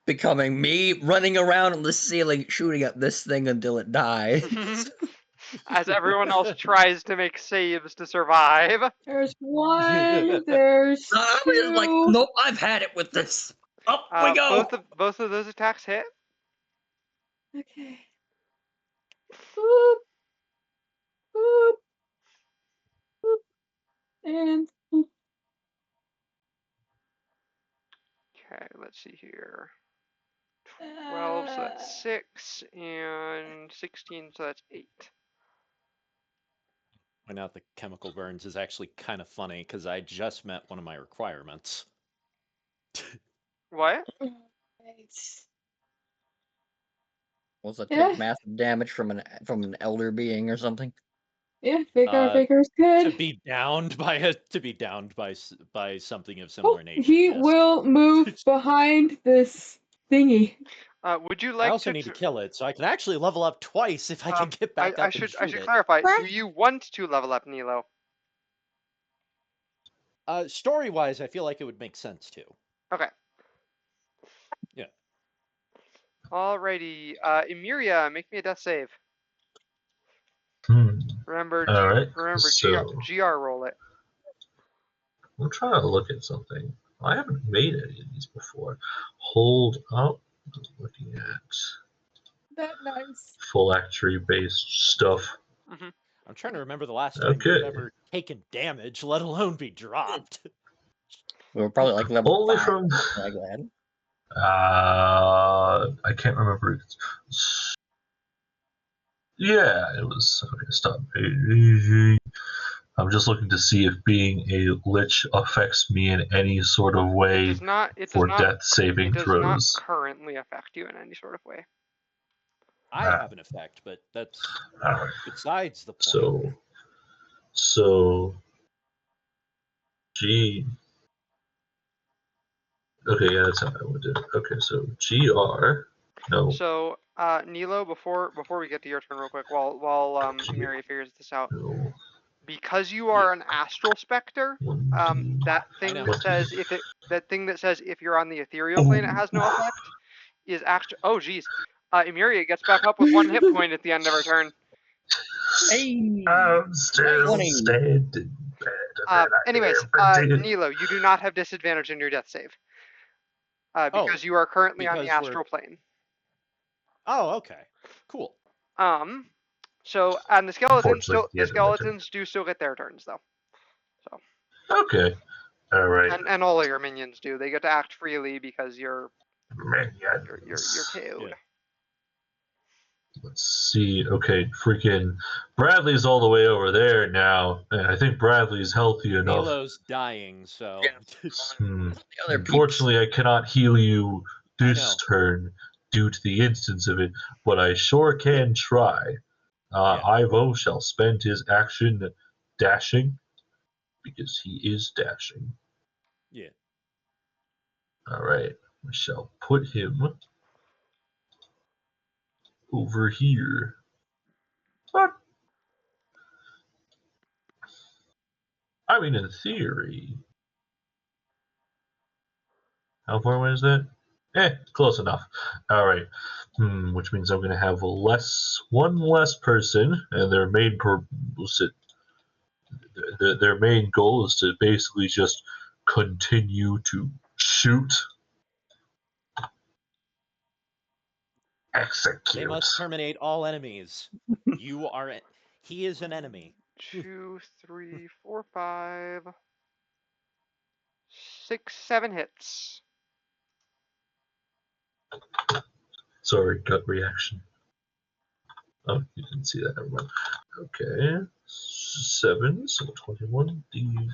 C: becoming me running around on the ceiling shooting at this thing until it dies.
A: As everyone else tries to make saves to survive.
E: There's one. There's
C: I was like,
E: two.
C: nope, I've had it with this. Up we go.
A: Both of those attacks hit.
E: Okay. Boop. Boop. Boop. And boop.
A: Okay, let's see here. 12, so that's 6, and 16, so that's 8.
D: Point out the chemical burns is actually kind of funny because I just met one of my requirements.
A: What?
E: Right.
C: Was that
E: Yeah.
C: take massive damage from an elder being or something?
E: Yeah, Vigor's
D: To
E: good.
D: be downed by by something of
E: Oh,
D: similar nature.
E: he
D: Yes.
E: will move behind this thingy.
A: Would you
D: I
A: like
D: also
A: to?
D: need to kill it, so I can actually level up twice if I can get back
A: I
D: up and
A: should
D: shoot it.
A: clarify. Do you want to level up, Neelo?
D: Story-wise, I feel like it would make sense to.
A: Okay.
D: Yeah.
A: Alrighty. Emeria, make me a death save.
B: Hmm.
A: Remember,
B: All right. So
A: GR roll it.
B: I'm trying to look at something. I haven't made any of these before. Hold up. I'm looking at
E: That nice.
B: phylactery based stuff.
A: Mm-hmm.
D: I'm trying to remember the last time
B: Okay.
D: you've ever taken damage, let alone be dropped.
C: We were probably like level
B: Only
C: 5
B: from
C: or something like that.
B: I can't remember. Yeah, it was. Okay, stop. I'm just looking to see if being a lich affects me in any sort of way
A: It does not.
B: for death saving throws.
A: Currently affect you in any sort of way.
D: I have an effect, but that's
B: Alright.
D: besides the point.
B: So, G. Okay, yeah, that's how I would do it. Okay, so GR. No.
A: So, Neelo, before we get to your turn, real quick, while Miri figures this out,
B: No.
A: because you are an astral specter, that thing
D: know.
A: that says if you're on the ethereal plane, it has no effect, is actually. Oh, geez. Emeria gets back up with 1 hit point at the end of her turn.
C: Hey!
B: I'm still
C: 20.
B: standing better than
A: Anyways,
B: I ever did.
A: Neelo, you do not have disadvantage in your death save. Because you are currently on the
D: because we're-
A: astral plane.
D: Oh, okay. Cool.
A: So and the skeletons
B: Unfortunately,
A: do still get their turns though.
B: Okay. All right.
A: And all of your minions do. They get to act freely because you're
B: Minions.
A: KO'd.
D: Yeah.
B: Let's see. Okay, freaking Bradley's all the way over there now, and I think Bradley's healthy enough.
D: Neelo's dying, so.
C: Yeah.
B: Hmm.
C: The other
B: Unfortunately, I cannot heal you
D: I
B: this
D: know.
B: turn due to the instance of it, but I sure can try.
D: Yeah.
B: Ivo shall spend his action dashing because he is dashing.
D: Yeah.
B: All right, we shall put him over here. What? I mean, in theory. How far away is that? Close enough. All right. Which means I'm going to have one less person, and their main their main goal is to basically just continue to shoot, execute.
D: They must terminate all enemies. You are. He is an enemy.
A: 2, 3, 4, 5, 6, 7 hits.
B: Sorry, gut reaction. Oh, you didn't see that. Never mind. Okay, 7, so 21 d10.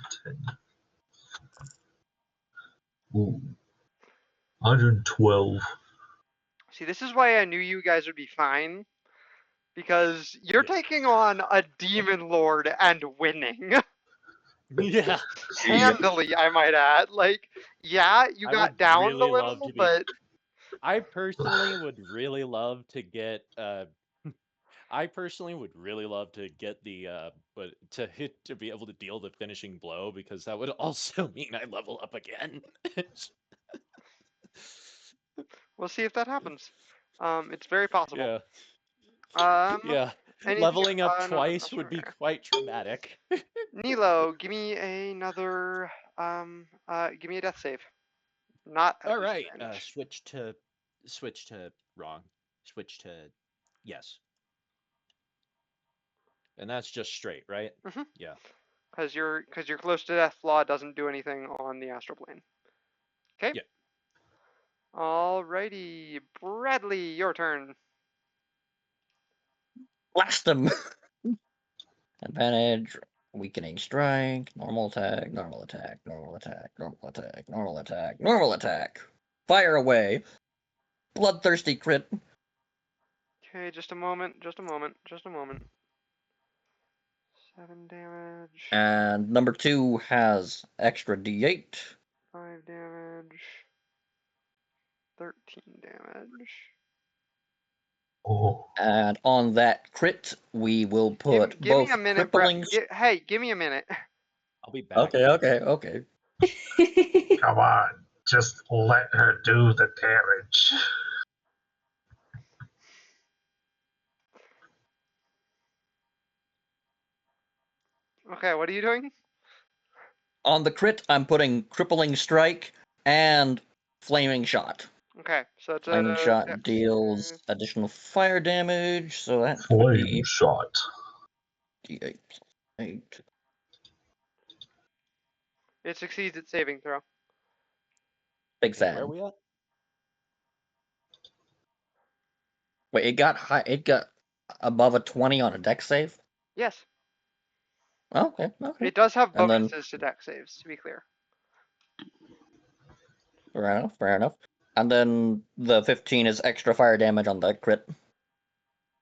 B: Ooh, 112.
A: See, this is why I knew you guys would be fine. Because you're
D: Yeah.
A: taking on a demon lord and winning.
D: Yeah.
A: Handily, I might add. Like, yeah, you
D: I
A: got
D: would
A: downed
D: really
A: a
D: love
A: little,
D: to be.
A: but
D: I personally would really love to get. I personally would really love to get the but to hit to be able to deal the finishing blow because that would also mean I level up again.
A: we'll see if that happens. It's very possible.
D: Yeah.
A: Um,
D: Yeah.
A: anything?
D: Leveling up
A: No,
D: twice
A: that's
D: would be
A: okay.
D: quite traumatic.
A: Neelo, give me another. Give me a death save. Not a
D: All right.
A: disadvantage.
D: Switch to wrong. Switch to yes. And that's just straight, right?
A: Mhm.
D: Yeah.
A: Because you're close to death. Law doesn't do anything on the astral plane. Okay.
D: Yeah.
A: Alrighty, Bradley, your turn.
C: Blast him! Advantage, weakening strike, normal attack, normal attack, normal attack, normal attack, normal attack, normal attack. Fire away! Bloodthirsty crit.
A: Okay, just a moment. 7 damage.
C: And number 2 has extra d8.
A: 5 damage. 13 damage.
B: Oh,
C: And on that crit, we will put
A: Give me
C: both
A: a minute,
C: crippling.
A: Hey, give me a minute.
D: I'll be back.
C: Okay.
B: come on. Just let her do the damage.
A: Okay, what are you doing?
C: On the crit, I'm putting crippling strike and flaming shot.
A: Okay, so it's
C: Flaming shot
A: dex
C: deals
A: save.
C: additional fire damage, so that could
B: Flame
C: be
B: shot.
C: d8 plus 8.
A: It succeeds its saving throw.
C: Big
D: And
C: fan.
D: where are we at?
C: Wait, it got high. It got above a 20 on a dex save.
A: Yes,
C: Okay.
A: it does have
C: And then
A: bonuses to dex saves, to be clear.
C: fair enough. And then the 15 is extra fire damage on the crit.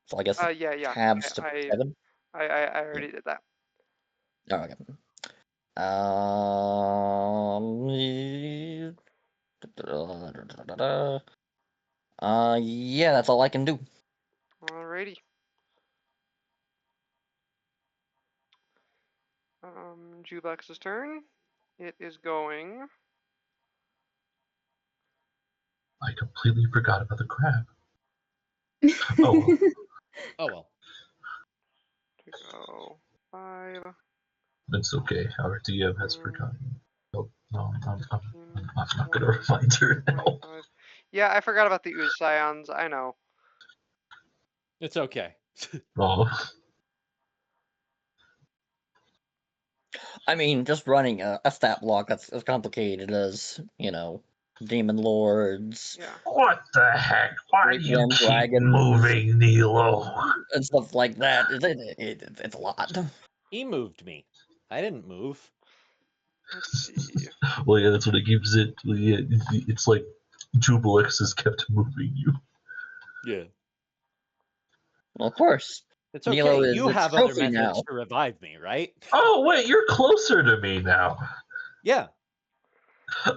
C: So I guess
A: Yeah.
C: tabs to
A: I
C: 7.
A: I already did that.
C: Oh, okay. Yeah, that's all I can do.
A: Alrighty. Jublex's turn. It is going.
B: I completely forgot about the crab. Oh, well.
D: Oh well.
A: To go 5.
B: It's okay. Our DM has forgotten. Oh, no, I'm
A: 15,
B: not going to remind her now.
A: 25. Yeah, I forgot about the ooze scions. I know.
D: It's okay.
B: Oh,
C: I mean, just running a stat block that's as complicated as, demon lords
A: Yeah.
B: what the heck? Why
C: Great
B: do you
C: Worm
B: keep
C: Dragons.
B: moving, Neelo?
C: and stuff like that. It's a lot.
D: He moved me. I didn't move.
A: Let's see.
B: Well, yeah, that's what it gives it. Yeah, it's like Jubilex has kept moving you.
D: Yeah.
C: Well, of course.
D: It's
C: Neelo
D: okay.
C: is
D: You
C: its
D: have other
C: trophy
D: methods
C: now.
D: to revive me, right?
B: Oh, wait, you're closer to me now.
D: Yeah.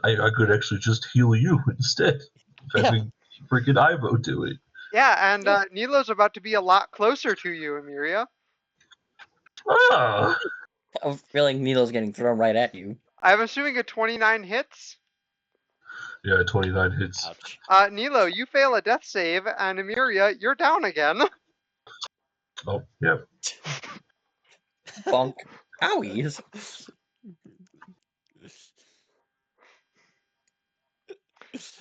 B: I could actually just heal you instead of
D: Yeah.
B: having freaking Ivo do it.
A: Yeah, and Neelo's about to be a lot closer to you, Emiria.
B: Oh,
C: I'm feeling Neelo's getting thrown right at you.
A: I'm assuming a 29 hits.
B: yeah, 29 hits.
D: Ouch.
A: Neelo, you fail a death save, and Emiria, you're down again.
B: Oh, yep.
C: Bonk. Owies.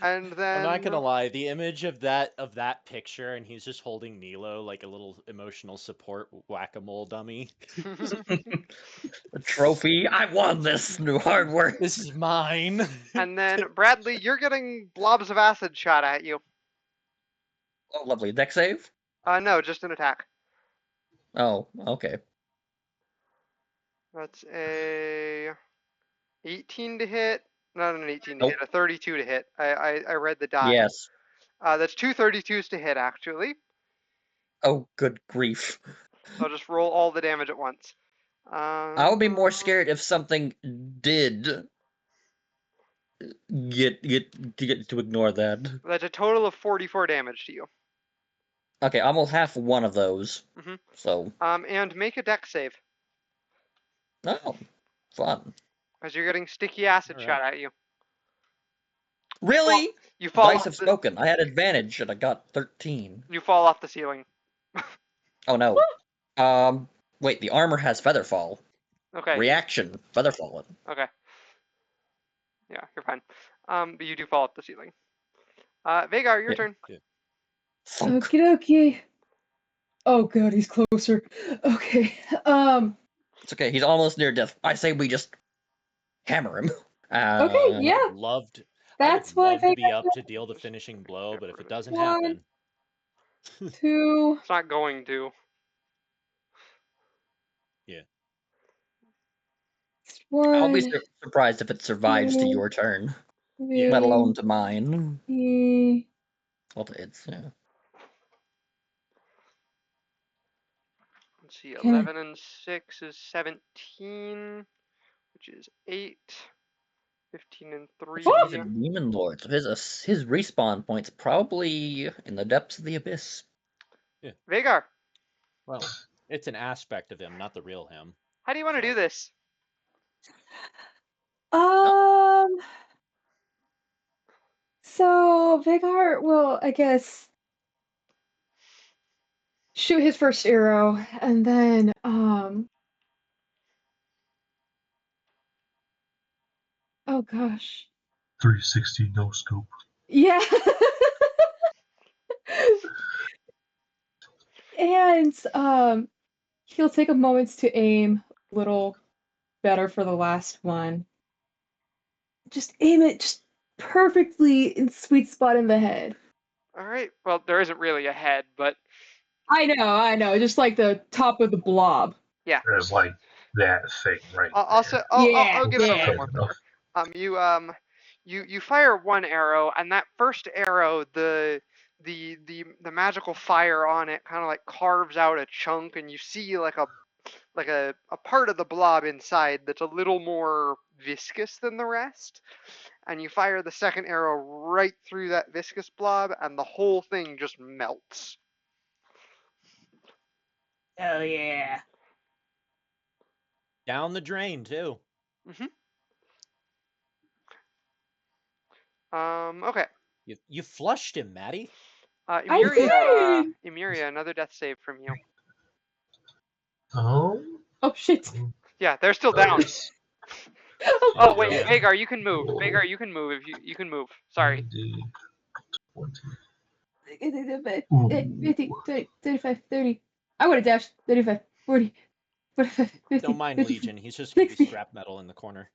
A: And then
D: I'm not gonna lie, the image of that picture, and he's just holding Neelo like a little emotional support whack-a-mole dummy.
C: The trophy. I won this new hard work.
D: This is mine.
A: and then Bradley, you're getting blobs of acid shot at you.
C: Oh, lovely. Deck save?
A: No, just an attack.
C: Oh, okay.
A: That's a 18 to hit. Not an 18 to
C: Nope.
A: hit, a 32 to hit. I read the die.
C: Yes.
A: That's two 32s to hit, actually.
C: Oh, good grief.
A: So I'll just roll all the damage at once.
C: I would be more scared if something did get to ignore that.
A: That's a total of 44 damage to you.
C: Okay, I'm almost half one of those.
A: Mhm.
C: So,
A: And make a deck save,
C: oh, fun.
A: because you're getting sticky acid
D: Alright.
A: shot at you.
C: Really?
A: You fall
C: Dice
A: off
C: have
A: the,
C: spoken. I had advantage and I got 13.
A: you fall off the ceiling.
C: Oh no. Wait, the armor has Featherfall.
A: Okay.
C: Reaction, Featherfallen.
A: Okay. Yeah, you're fine. But you do fall off the ceiling. Vagar, your
C: Yeah.
A: turn.
C: Thunk.
E: Okie dokie. Oh god, he's closer. Okay.
C: It's okay, he's almost near death. I say we just hammer him.
E: Okay, yeah.
D: I would love
E: That's what
D: to be
E: Vagar
D: up to deal the finishing blow, but if it doesn't
E: One.
D: happen,
E: 2.
A: It's not going to.
C: I'll be
E: 1.
C: surprised if it survives to
E: 2.
C: your turn,
D: Yeah.
C: let alone to mine.
E: 3.
C: Well, it's yeah.
A: Let's see.
E: Okay.
A: 11 and 6 is 17, which is 8. 15 and 3.
C: He's a demon lord, so his respawn point's probably in the depths of the abyss.
A: Vagar,
D: well, it's an aspect of him, not the real him.
A: how do you want to do this?
E: So Vagar will, I guess, shoot his first arrow, and then oh gosh.
B: 360 no scope.
E: Yeah. And he'll take a moment to aim a little better for the last one. Just aim it just perfectly in sweet spot in the head.
A: All right. Well, there isn't really a head, but
E: I know. Just like the top of the blob.
A: yeah.
B: There's like that thing right
A: I'll give it a little more
B: enough.
A: flavor. You fire one arrow, and that first arrow, the magical fire on it kind of like carves out a chunk, and you see like a part of the blob inside that's a little more viscous than the rest. And you fire the second arrow right through that viscous blob, and the whole thing just melts.
E: Hell yeah.
D: Down the drain too.
A: Okay.
D: You flushed him, Maddie.
A: Emeria,
E: did!
A: Emeria, another death save from you.
B: Oh.
E: Oh shit.
A: Yeah, they're still down.
B: Nice.
A: Oh wait,
D: Yeah.
A: Vagar, you can move. Vagar, you can move if you can move. Sorry.
B: 20.
E: 50, 20, 35, 30. I would have dashed 35, 40, 45, 50,
D: Don't mind
E: 50,
D: Legion. He's just gonna be
E: 60.
D: scrap metal in the corner.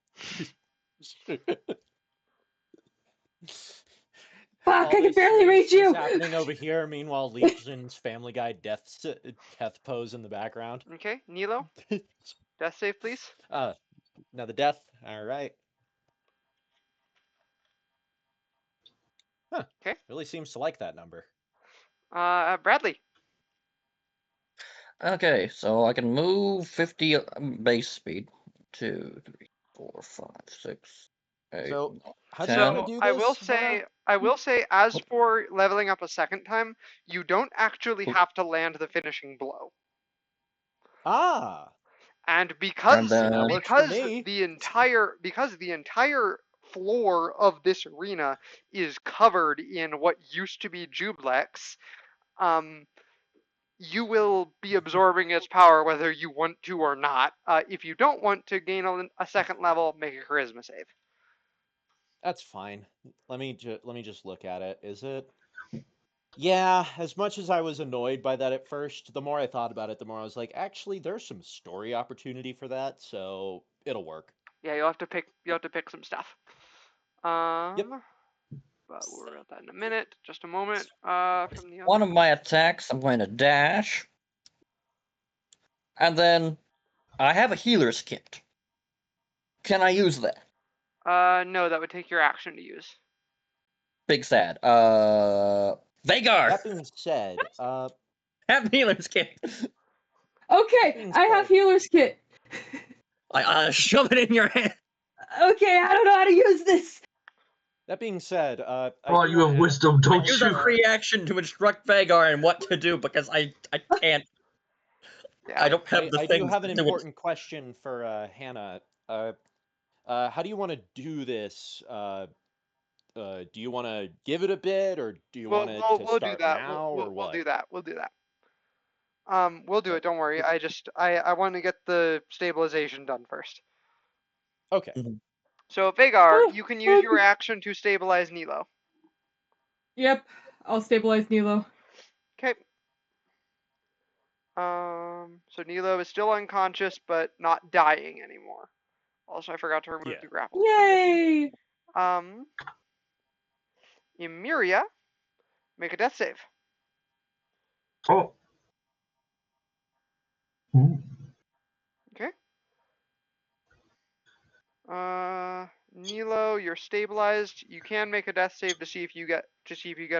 E: Fuck,
D: All
E: I can
D: this
E: barely reach
D: race is
E: you!
D: happening over here. Meanwhile, Legion's Family Guy death pose in the background.
A: Okay, Neelo, death save please.
D: Now the death. All right. Huh.
A: Okay.
D: Really seems to like that number.
A: Bradley.
C: Okay, so I can move 50 base speed. 2, 3, 4, 5, 6, 8,
D: So,
C: 9,
D: how do you
C: 10.
D: want to
A: So
D: do
A: I will
D: this,
A: say,
D: Hannah?
A: as for leveling up a second time, you don't actually have to land the finishing blow.
D: Ah,
A: And
C: And
A: because
C: then
D: that works for me.
A: the entire floor of this arena is covered in what used to be Jublex, you will be absorbing its power whether you want to or not. If you don't want to gain a second level, make a charisma save.
D: That's fine. Let me just look at it. Is it? Yeah, as much as I was annoyed by that at first, the more I thought about it, the more I was like, actually, there's some story opportunity for that, so it'll work.
A: Yeah, you'll have to pick some stuff.
D: Yep.
A: But we'll worry about that in a minute. Just a moment. From the
C: one
A: other.
C: of my attacks, I'm going to dash. And then I have a healer's kit. Can I use that?
A: No, that would take your action to use.
C: Big sad. Vagar!
D: That being said,
C: Have healer's kit.
E: Okay, I have healer's kit.
C: Shove it in your hand.
E: Okay, I don't know how to use this.
D: that being said, I
B: Oh,
D: do
B: you have
D: wanna-
B: wisdom, don't
C: Use
B: you?
C: a free action to instruct Vagar in what to do because I can't.
A: Yeah.
C: I don't have the
D: I do
C: things
D: have
C: to
D: an
C: do it.
D: important question for Hannah. How do you want to do this? Do you want to give it a bit, or do you want it to
A: We'll do
D: start
A: that.
D: now, or
A: We'll
D: what?
A: do that. We'll do that. We'll do
D: Uh,
A: it. Don't worry. I want to get the stabilization done first.
D: Okay.
A: So Vagar,
E: Oh,
A: you can use your
E: okay.
A: action to stabilize Neelo.
E: Yep, I'll stabilize Neelo.
A: Okay. So Neelo is still unconscious, but not dying anymore. Also, I forgot to remove
D: Yeah.
A: the grapple condition.
E: Yay!
A: Emeria, make a death save.
B: Oh. Ooh.
A: Okay. Neelo, you're stabilized. You can make a death save to see if you get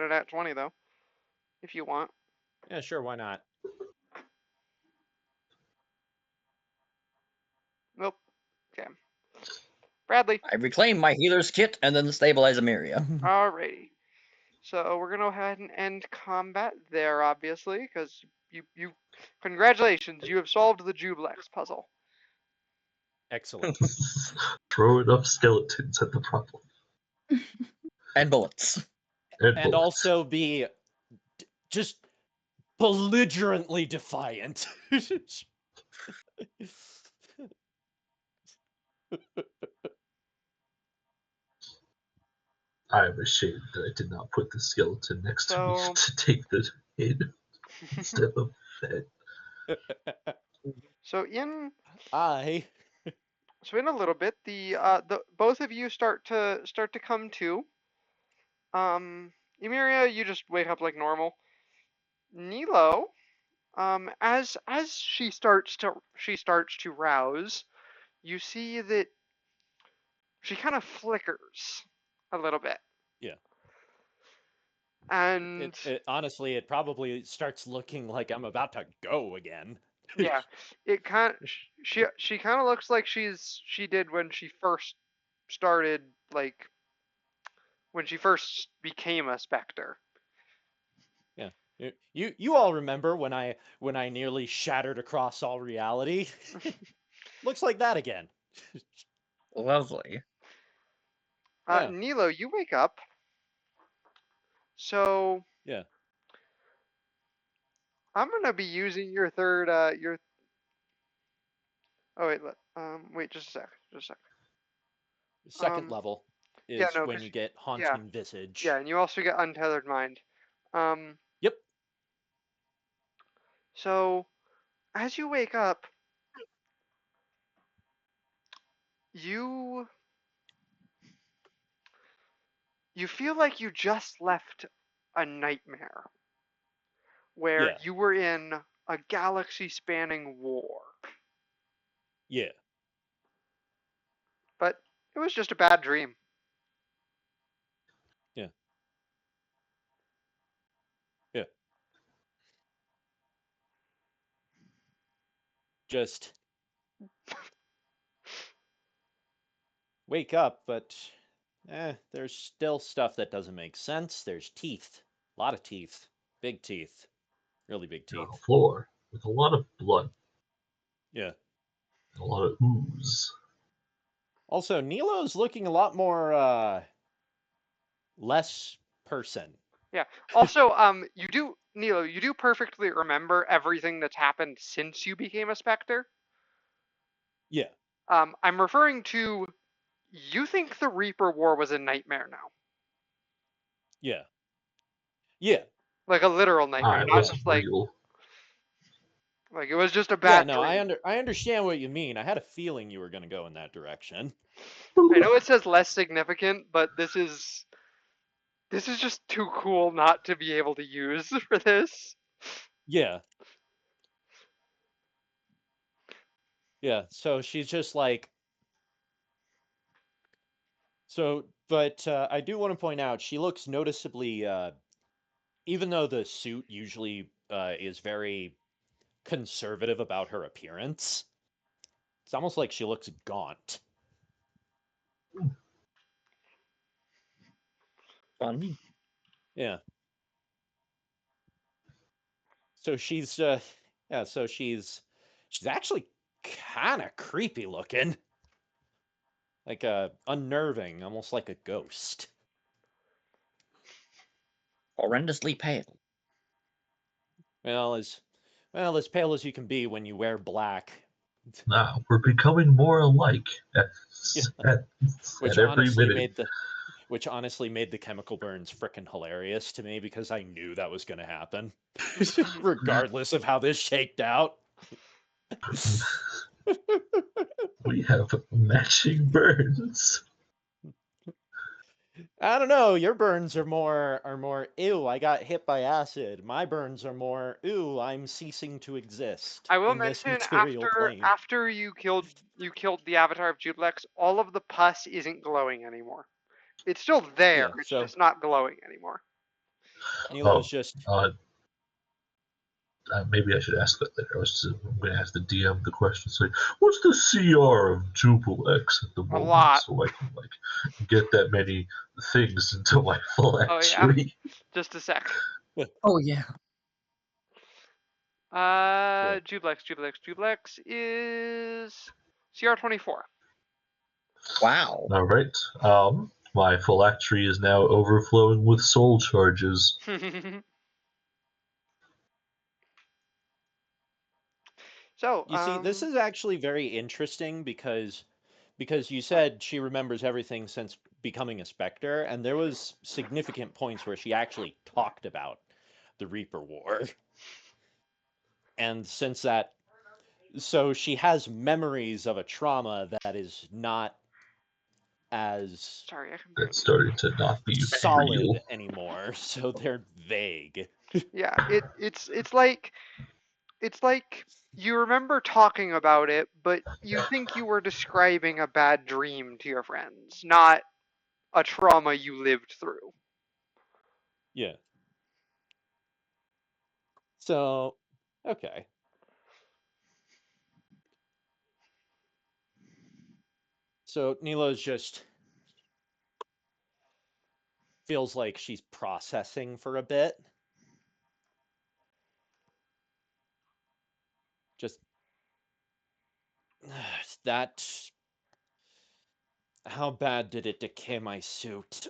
A: a nat 20 though, if you want.
D: Yeah, sure. Why not?
A: Nope. Okay. Bradley.
C: I reclaim my healer's kit and then stabilize Amiria.
A: Alrighty. So we're gonna go ahead and end combat there, obviously, because you congratulations, you have solved the Jublex puzzle.
D: Excellent.
B: Throw enough skeletons at the problem.
C: And bullets.
B: And
D: And
B: bullets.
D: also be just belligerently defiant.
B: I am ashamed that I did not put the skeleton next to me
A: So
B: to take the hit instead of that.
A: so in
D: I
A: a little bit, the both of you start to come to. Emeria, you just wake up like normal. Neelo, as she starts to rouse, you see that she kind of flickers a little bit,
D: yeah.
A: and
D: Honestly, it probably starts looking like I'm about to go again.
A: yeah, it kind she kind of looks like she did when she first started, like when she first became a specter.
D: Yeah. You all remember when I nearly shattered across all reality? Looks like that again.
C: Lovely.
D: Yeah.
A: Neelo, you wake up. So
D: Yeah.
A: I'm gonna be using your third. Your. Oh wait. Wait. Just a sec. Just a sec.
D: Second level
A: Yeah.
D: is
A: No.
D: when
A: Cause
D: you get
A: yeah.
D: haunting visage.
A: Yeah. And you also get untethered mind. Um.
D: Yep.
A: So as you wake up, you you feel like you just left a nightmare where
D: Yeah.
A: you were in a galaxy-spanning war,
D: Yeah.
A: but it was just a bad dream.
D: Yeah. Yeah. Just wake up, but there's still stuff that doesn't make sense. There's teeth. A lot of teeth. Big teeth. Really big
B: On the
D: teeth.
B: floor with a lot of blood,
D: Yeah.
B: a lot of ooze.
D: Also, Neelo's looking a lot more less person.
A: Yeah. Also, you do, Neelo, you do perfectly remember everything that's happened since you became a Spectre.
D: Yeah.
A: I'm referring to, you think the Reaper War was a nightmare now.
D: Yeah. Yeah.
A: Like a literal nightmare,
B: It
A: not
B: wasn't
A: just
B: real.
A: like it was just a
D: Yeah,
A: bad
D: no, I
A: dream.
D: understand what you mean. I had a feeling you were going to go in that direction.
A: I know it says less significant, but this is just too cool not to be able to use for this.
D: Yeah. Yeah, so she's just like but I do want to point out she looks noticeably even though the suit usually is very conservative about her appearance, it's almost like she looks gaunt.
C: Fun.
D: Yeah. So yeah, so she's actually kind of creepy looking. Like unnerving, almost like a ghost.
C: Horrendously pale.
D: Well, as pale as you can be when you wear black.
B: Now we're becoming more alike
D: Yeah.
B: at,
D: Which
B: at every
D: honestly
B: minute.
D: made the chemical burns frickin' hilarious to me because I knew that was gonna happen. Regardless of how this shaked out.
B: We have matching burns.
D: I don't know, your burns are more ew, I got hit by acid. My burns are more ew, I'm ceasing to exist
A: I will
D: in this
A: mention
D: material plane.
A: after you killed the avatar of Jublex, all of the pus isn't glowing anymore. It's still there,
D: Yeah,
A: it's
D: so
A: just not glowing anymore.
D: Neelo's
B: Oh,
D: just
B: maybe I should ask that later. I'm going to ask the DM the question. Say, what's the CR of Duplex at the
A: A
B: moment,
A: lot.
B: so I can get that many things into my
A: Oh yeah.
B: phylactery.
A: Just a sec.
C: Oh yeah.
A: Jublex is CR24.
C: Wow.
B: All right. My phylactery is now overflowing with soul charges.
A: So,
D: You see, this is actually very interesting because you said she remembers everything since becoming a Spectre, and there was significant points where she actually talked about the Reaper War. And since that, so she has memories of a trauma that is not as
A: sorry, I can barely
B: That's
A: hear
B: starting to not be real.
D: solid anymore, so they're vague.
A: you. Yeah, it's like you remember talking about it, but you think you were describing a bad dream to your friends, not a trauma you lived through.
D: Yeah. So, okay. So Neelo's just feels like she's processing for a bit. Just that How bad did it decay my suit?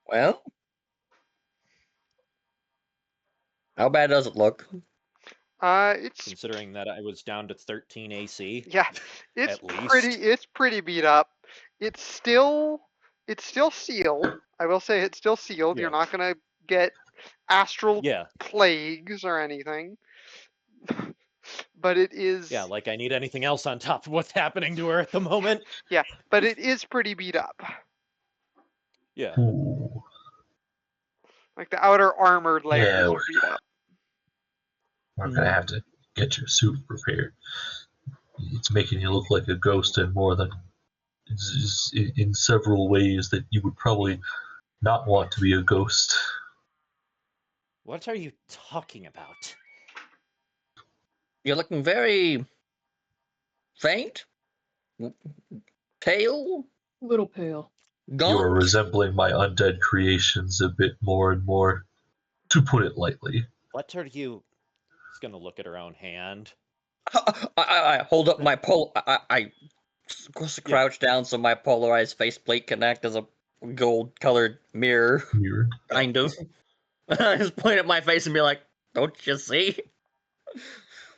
C: Well, how bad does it look?
A: It's
D: Considering that I was down to 13 AC,
A: yeah, it's
D: at least.
A: it's pretty beat up. It's still sealed. I will say it's still sealed. You're
D: Yeah.
A: not gonna get astral
D: Yeah.
A: plagues or anything. But it is
D: Yeah, like I need anything else on top of what's happening to her at the moment.
A: yeah, but it is pretty beat up.
D: Yeah.
B: Ooh.
A: Like the outer armored layers
B: Yeah,
A: are beat up.
B: we're gonna have to get your suit repaired. It's making you look like a ghost in more than in several ways that you would probably not want to be a ghost.
D: What are you talking about?
C: You're looking very faint, pale,
E: Little pale.
B: You are
C: gaunt.
B: resembling my undead creations a bit more and more, to put it lightly.
D: What are you? He's gonna look at her own hand.
C: I hold up my I
D: Yeah.
C: crouch down so my polarized faceplate can act as a gold-colored mirror,
B: Here.
C: kind of. I just point at my face and be like, "Don't you see?"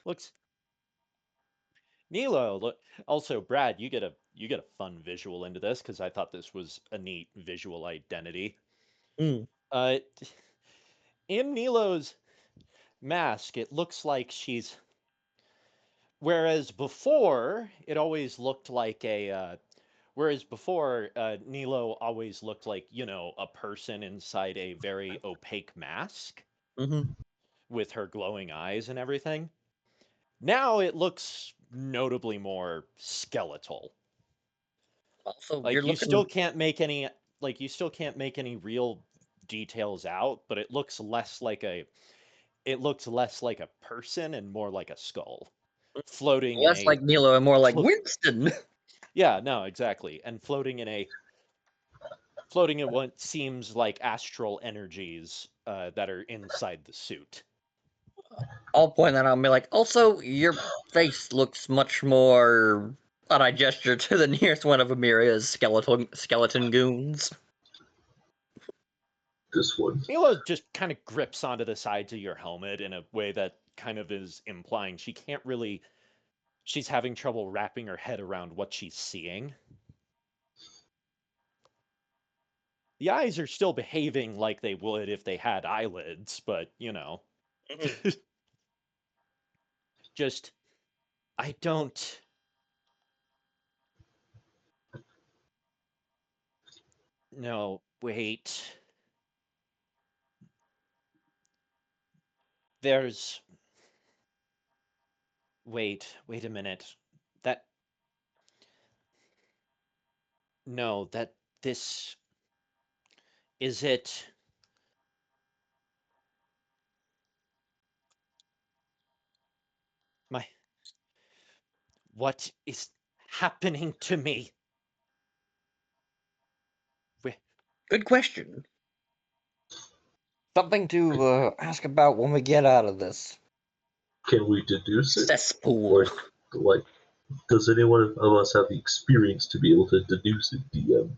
D: Looks. Neelo. Look. Also, Brad, you get a fun visual into this because I thought this was a neat visual identity.
C: Mm.
D: In Neelo's mask, it looks like she's. Whereas before, it always looked like a. Whereas before, Neelo always looked like, a person inside a very opaque mask
C: hmm
D: with her glowing eyes and everything. Now it looks notably more skeletal.
C: Also, you're
D: Like
C: looking.
D: you still can't make any real details out, but it looks less like a person and more like a skull floating in
C: Less
D: a
C: like Neelo and more like
D: flo-
C: Winston.
D: yeah, no, exactly. And floating in what seems like astral energies that are inside the suit.
C: I'll point that out and be like, also, your face looks much more. And I gesture to the nearest one of Amiria's skeleton goons.
B: This one.
D: Milo just kind of grips onto the sides of your helmet in a way that kind of is implying she's having trouble wrapping her head around what she's seeing. The eyes are still behaving like they would if they had eyelids, but, just, I don't. No, wait. There's. Wait a minute. That. No, that. This. Is it. My. What is happening to me?
C: Good question. Something to ask about when we get out of this
B: Can we deduce it?
C: cesspool.
B: Or, like, does anyone of us have the experience to be able to deduce it, DM?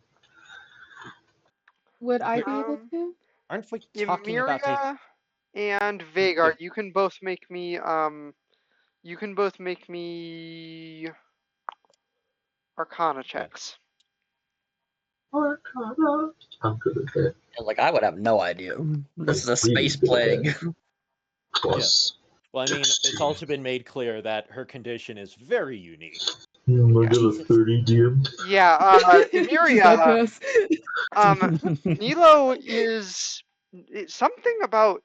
E: Would I be able to?
D: Aren't we talking about a.
A: Emiria and Vagar, you can both make me Arcana checks.
B: Arcana. I'm good at that.
C: Like, I would have no idea. This is a
B: Really
C: space
B: good at
C: plague.
B: Plus.
D: Well, I mean, it's
B: 16.
D: also been made clear that her condition is very unique.
B: I got a
D: Jesus.
B: 30, DM.
A: Yeah, Emiria,
E: Yes.
A: Neelo is something about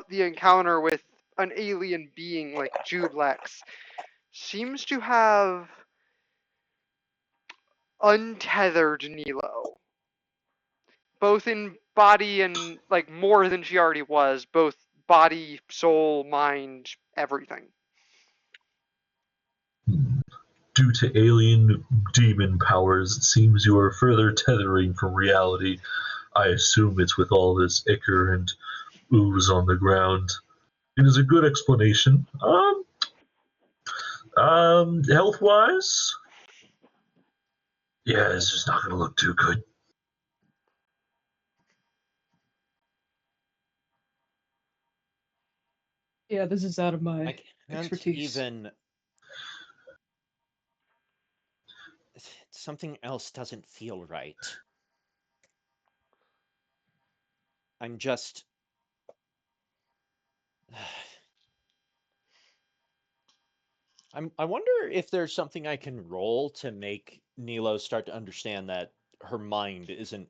A: the encounter with an alien being like Jublex seems to have untethered Neelo, both in body and like more than she already was, both body, soul, mind, everything.
B: Due to alien demon powers, it seems you are further tethering from reality. I assume it's with all this ichor and ooze on the ground. It is a good explanation. Health-wise, yeah, it's just not going to look too good.
E: Yeah, this is out of
D: I
E: my
D: can't
E: expertise.
D: even. Something else doesn't feel right. I'm just. I wonder if there's something I can roll to make Neelo start to understand that her mind isn't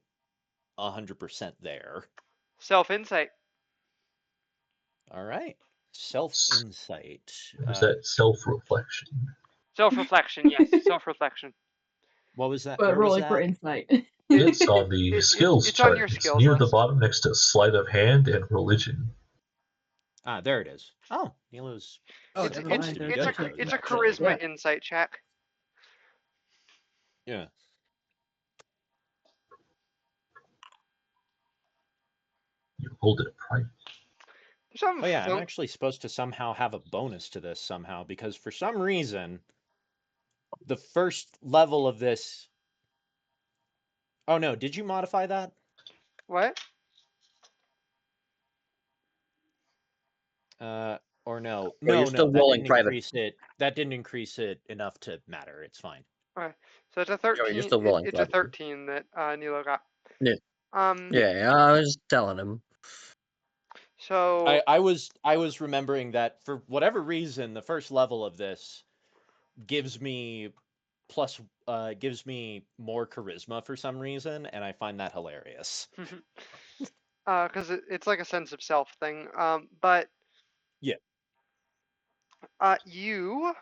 D: 100% there.
A: Self-insight.
D: All right. Self-insight.
B: Is that self-reflection?
A: Self-reflection, yes. Self-reflection.
D: What was that?
E: But
D: Where was
E: rolling for
D: that?
E: insight.
B: It's on the skills
A: It's on
B: chart.
A: your
B: It's
A: skills
B: near the
A: list.
B: bottom next to sleight of hand and religion.
D: Ah, there it is. Oh, Neelo's
C: Oh,
A: It's
C: never
D: supposed
C: mind.
D: to be
C: There's
D: good
C: a
D: at those,
A: it's a
D: actually.
A: charisma
E: Yeah.
A: insight check.
D: Yeah.
B: You hold it right.
A: Some
D: Oh yeah, I'm
A: fun-
D: actually supposed to somehow have a bonus to this somehow because for some reason the first level of this. Oh no, did you modify that?
A: what?
D: Or no?
C: Well, you're
D: No,
C: still
D: that
C: rolling
D: didn't
C: private.
D: increase it. That didn't increase it enough to matter. It's fine.
A: Okay. So it's a
C: You're
A: 13.
C: still rolling
A: It's a
C: private.
A: 13 that Neelo got.
C: Yeah.
A: Um.
C: Yeah, I was telling him.
A: So
D: I was remembering that for whatever reason, the first level of this gives me gives me more charisma for some reason, and I find that hilarious.
A: because it's like a sense of self thing. But
D: Yeah.
A: you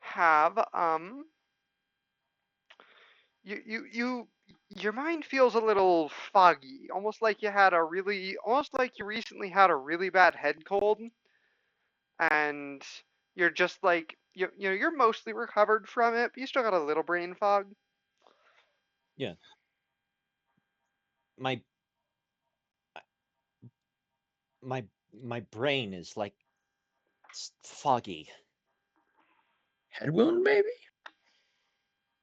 A: have your mind feels a little foggy, almost like you recently had a really bad head cold, and you're just like you're mostly recovered from it, but you still got a little brain fog.
D: Yeah. My my my brain is like foggy.
C: Head wound, maybe?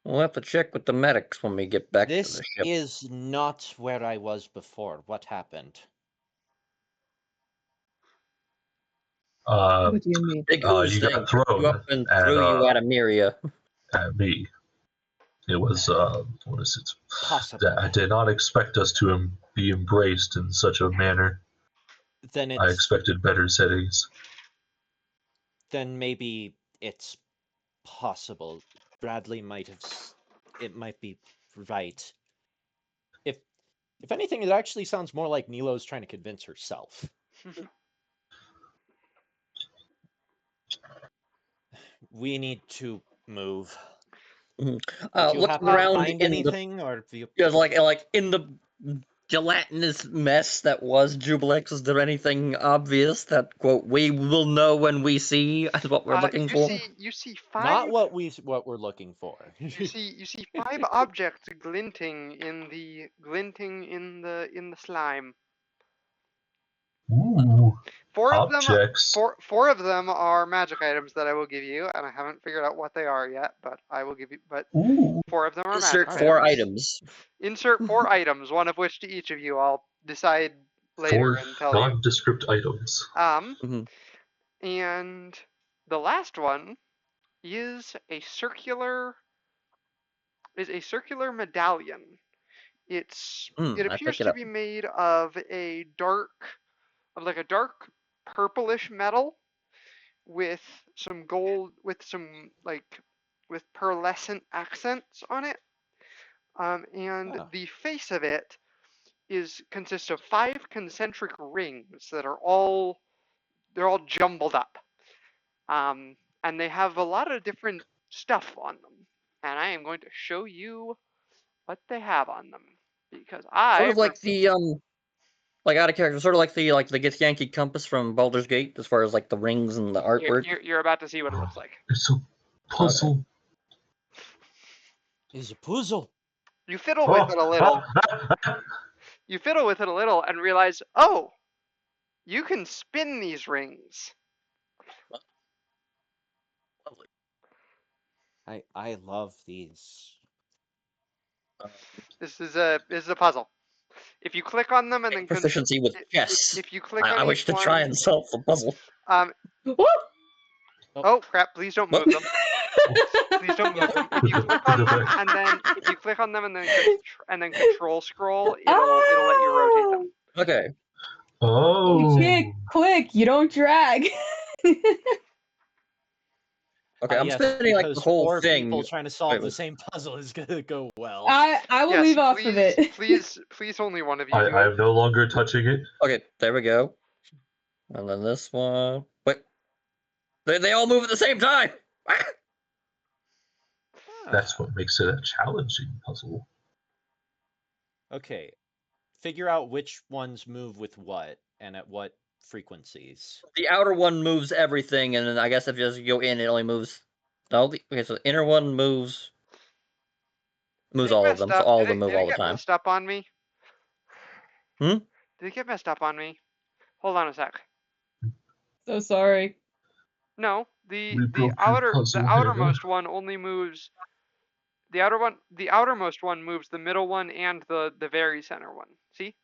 C: We'll have to check with the medics when we get back to
D: This
C: the ship.
D: is not where I was before. What happened?
B: Uh,
E: What do you mean?
C: Big
B: you
C: ooze thing
B: got
C: picked you
B: thrown
C: up and
B: at
C: threw you at Amiria.
B: me. It was what is it?
D: Possible.
B: I did not expect us to be embraced in such a manner.
D: Then
B: I
D: it's
B: expected better settings.
D: then maybe it's possible. Bradley might have. It might be right. If if anything, it actually sounds more like Neelo's trying to convince herself. We need to move. Did you
C: Looking
D: happen to
C: around
D: find
C: in the
D: anything, or have you?
C: just like in the gelatinous mess that was Jubilex, is there anything obvious that quote we will know when we see is what we're looking for?
A: You see
D: Not
A: five.
D: what we're looking for.
A: You see five objects glinting in the slime.
B: Ooh,
A: Four of them
B: objects.
A: four of them are magic items that I will give you, and I haven't figured out what they are yet, but I will give you. But
B: Ooh,
A: four of them are
C: Insert
A: magic
C: 4
A: items.
C: items.
A: Insert 4 items, one of which to each of you. I'll decide later
B: 4
A: and tell you.
B: nondescript items.
C: Mhm.
A: And the last one is a circular medallion. It
C: I
A: appears
C: pick it
A: to
C: up.
A: be made of a dark purplish metal with some gold with pearlescent accents on it. And
D: Ah,
A: the face of it consists of 5 concentric rings that are all jumbled up. And they have a lot of different stuff on them. And I am going to show you what they have on them because
C: Sort of like the like out of character, sort of like the Get Yankee compass from Baldur's Gate, as far as like the rings and the artwork.
A: you're about to see what it looks like.
B: It's a puzzle.
D: is a puzzle.
A: You fiddle with it a little. You fiddle with it a little and realize, oh, you can spin these rings.
C: Lovely.
D: I love these.
A: This is a puzzle. If you click on them and then
C: Proficiency with chess.
A: if you click on
C: I wish
A: each
C: to try
A: one,
C: and solve the puzzle.
E: Woo!
A: oh crap! Please don't
C: What?
A: move them. Please don't move them. If you click on them and then control scroll, it'll let you rotate them.
C: Okay.
E: You can't
B: Oh.
E: click. You don't drag.
C: Okay, I'm
D: Yes,
C: spinning like the
D: because
C: whole
D: four
C: thing.
D: people trying to solve the
C: wait.
D: same puzzle is gonna go well.
E: I will
A: Yes,
E: leave off
A: please,
E: of it.
A: please, only one of you do
B: I
A: it.
B: am no longer touching it.
C: Okay, there we go. And then this one. Wait. They all move at the same time! Ah!
B: That's what makes it a challenging puzzle.
D: Okay, figure out which ones move with what and at what frequencies.
C: The outer one moves everything, and then I guess if you just go in, it only moves. No, okay, so the inner one moves
A: Did it
C: all of
A: messed
C: them, so
A: up?
C: all of
A: Did
C: them
A: it,
C: move
A: did it
C: all the
A: get
C: time.
A: messed up on me?
C: Hmm?
A: Did it get messed up on me? Hold on a sec.
E: So sorry.
A: No,
B: We broke your puzzle,
A: the
B: Hannah.
A: outermost one only moves the outermost one moves the middle one and the very center one. See?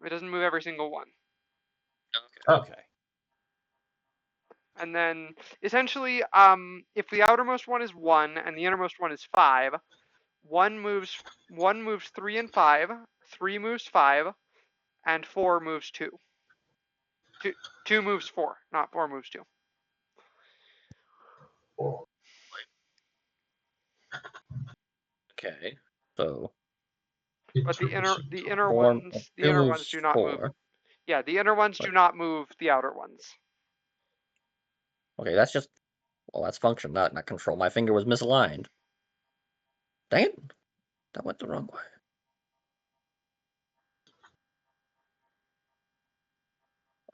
A: It doesn't move every single one.
B: Oh.
D: Okay.
A: And then essentially, if the outermost one is 1 and the innermost one is 5, one moves 3 and 5, 3 moves 5, and 4 moves 2. 2 moves 4, not 4 moves 2.
C: Okay, so.
A: But the inner
C: Four,
A: ones the
C: two
A: inner ones
C: moves
A: do not move.
C: 4.
A: Yeah, the inner ones do not move the outer ones.
C: Okay, that's just. Well, that's function, not control. My finger was misaligned. Dang it! That went the wrong way.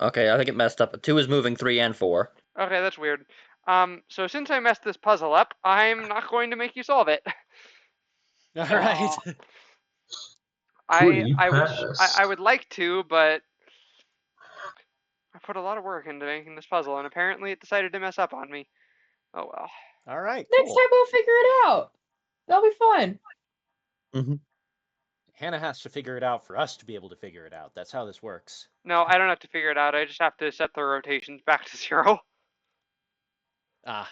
C: Okay, I think it messed up. 2 is moving 3 and 4.
A: Okay, that's weird. So since I messed this puzzle up, I'm not going to make you solve it.
D: All right.
A: I would like to, but I put a lot of work into making this puzzle, and apparently it decided to mess up on me. Oh well.
D: All right.
E: Next
D: Cool.
E: time we'll figure it out. That'll be fun.
C: Mm-hmm.
D: Hannah has to figure it out for us to be able to figure it out. That's how this works.
A: No, I don't have to figure it out. I just have to set the rotations back to 0.
D: Ah.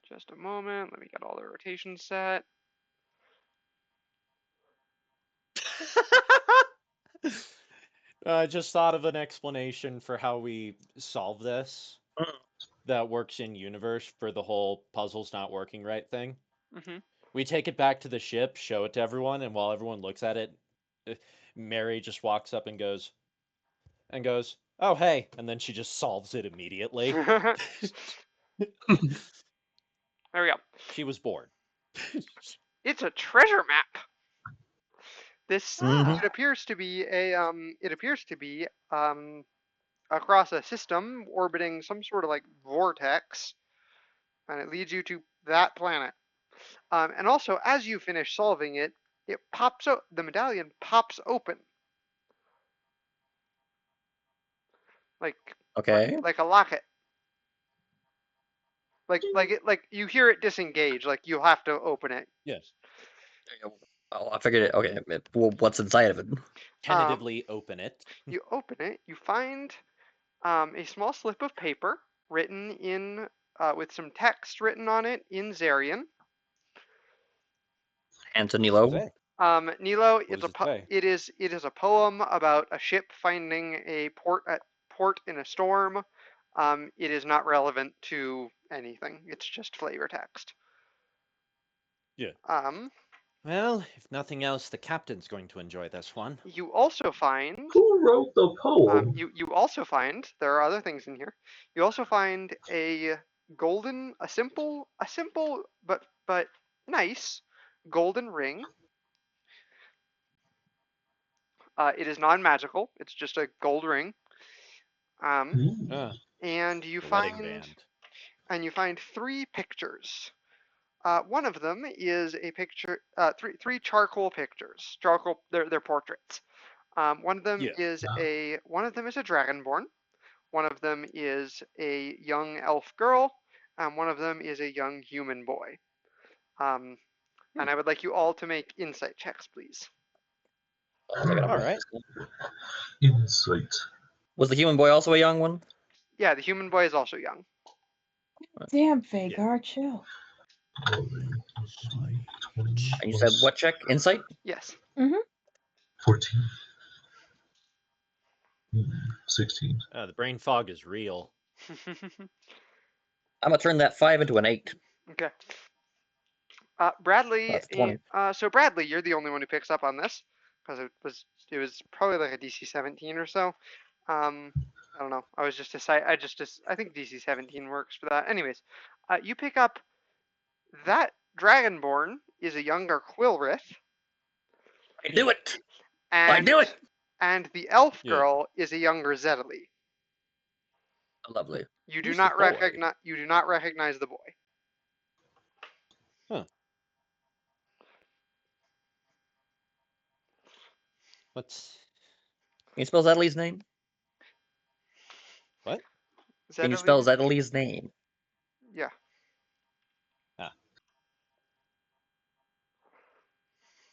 A: Just a moment. Let me get all the rotations set.
D: I just thought of an explanation for how we solve this that works in universe for the whole puzzle's not working right thing.
A: Mm-hmm.
D: We take it back to the ship, show it to everyone, and while everyone looks at it, Mary just walks up and goes, "Oh hey," and then she just solves it immediately.
A: There we go.
D: She was bored.
A: It's a treasure map. This
C: Mhm.
A: it appears to be across a system orbiting some sort of like vortex, and it leads you to that planet. And also, as you finish solving it, the medallion pops open, like
C: Okay.
A: like a locket. Like you hear it disengage, like you have to open it.
D: Yes.
C: Oh, I figured it. Okay, well, what's inside of it?
D: Tentatively open it.
A: You open it, you find a small slip of paper written in with some text written on it in Zarian.
C: And to Neelo.
A: Neelo,
D: does it say?
A: it is a poem about a ship finding a port in a storm. It is not relevant to anything. It's just flavor text.
D: Yeah.
A: Um,
D: Well, if nothing else, the captain's going to enjoy this one.
A: you also find
B: Who wrote the poem?
A: you also find there are other things in here. You also find a simple but nice golden ring. It is non-magical. It's just a gold ring.
B: Hmm.
A: And
D: The
A: you
D: wedding
A: find
D: band.
A: 3 pictures One of them is a picture, three charcoal pictures. Charcoal, they're portraits. One of them
D: Yeah.
A: is a dragonborn. One of them is a young elf girl. One of them is a young human boy. And I would like you all to make insight checks, please.
D: All right.
B: Insight.
C: Was the human boy also a young one?
A: Yeah, the human boy is also young.
E: Damn, Vagar, chill.
B: 20
C: And you
B: plus
C: said what check? Insight?
A: Yes.
B: 14. 16.
D: The brain fog is real.
C: I'm gonna turn that 5 into an 8.
A: Okay. Bradley.
C: That's 20.
A: So Bradley, you're the only one who picks up on this because it was probably like a DC 17 or so. I don't know. I think DC 17 works for that. Anyways, you pick up that Dragonborn is a younger Quillrith.
C: I do it!
A: And,
C: I do it!
A: And the elf
D: Yeah.
A: girl is a younger Zedley.
C: Lovely.
A: You do
D: Who's
A: not
D: the boy?
A: recognize the boy.
D: What's
C: Can you spell Zedley's name?
D: what?
C: Can you spell
A: Zedley?
C: Zedley's name?
A: Yeah.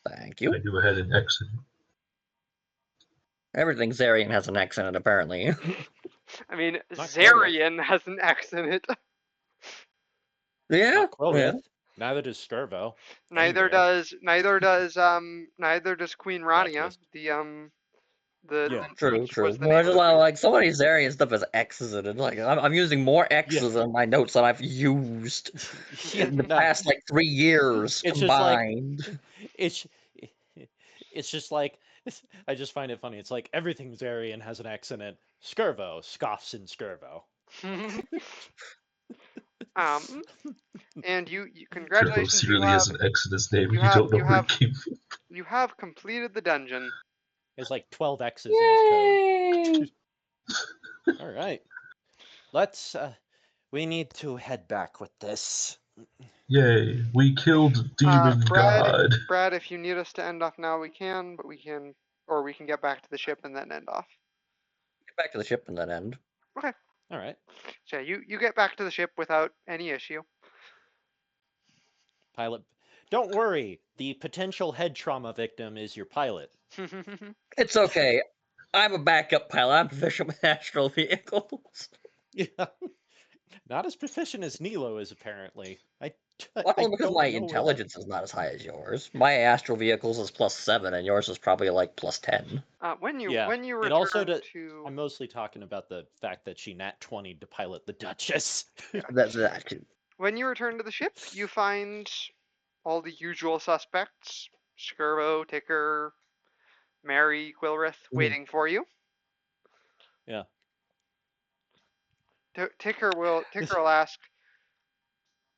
C: Thank you.
B: I do ahead and exit.
C: Everything Zarian has an X in it, apparently.
A: I mean,
D: Not
A: Zarian has an X in it.
C: Yeah?
D: Not Quillrith.
C: Yeah.
D: Neither does Skirvo.
A: Neither
D: Anywhere.
A: does Queen Rania.
D: Duchess.
A: The
C: True,
A: which
C: true.
A: was the
C: Well, I
A: name
C: just
A: of the
C: like some of these Zarian stuff has X's in it. Like I'm using more X's in my notes than I've used in the
D: No,
C: past like 3 years
D: It's just like-
C: combined.
D: it's just like I just find it funny. It's like everything Zarian has an X in it. Skirvo scoffs in Skirvo.
A: And you
B: Turbo
A: congratulations.
B: really has an X in his name.
A: you
B: You don't know
A: have-
B: where it came from.
A: You have completed the dungeon.
D: There's like 12 X's in his code.
E: Yay!
D: All right. Let's we need to head back with this.
B: Yay, we killed Demon God.
A: Brad, if you need us to end off now, we can, but we can get back to the ship and then end off.
C: Get back to the ship and then end.
D: All right.
A: So you get back to the ship without any issue.
D: Pilot, don't worry. The potential head trauma victim is your pilot.
C: It's okay. I'm a backup pilot. I'm proficient with astral vehicles.
D: Yeah. Not as proficient as Neelo is, apparently.
C: Well,
D: I
C: because
D: don't
C: my
D: know
C: intelligence is not as high as yours. My astral vehicles is +7, and yours is probably like +10.
A: When you
D: Yeah,
A: return
D: it also
A: to
D: I'm mostly talking about the fact that she nat 20'd to pilot the Duchess.
C: That
A: when you return to the ship, you find all the usual suspects: Skirbo, Ticker, Mary, Quillrith, waiting for you.
D: Yeah.
A: Ticker will ask,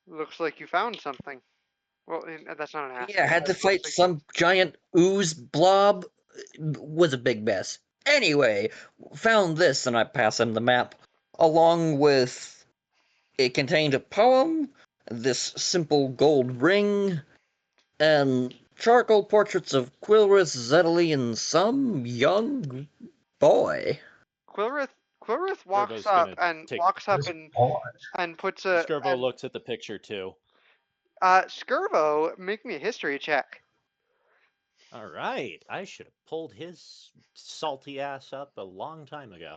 A: "Looks like you found something." Well, that's not an ask.
C: Yeah, had to fight some giant ooze blob. Was a big mess. Anyway, found this, and I pass him the map, along with it contained a poem, this simple gold ring, and charcoal portraits of Quillrith, Zedley, and some young boy.
A: Quillrith
D: Skirbo's gonna
A: walks up
B: This
A: and
B: boy.
A: puts a.
D: Skirbo looks at the picture too.
A: Skirbo, make me a history check.
D: All right, I should have pulled his salty ass up a long time ago.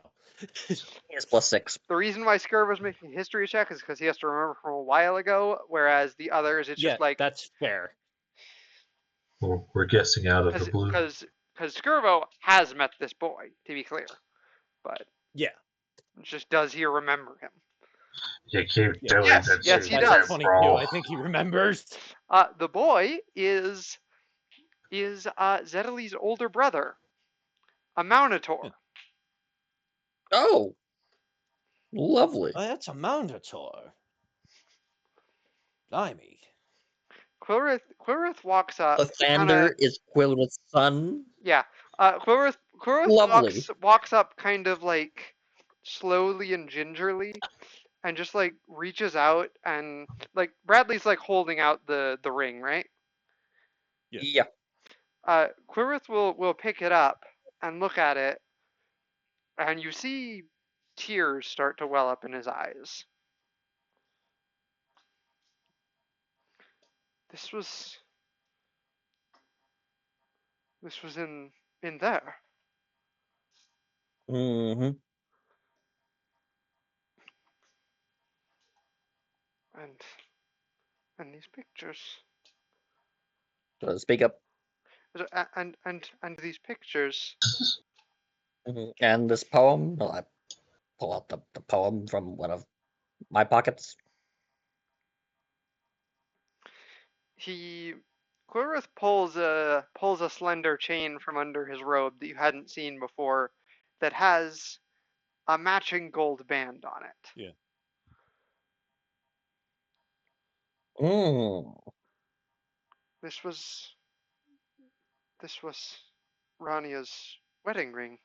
C: He has +6.
A: The reason why Skirbo's making a history check is because he has to remember from a while ago, whereas the others, it's
D: Yeah,
A: just like
D: that's fair.
B: Well, we're guessing out of the blue.
A: because Skirbo has met this boy, to be clear, but
D: Yeah.
A: it's just does he remember him?
B: You keep
D: Yeah.
B: doing
A: Yes,
B: that.
A: yes, he
D: That's
A: does.
D: 22. I think he remembers.
A: The boy is Zedley's older brother, a Mounator.
C: Oh, lovely.
D: Oh, that's a Mountator. Blimey.
A: Quillrith walks up.
C: Lathander is Quillrith's son.
A: Yeah. Quillrith
C: Lovely.
A: walks up kind of like slowly and gingerly, and just like reaches out and like Bradley's like holding out the ring, right?
C: Yeah.
A: Quirith will pick it up and look at it, and you see tears start to well up in his eyes. This was in there.
C: Mm-hmm.
A: And these pictures.
C: So speak up.
A: And these pictures.
C: And this poem, well, I pull out the poem from one of my pockets.
A: Quirith pulls a slender chain from under his robe that you hadn't seen before, that has a matching gold band on it.
D: Yeah.
A: This was Rania's wedding ring.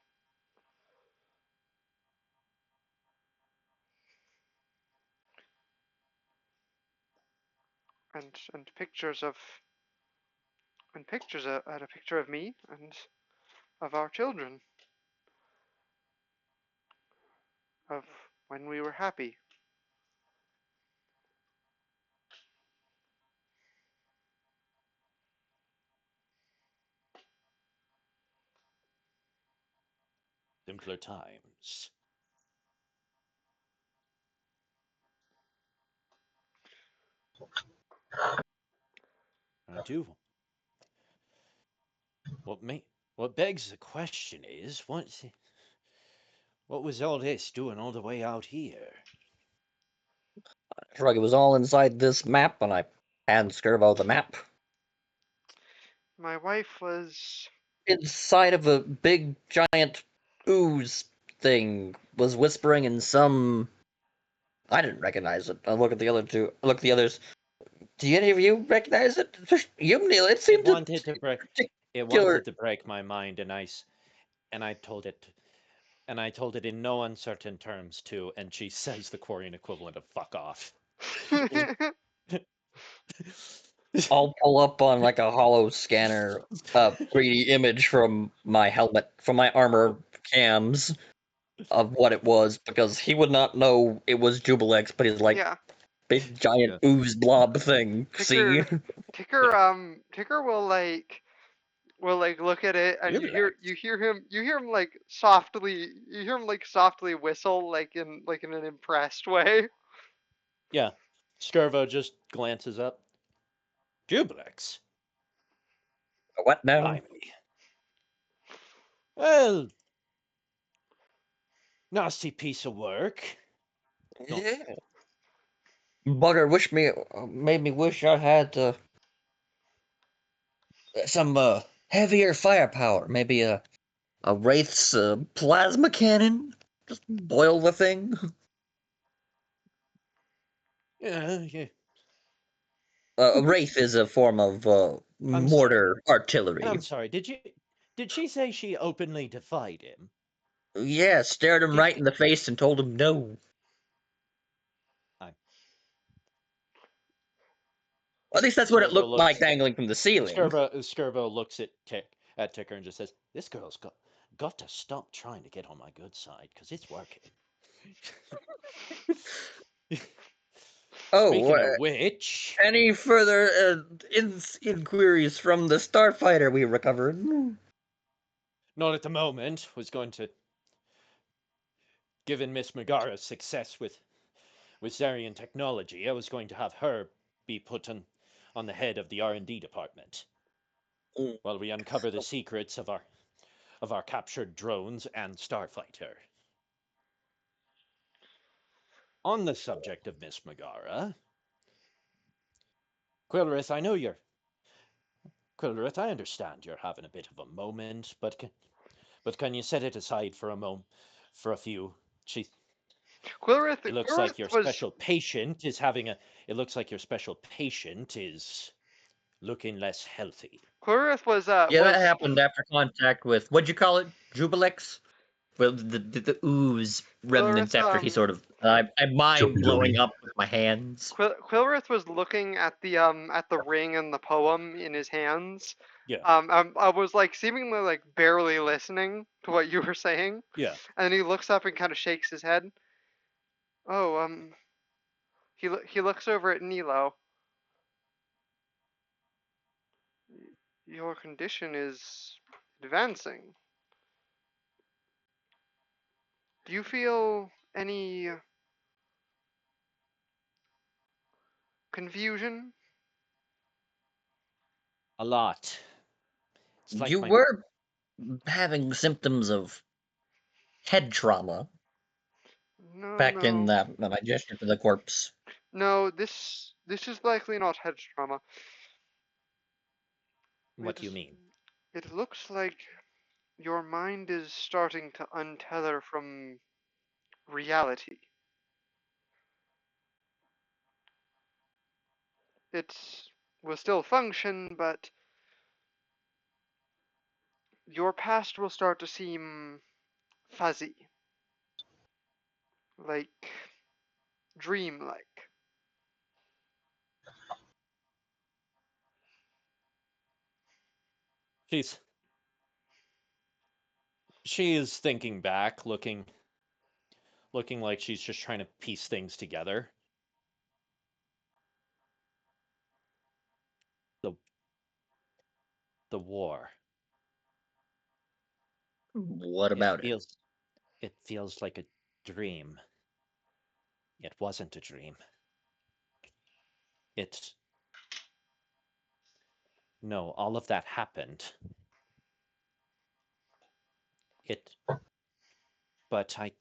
A: And pictures of and a picture of me and of our children, of when we were happy.
D: Simpler times. I do. What begs the question is, what was all this doing all the way out here?
C: Shrug, it was all inside this map, and I hand Skirbo the map.
A: My wife was
C: Inside of a big, giant ooze thing, was whispering in some... I didn't recognize it. I look at the other two. I look at the others. Do any of you recognize it? You, Neil, it
D: It
C: seemed
D: wanted to break. It
C: particular...
D: wanted to break my mind, and I told it, in no uncertain terms too. And she says the Quarian equivalent of "fuck off."
C: I'll pull up on like a hollow scanner 3D image from my helmet, from my armor cams of what it was, because he would not know it was Jubilex, but he's like
A: yeah.
C: big giant
D: Yeah.
C: ooze blob thing. See?
A: Ticker will like look at it, and you hear him like softly whistle like in an impressed way.
D: Yeah. Skirvo just glances up. Jublex.
C: What now?
D: Blimey. Well, nasty piece of work. No.
C: Yeah. Bugger made me wish I had some heavier firepower. Maybe a Wraith's plasma cannon. Just boil the thing.
D: Yeah.
C: A Wraith is a form of
D: I'm
C: mortar artillery.
D: I'm sorry. Did she say she openly defied him?
C: Yeah, stared him
D: Did-
C: right in the face and told him no.
D: I-
C: At least that's what it
D: Skirbo
C: looked like
D: looks.
C: dangling from the ceiling.
D: Skirbo looks at Ticker and just says, "This girl's got to stop trying to get on my good side, because it's working."
C: Oh,
D: Speaking of which,
C: any further inquiries from the starfighter we recovered?
D: not at the moment. Was going to, given Miss Megara's success with Zarian technology, I was going to have her be put on the head of the R&D department
C: Mm.
D: while we uncover the secrets of our captured drones and Starfighter. On the subject of Miss Megara, Quilrith, Quilrith, I understand you're having a bit of a moment, but can you set it aside for a moment, for a few? It looks like your special patient is It looks like your special patient is looking less healthy.
A: Quirith was
C: Yeah, that happened after contact with, what'd you call it? Jubilex? well, the ooze remnants
A: Quilrith,
C: after he sort of I mime
B: Choppy
C: blowing
B: doby.
C: up with my hands.
A: Quilrith was looking at the ring and the poem in his hands.
D: Yeah.
A: I was like seemingly like barely listening to what you were saying,
D: Yeah.
A: and then he looks up and kind of shakes his head. Oh, he looks over at Neelo. Your condition is advancing. Do you feel any confusion?
D: A lot. It's like
C: You
D: my
C: were having symptoms of head trauma
A: No,
C: back in
A: no,
C: my gesture to the corpse.
A: no. This is likely not head trauma.
D: what do you mean?
A: It looks like your mind is starting to untether from reality. It will still function, but your past will start to seem fuzzy, like dreamlike.
D: She's she is thinking back, looking like she's just trying to piece things together. The the war.
C: What
D: It
C: about it?
D: feels it feels like a dream. It wasn't a dream. It No, all of that happened. It but I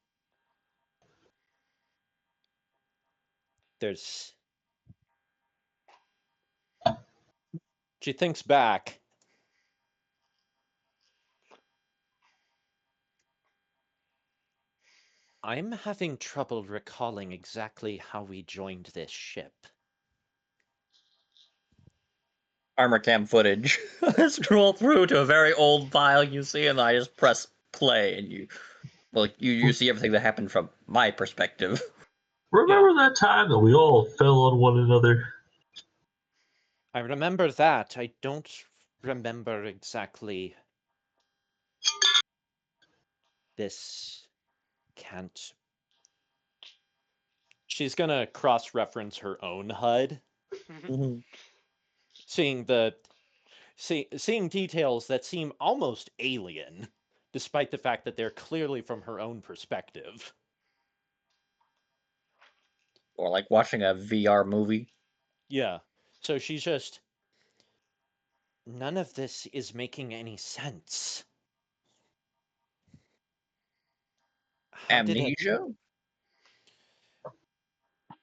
D: there's She thinks back. I'm having trouble recalling exactly how we joined this ship.
C: Armor cam footage. Scroll through to a very old file you see, and I just press play, and you see everything that happened from my perspective.
B: Remember that time that we all fell on one another?
D: I remember that. I don't remember exactly. This can't. She's gonna cross-reference her own HUD,
C: Mhm.
D: seeing seeing details that seem almost alien, despite the fact that they're clearly from her own perspective.
C: Or like watching a VR movie.
D: Yeah. So she's just. None of this is making any sense. How did it?
C: Amnesia?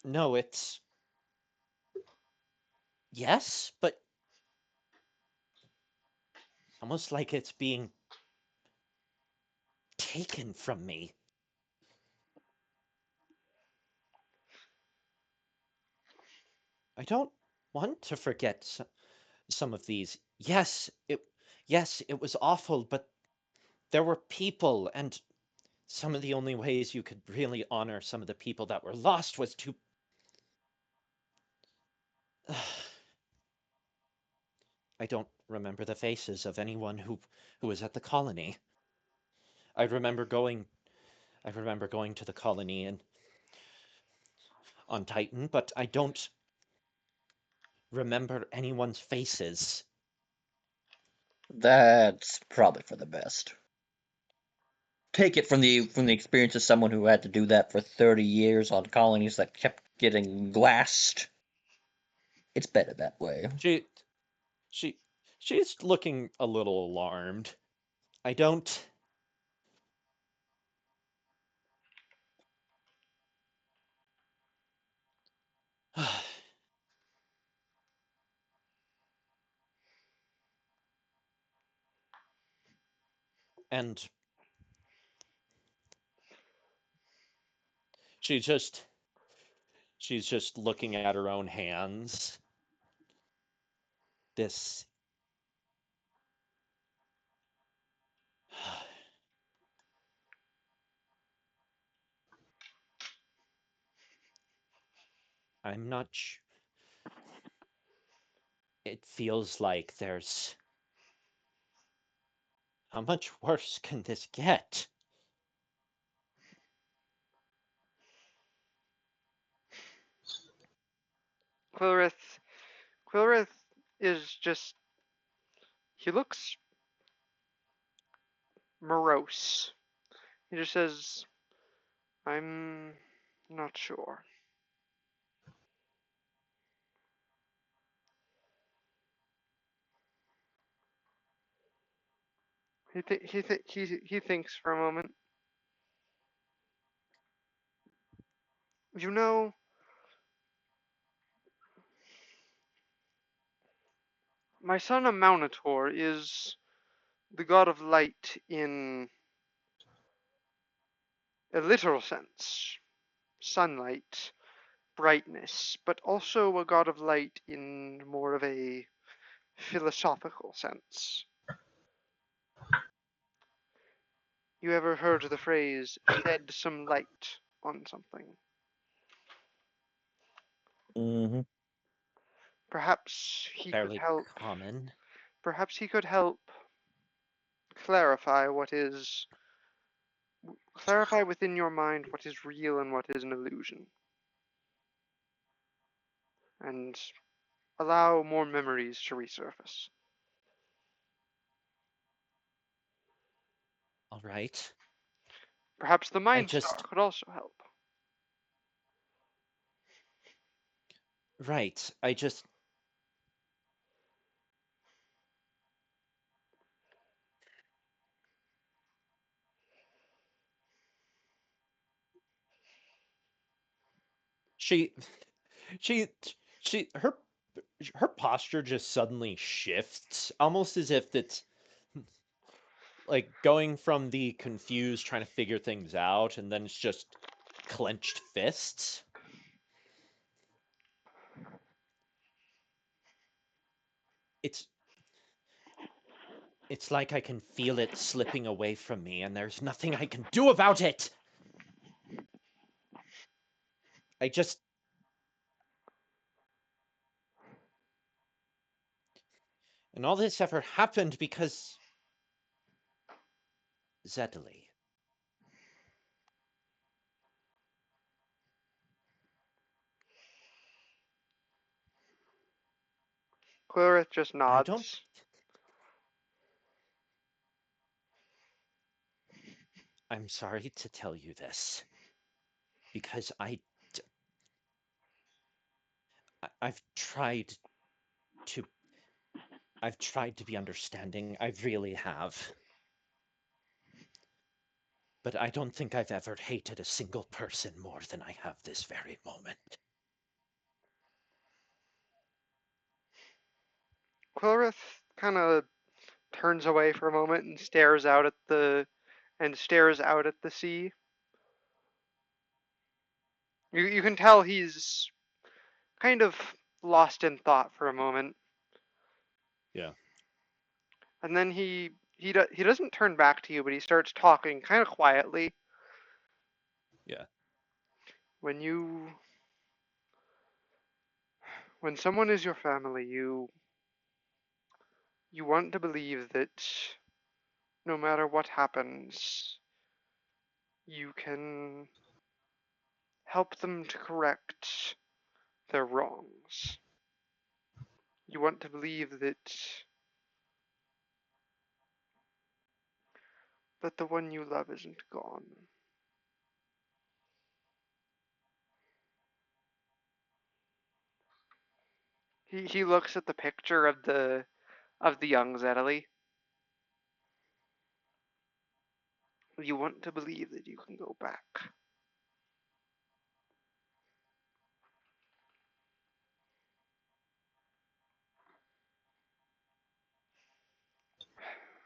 D: No, it's. Yes, but almost like it's being taken from me. I don't want to forget some of these. Yes, it was awful, but there were people, and some of the only ways you could really honor some of the people that were lost was to. I don't remember the faces of anyone who was at the colony. I remember going I remember going to the colony and on Titan, but I don't remember anyone's faces.
C: That's probably for the best. Take it from the experience of someone who had to do that for 30 years on colonies that kept getting glassed. It's better that way.
D: She she she's looking a little alarmed. I don't and she just she's just looking at her own hands. This I'm not It feels like there's... How much worse can this get?
A: Quilrith, Quilrith is just, he looks morose. He just says, I'm not sure. He thinks for a moment. You know, my son Amaunator is the god of light in a literal sense, sunlight, brightness, but also a god of light in more of a philosophical sense. You ever heard the phrase, shed some light on something?
C: Mm-hmm.
A: Perhaps he could
D: Fairly
A: help.
D: common.
A: Perhaps he could help clarify clarify within your mind what is real and what is an illusion, and allow more memories to resurface.
D: All right.
A: Perhaps the
D: I
A: Mind Star
D: just...
A: could also help.
D: Right. I just... She... She... Her posture just suddenly shifts, almost as if it's like going from the confused trying to figure things out, and then it's just clenched fists. It's it's like I can feel it slipping away from me, and there's nothing I can do about it. I just... And all this ever happened because Zedley.
A: Clarith just
D: I don't...
A: nods.
D: I'm sorry to tell you this, because I've tried to... I've tried to be understanding. I really have. But I don't think I've ever hated a single person more than I have this very moment.
A: Clarith kind of turns away for a moment and stares out at the sea. You can tell he's kind of lost in thought for a moment,
D: Yeah.
A: and then he doesn't turn back to you, but he starts talking kind of quietly.
D: Yeah.
A: When someone is your family, you want to believe that no matter what happens, you can help them to correct their wrongs. You want to believe that the one you love isn't gone. He looks at the picture of the young Zedley. You want to believe that you can go back.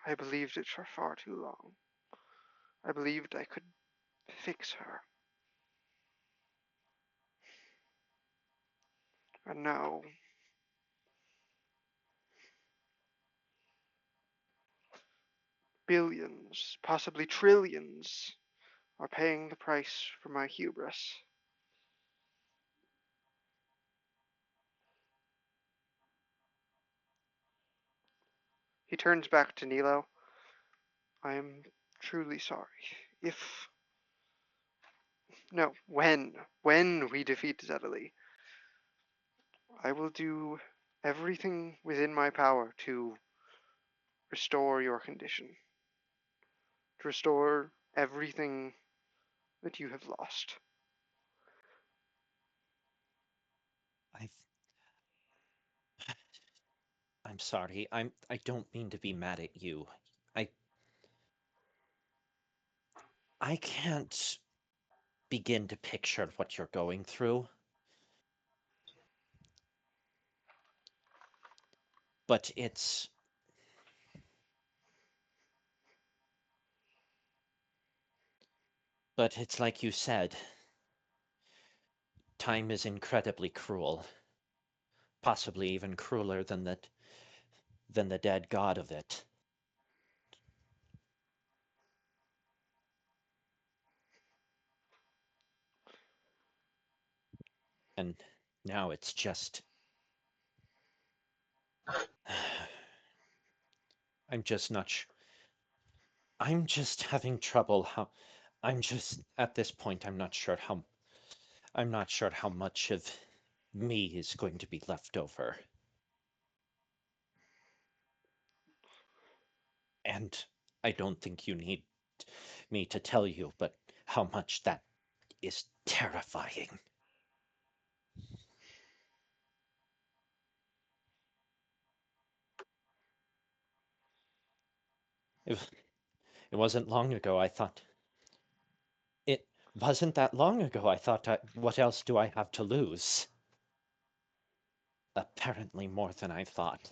A: I believed it for far too long. I believed I could fix her. And now billions, possibly trillions, are paying the price for my hubris. He turns back to Neelo. I am truly sorry. When we defeat Zedley, I will do everything within my power to restore your condition, to restore everything that you have lost.
D: I'm sorry. I don't mean to be mad at you. I I can't begin to picture what you're going through. But it's like you said, time is incredibly cruel. Possibly even crueler than the dead god of it. And now it's just I'm just not I'm just having trouble I'm just at this point I'm not sure how much of me is going to be left over. And I don't think you need me to tell you, but how much that is terrifying. It, it wasn't long ago I thought it wasn't that long ago I thought what else do I have to lose? Apparently more than I thought.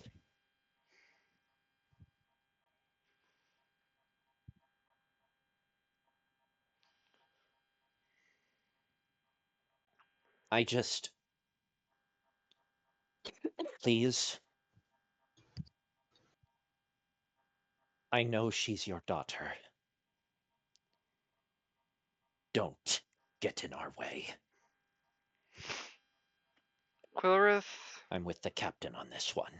D: I just please, I know she's your daughter. Don't get in our way.
A: Quilrith
D: I'm with the captain on this one.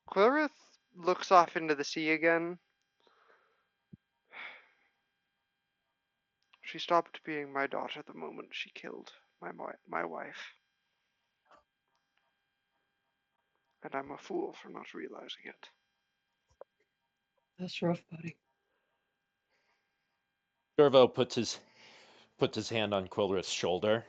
A: Quilrith looks off into the sea again. She stopped being my daughter the moment she killed my wife. And I'm a fool for not realizing it.
E: That's rough, buddy.
D: Dervo puts his hand on Quilrith's shoulder.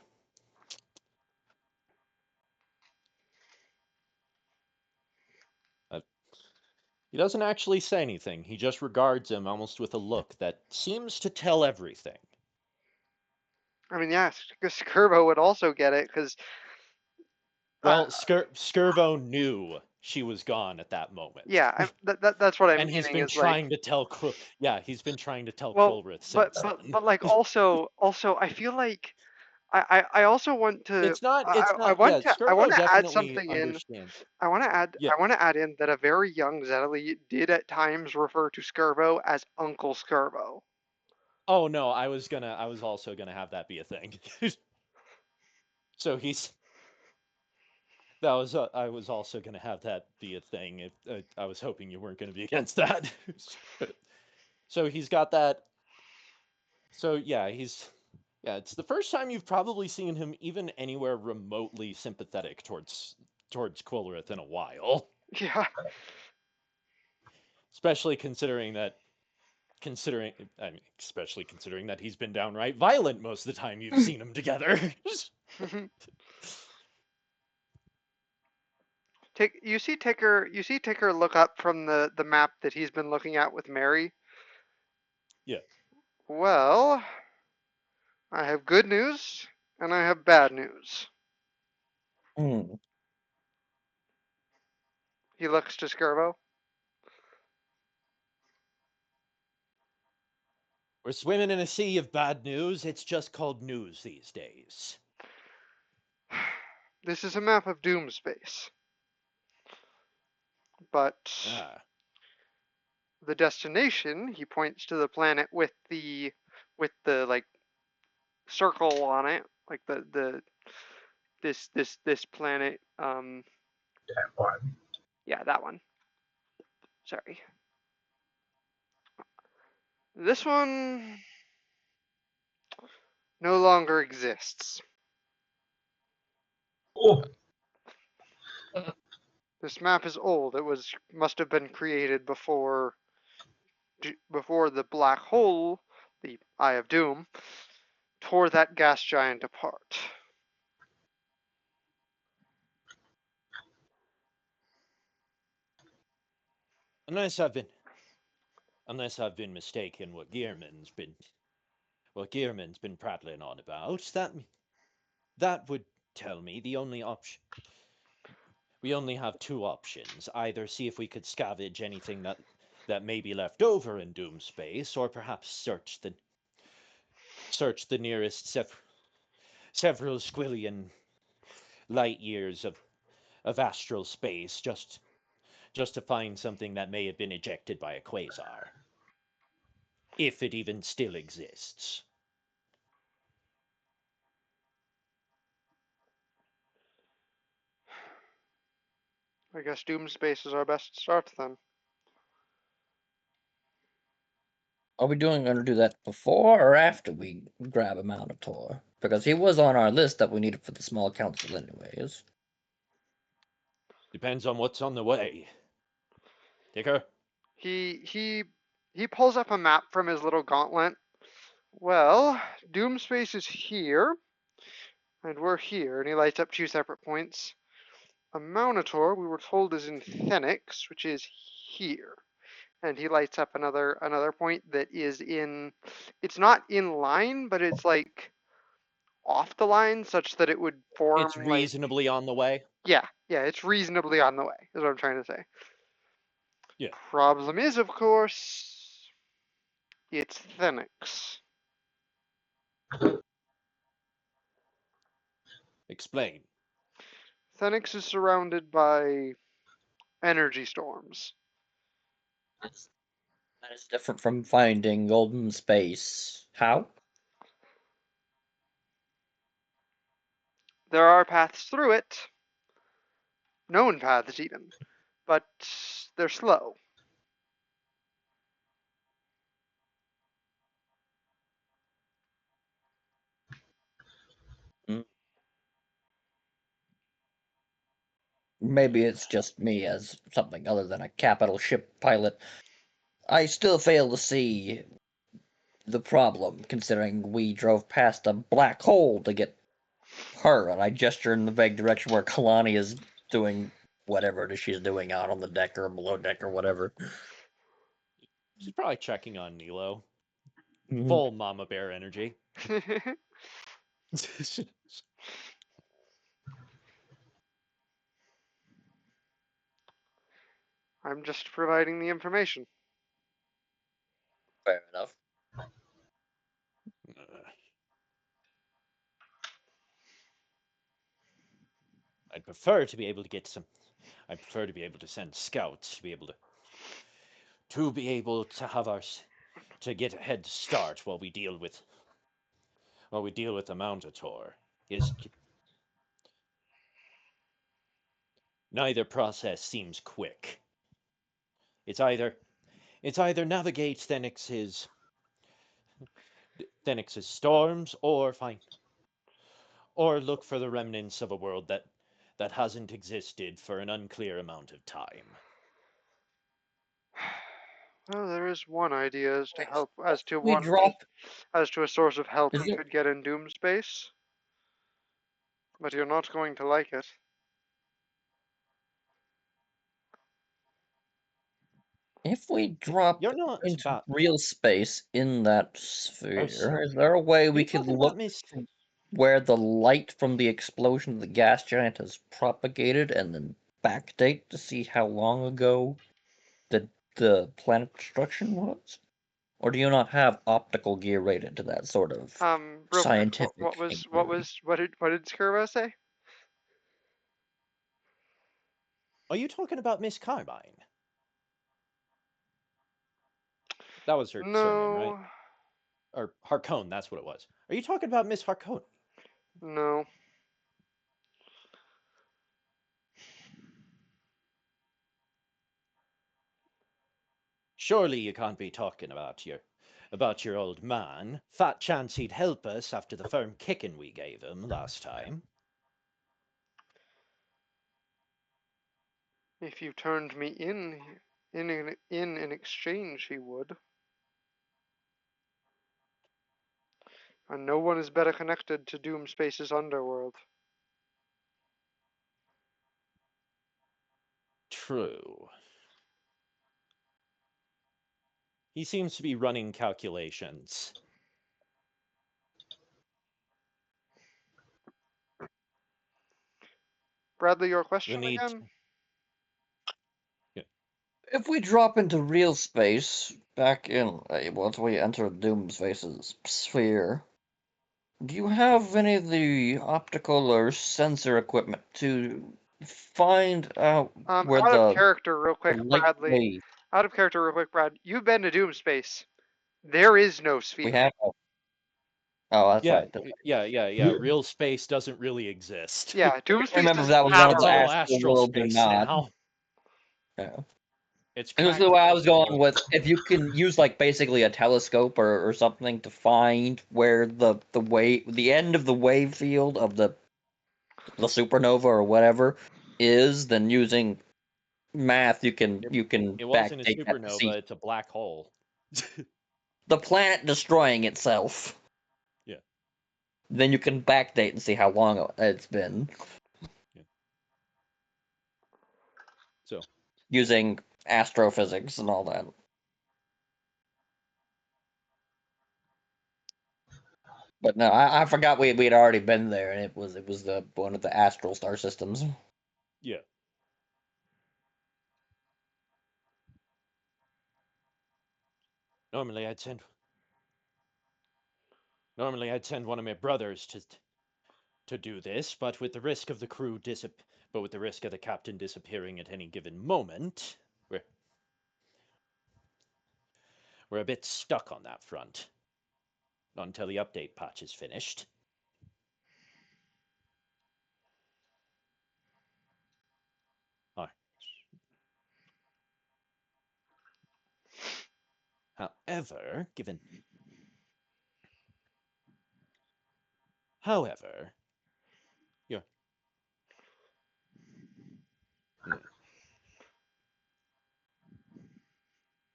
D: He doesn't actually say anything. He just regards him almost with a look that seems to tell everything.
A: I mean, yeah, Skirbo would also get it, because
D: Well, Skirvo knew she was gone at that moment.
A: yeah, that's what I'm
D: And he's
A: meaning
D: been
A: is like,
D: trying to tell he's been trying to tell
A: well,
D: Quilrith
A: but
D: since then.
A: but like also I feel like I also want to I
D: Skirvo
A: want to add
D: definitely
A: something in.
D: understands.
A: I
D: Yeah.
A: want to add in that a very young Zetali did at times refer to Skirbo as Uncle Skirbo.
D: Oh no, I was also gonna have that be a thing. So I was also gonna have that be a thing. I was hoping you weren't gonna be against that. So he's got that. So yeah, it's the first time you've probably seen him even anywhere remotely sympathetic towards Quilrith in a while.
A: Yeah,
D: Especially especially considering that he's been downright violent most of the time you've seen them together.
A: you see Ticker look up from the map that he's been looking at with Mary.
D: Yeah.
A: Well, I have good news and I have bad news.
C: Hmm.
A: He looks to Skirbo.
D: We're swimming in a sea of bad news. It's just called news these days.
A: This is a map of Doom space, but
D: Ah.
A: the destination, he points to the planet with the like circle on it, like the this planet.
B: That one.
A: Yeah, that one. Sorry. This one no longer exists.
B: Oh,
A: This map is old. It must have been created before the black hole, the Eye of Doom, tore that gas giant apart.
D: Unless I've been mistaken, what Gearman's been prattling on about, that would tell me we only have two options. Either see if we could scavenge anything that may be left over in Doom space, or perhaps search the nearest several squillion light years of astral space just to find something that may have been ejected by a quasar, if it even still exists.
A: I guess Doom Space is our best start then.
C: Are we going to do that before or after we grab a Minotaur? Because he was on our list that we needed for the small council, anyways.
D: Depends on what's on the way. Dicker?
A: He pulls up a map from his little gauntlet. Well, Doom Space is here, and we're here, and he lights up two separate points. A Minotaur, we were told, is in Phoenix, which is here. And he lights up another point that is in. It's not in line, but it's like off the line, such that it would form
D: It's
A: like.
D: reasonably on the way.
A: Yeah, it's reasonably on the way. Is what I'm trying to say.
D: Yeah.
A: Problem is, of course, it's Phoenix.
D: Explain.
A: Phoenix is surrounded by energy storms.
C: That is different from finding golden space. How?
A: There are paths through it, known paths even, but they're slow.
C: Maybe it's just me as something other than a capital ship pilot. I still fail to see the problem, considering we drove past a black hole to get her, and I gesture in the vague direction where Kalani is doing whatever it is she's doing out on the deck or below deck or whatever.
D: She's probably checking on Neelo.
C: Mhm.
D: Full mama bear energy.
A: I'm just providing the information.
C: Fair enough.
D: I'd prefer to be able to get some. I'd prefer to be able to send scouts to be able to have to get a head start while we deal with the Mountator. Is neither process seems quick. It's either navigate Phoenix's storms, or look for the remnants of a world that hasn't existed for an unclear amount of time.
A: Well, there is one idea as to help,
C: We drop.
A: as to a source of help
C: Is
A: we
C: it?
A: could get in Doom Space, but you're not going to like it.
C: If we drop
D: You're not
C: into
D: about.
C: real space in that
D: Are
C: sphere, is there a way we
D: you
C: could
D: talking about
C: look
D: Miss?
C: where the light from the explosion of the gas giant has propagated and then backdate to see how long ago the planet destruction was? Or do you not have optical gear rated to that sort of
A: Real quick,
C: scientific inquiry?
A: what did Skirbo say?
D: Are you talking about Miss Carmine? That was her surname, right?
A: No,
D: Or Harcone, that's what it was. Are you talking about Miss Harcone?
A: no.
D: Surely you can't be talking about about your old man. Fat chance he'd help us after the firm kicking we gave him last time.
A: If you turned me in exchange, he would. And no one is better connected to Doomspace's underworld.
D: True. He seems to be running calculations.
A: Bradley, your
D: We
A: question
D: need.
A: again?
D: Yeah.
C: If we drop into real space back in once we enter Doomspace's sphere, do you have any of the optical or sensor equipment to find out where
A: Out of
C: the
A: character, real quick,
C: light
A: Bradley.
C: wave
A: Out of character, real quick, Brad. You've been to Doomspace. There is no
C: we
A: sphere.
C: have? Oh, that's
D: Yeah,
C: right. That's
D: yeah. Real space doesn't really exist.
A: Yeah,
C: I
A: Doomspace
C: remember if
A: doesn't
C: that was
A: have
C: one
A: a
C: of
D: It's
C: the
D: all
A: real.
C: astral
D: astral
C: worlds or
D: space
C: not.
D: now.
C: Yeah.
D: It's
C: It was the way I was going
D: practically
C: with if you can use like basically a telescope or something to find where the end of the wave field of the supernova or whatever is, then using math you can
D: It wasn't a
C: backdate that to see
D: supernova, it's a black hole.
C: the planet destroying itself.
D: Yeah.
C: Then you can backdate and see how long it's been
D: Yeah. So,
C: using astrophysics and all that. But no, I forgot we'd already been there, and it was the one of the astral star systems.
D: yeah. Normally I'd send one of my brothers to do this, but with the risk of the captain disappearing at any given moment, we're a bit stuck on that front. Not until the update patch is finished. Alright. However, yeah,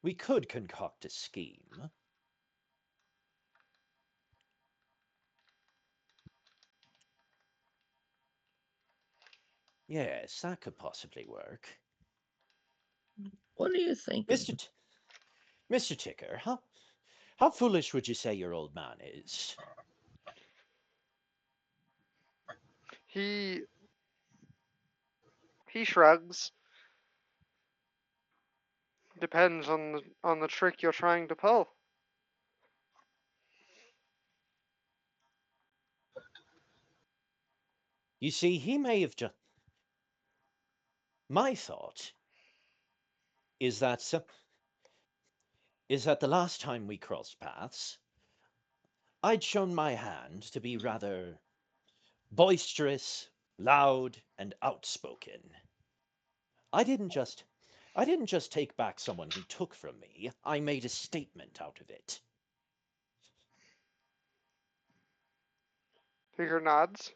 D: we could concoct a scheme. Yes, that could possibly work.
C: What do you think?
D: Mr. Ticker, how foolish would you say your old man is?
A: He shrugs. Depends on the trick you're trying to pull.
D: You see, he may have just. My thought is that the last time we crossed paths, I'd shown my hand to be rather boisterous, loud, and outspoken. I didn't just take back someone he took from me. I made a statement out of it.
A: Tigger nods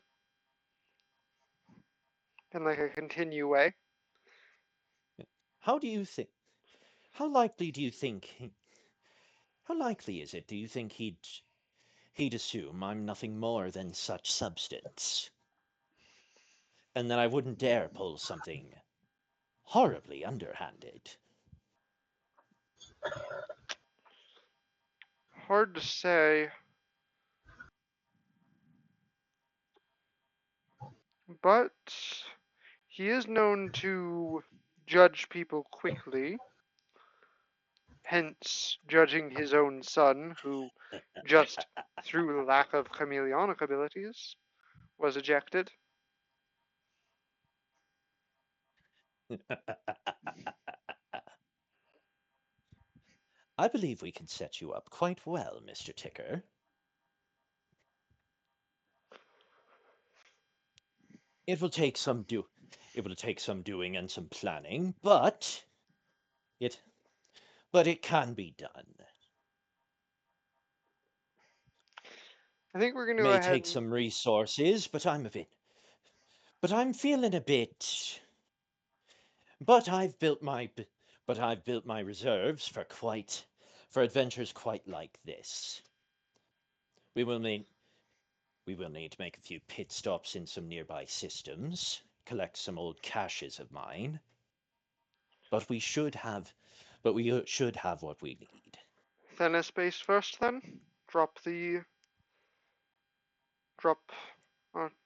A: in like a continue way.
D: How likely do you think how likely is it do you think he'd assume I'm nothing more than such substance? And that I wouldn't dare pull something horribly underhanded.
A: Hard to say. But he is known to judge people quickly, hence judging his own son, who just through lack of chameleonic abilities was ejected.
D: I believe we can set you up quite well, Mr. Ticker. It will take some doing and some planning, but it can be done.
A: I think we're gonna go
D: May
A: ahead.
D: take some resources, but I'm feeling a bit. But I've built my reserves for adventures quite like this. We will need to make a few pit stops in some nearby systems, collect some old caches of mine. But we should have what we need.
A: Thennis base first, then drop the drop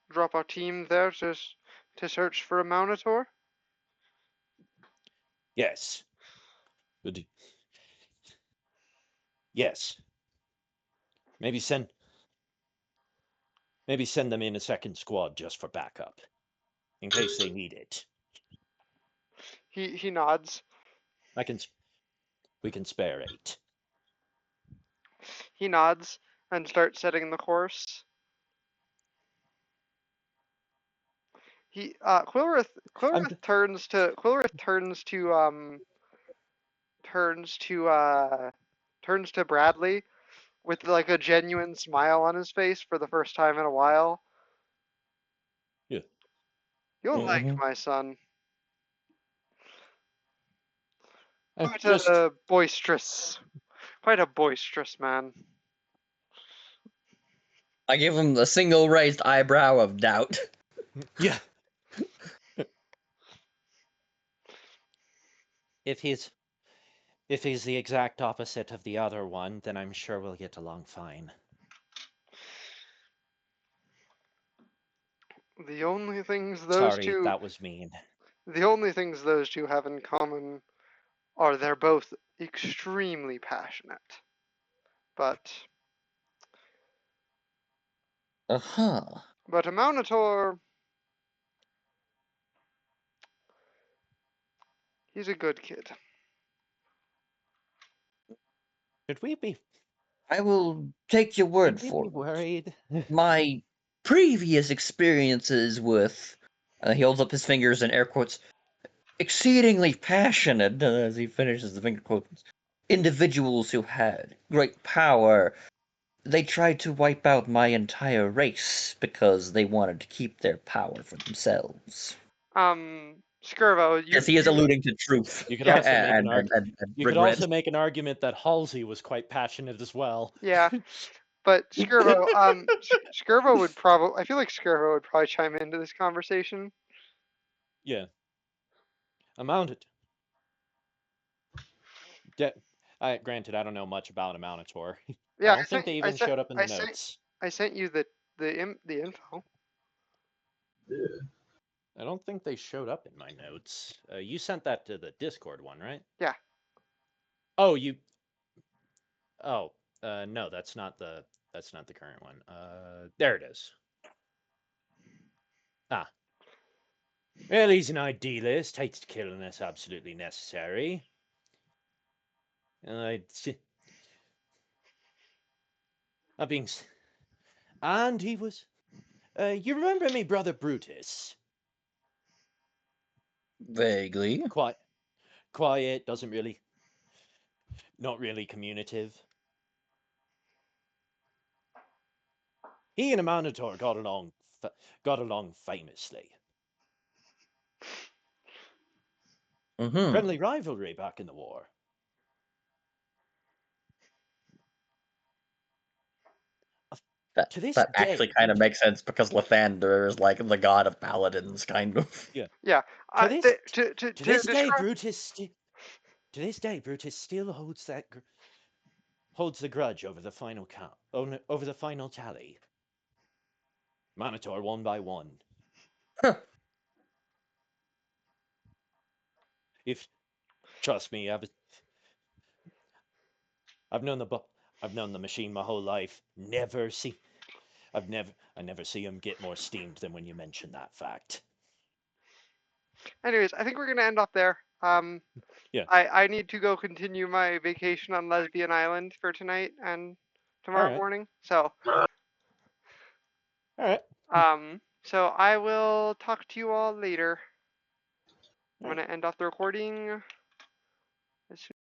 A: drop our team there to search for a Monitor.
D: Yes. Yes. Maybe send them in a second squad just for backup, in case they need it.
A: He nods.
D: We can spare 8.
A: He nods and starts setting the course. Quillrith turns to Bradley with like a genuine smile on his face for the first time in a while.
D: Yeah.
A: You'll like
C: Mhm.
A: my son. Quite
D: Just
A: a boisterous man.
C: I give him the single raised eyebrow of doubt.
D: yeah. If he's the exact opposite of the other one, then I'm sure we'll get along fine.
A: The only things
D: Sorry, that was mean.
A: those two have in common are they're both extremely passionate. But
C: Uh-huh.
A: a Monitor, he's a good kid.
D: Should we be
C: I will take your word for it.
D: worried?
C: My previous experiences with, he holds up his fingers in air quotes, exceedingly passionate, as he finishes the finger quotes, individuals who had great power. They tried to wipe out my entire race because they wanted to keep their power for themselves.
A: Skirvo,
C: Yes, he is alluding to truth.
D: You could
A: Yeah.
D: also make an
C: and,
D: argument.
C: and
D: You could
C: regret.
D: also make an argument that Halsey was quite passionate as well.
A: Yeah, but Skirvo, I feel like Skirvo would probably chime into this conversation.
D: Yeah. Amounted. Granted, I don't know much about a Monitor.
A: Yeah,
D: I don't think they even showed up in the notes.
A: I sent you the info.
D: I don't think they showed up in my notes. You sent that to the Discord one, right?
A: Yeah.
D: Oh, you. Oh, no, that's not the current one. There it is. Ah. Well, he's an idealist. Hates to kill unless absolutely necessary. And he was. You remember me, brother Brutus?
C: Vaguely.
D: Quiet, not really communicative. He and a Monitor got along famously.
C: Mm-hmm.
D: Friendly rivalry back in the war.
C: That,
D: To this
C: that
D: day,
C: actually kind of makes sense because Lathander is like the god of paladins, kind of.
D: Yeah.
A: Yeah.
D: To this day, Brutus still holds the grudge over the final count, over the final tally. Monitor 1 by 1. Trust me, I've known the machine my whole life. I never see him get more steamed than when you mention that fact.
A: Anyways, I think we're gonna end up there.
D: Yeah.
A: I need to go continue my vacation on Lesbian Island for tonight and tomorrow
D: Alright.
A: morning. So
D: Alright.
A: so I will talk to you all later. I'm gonna end off the recording as soon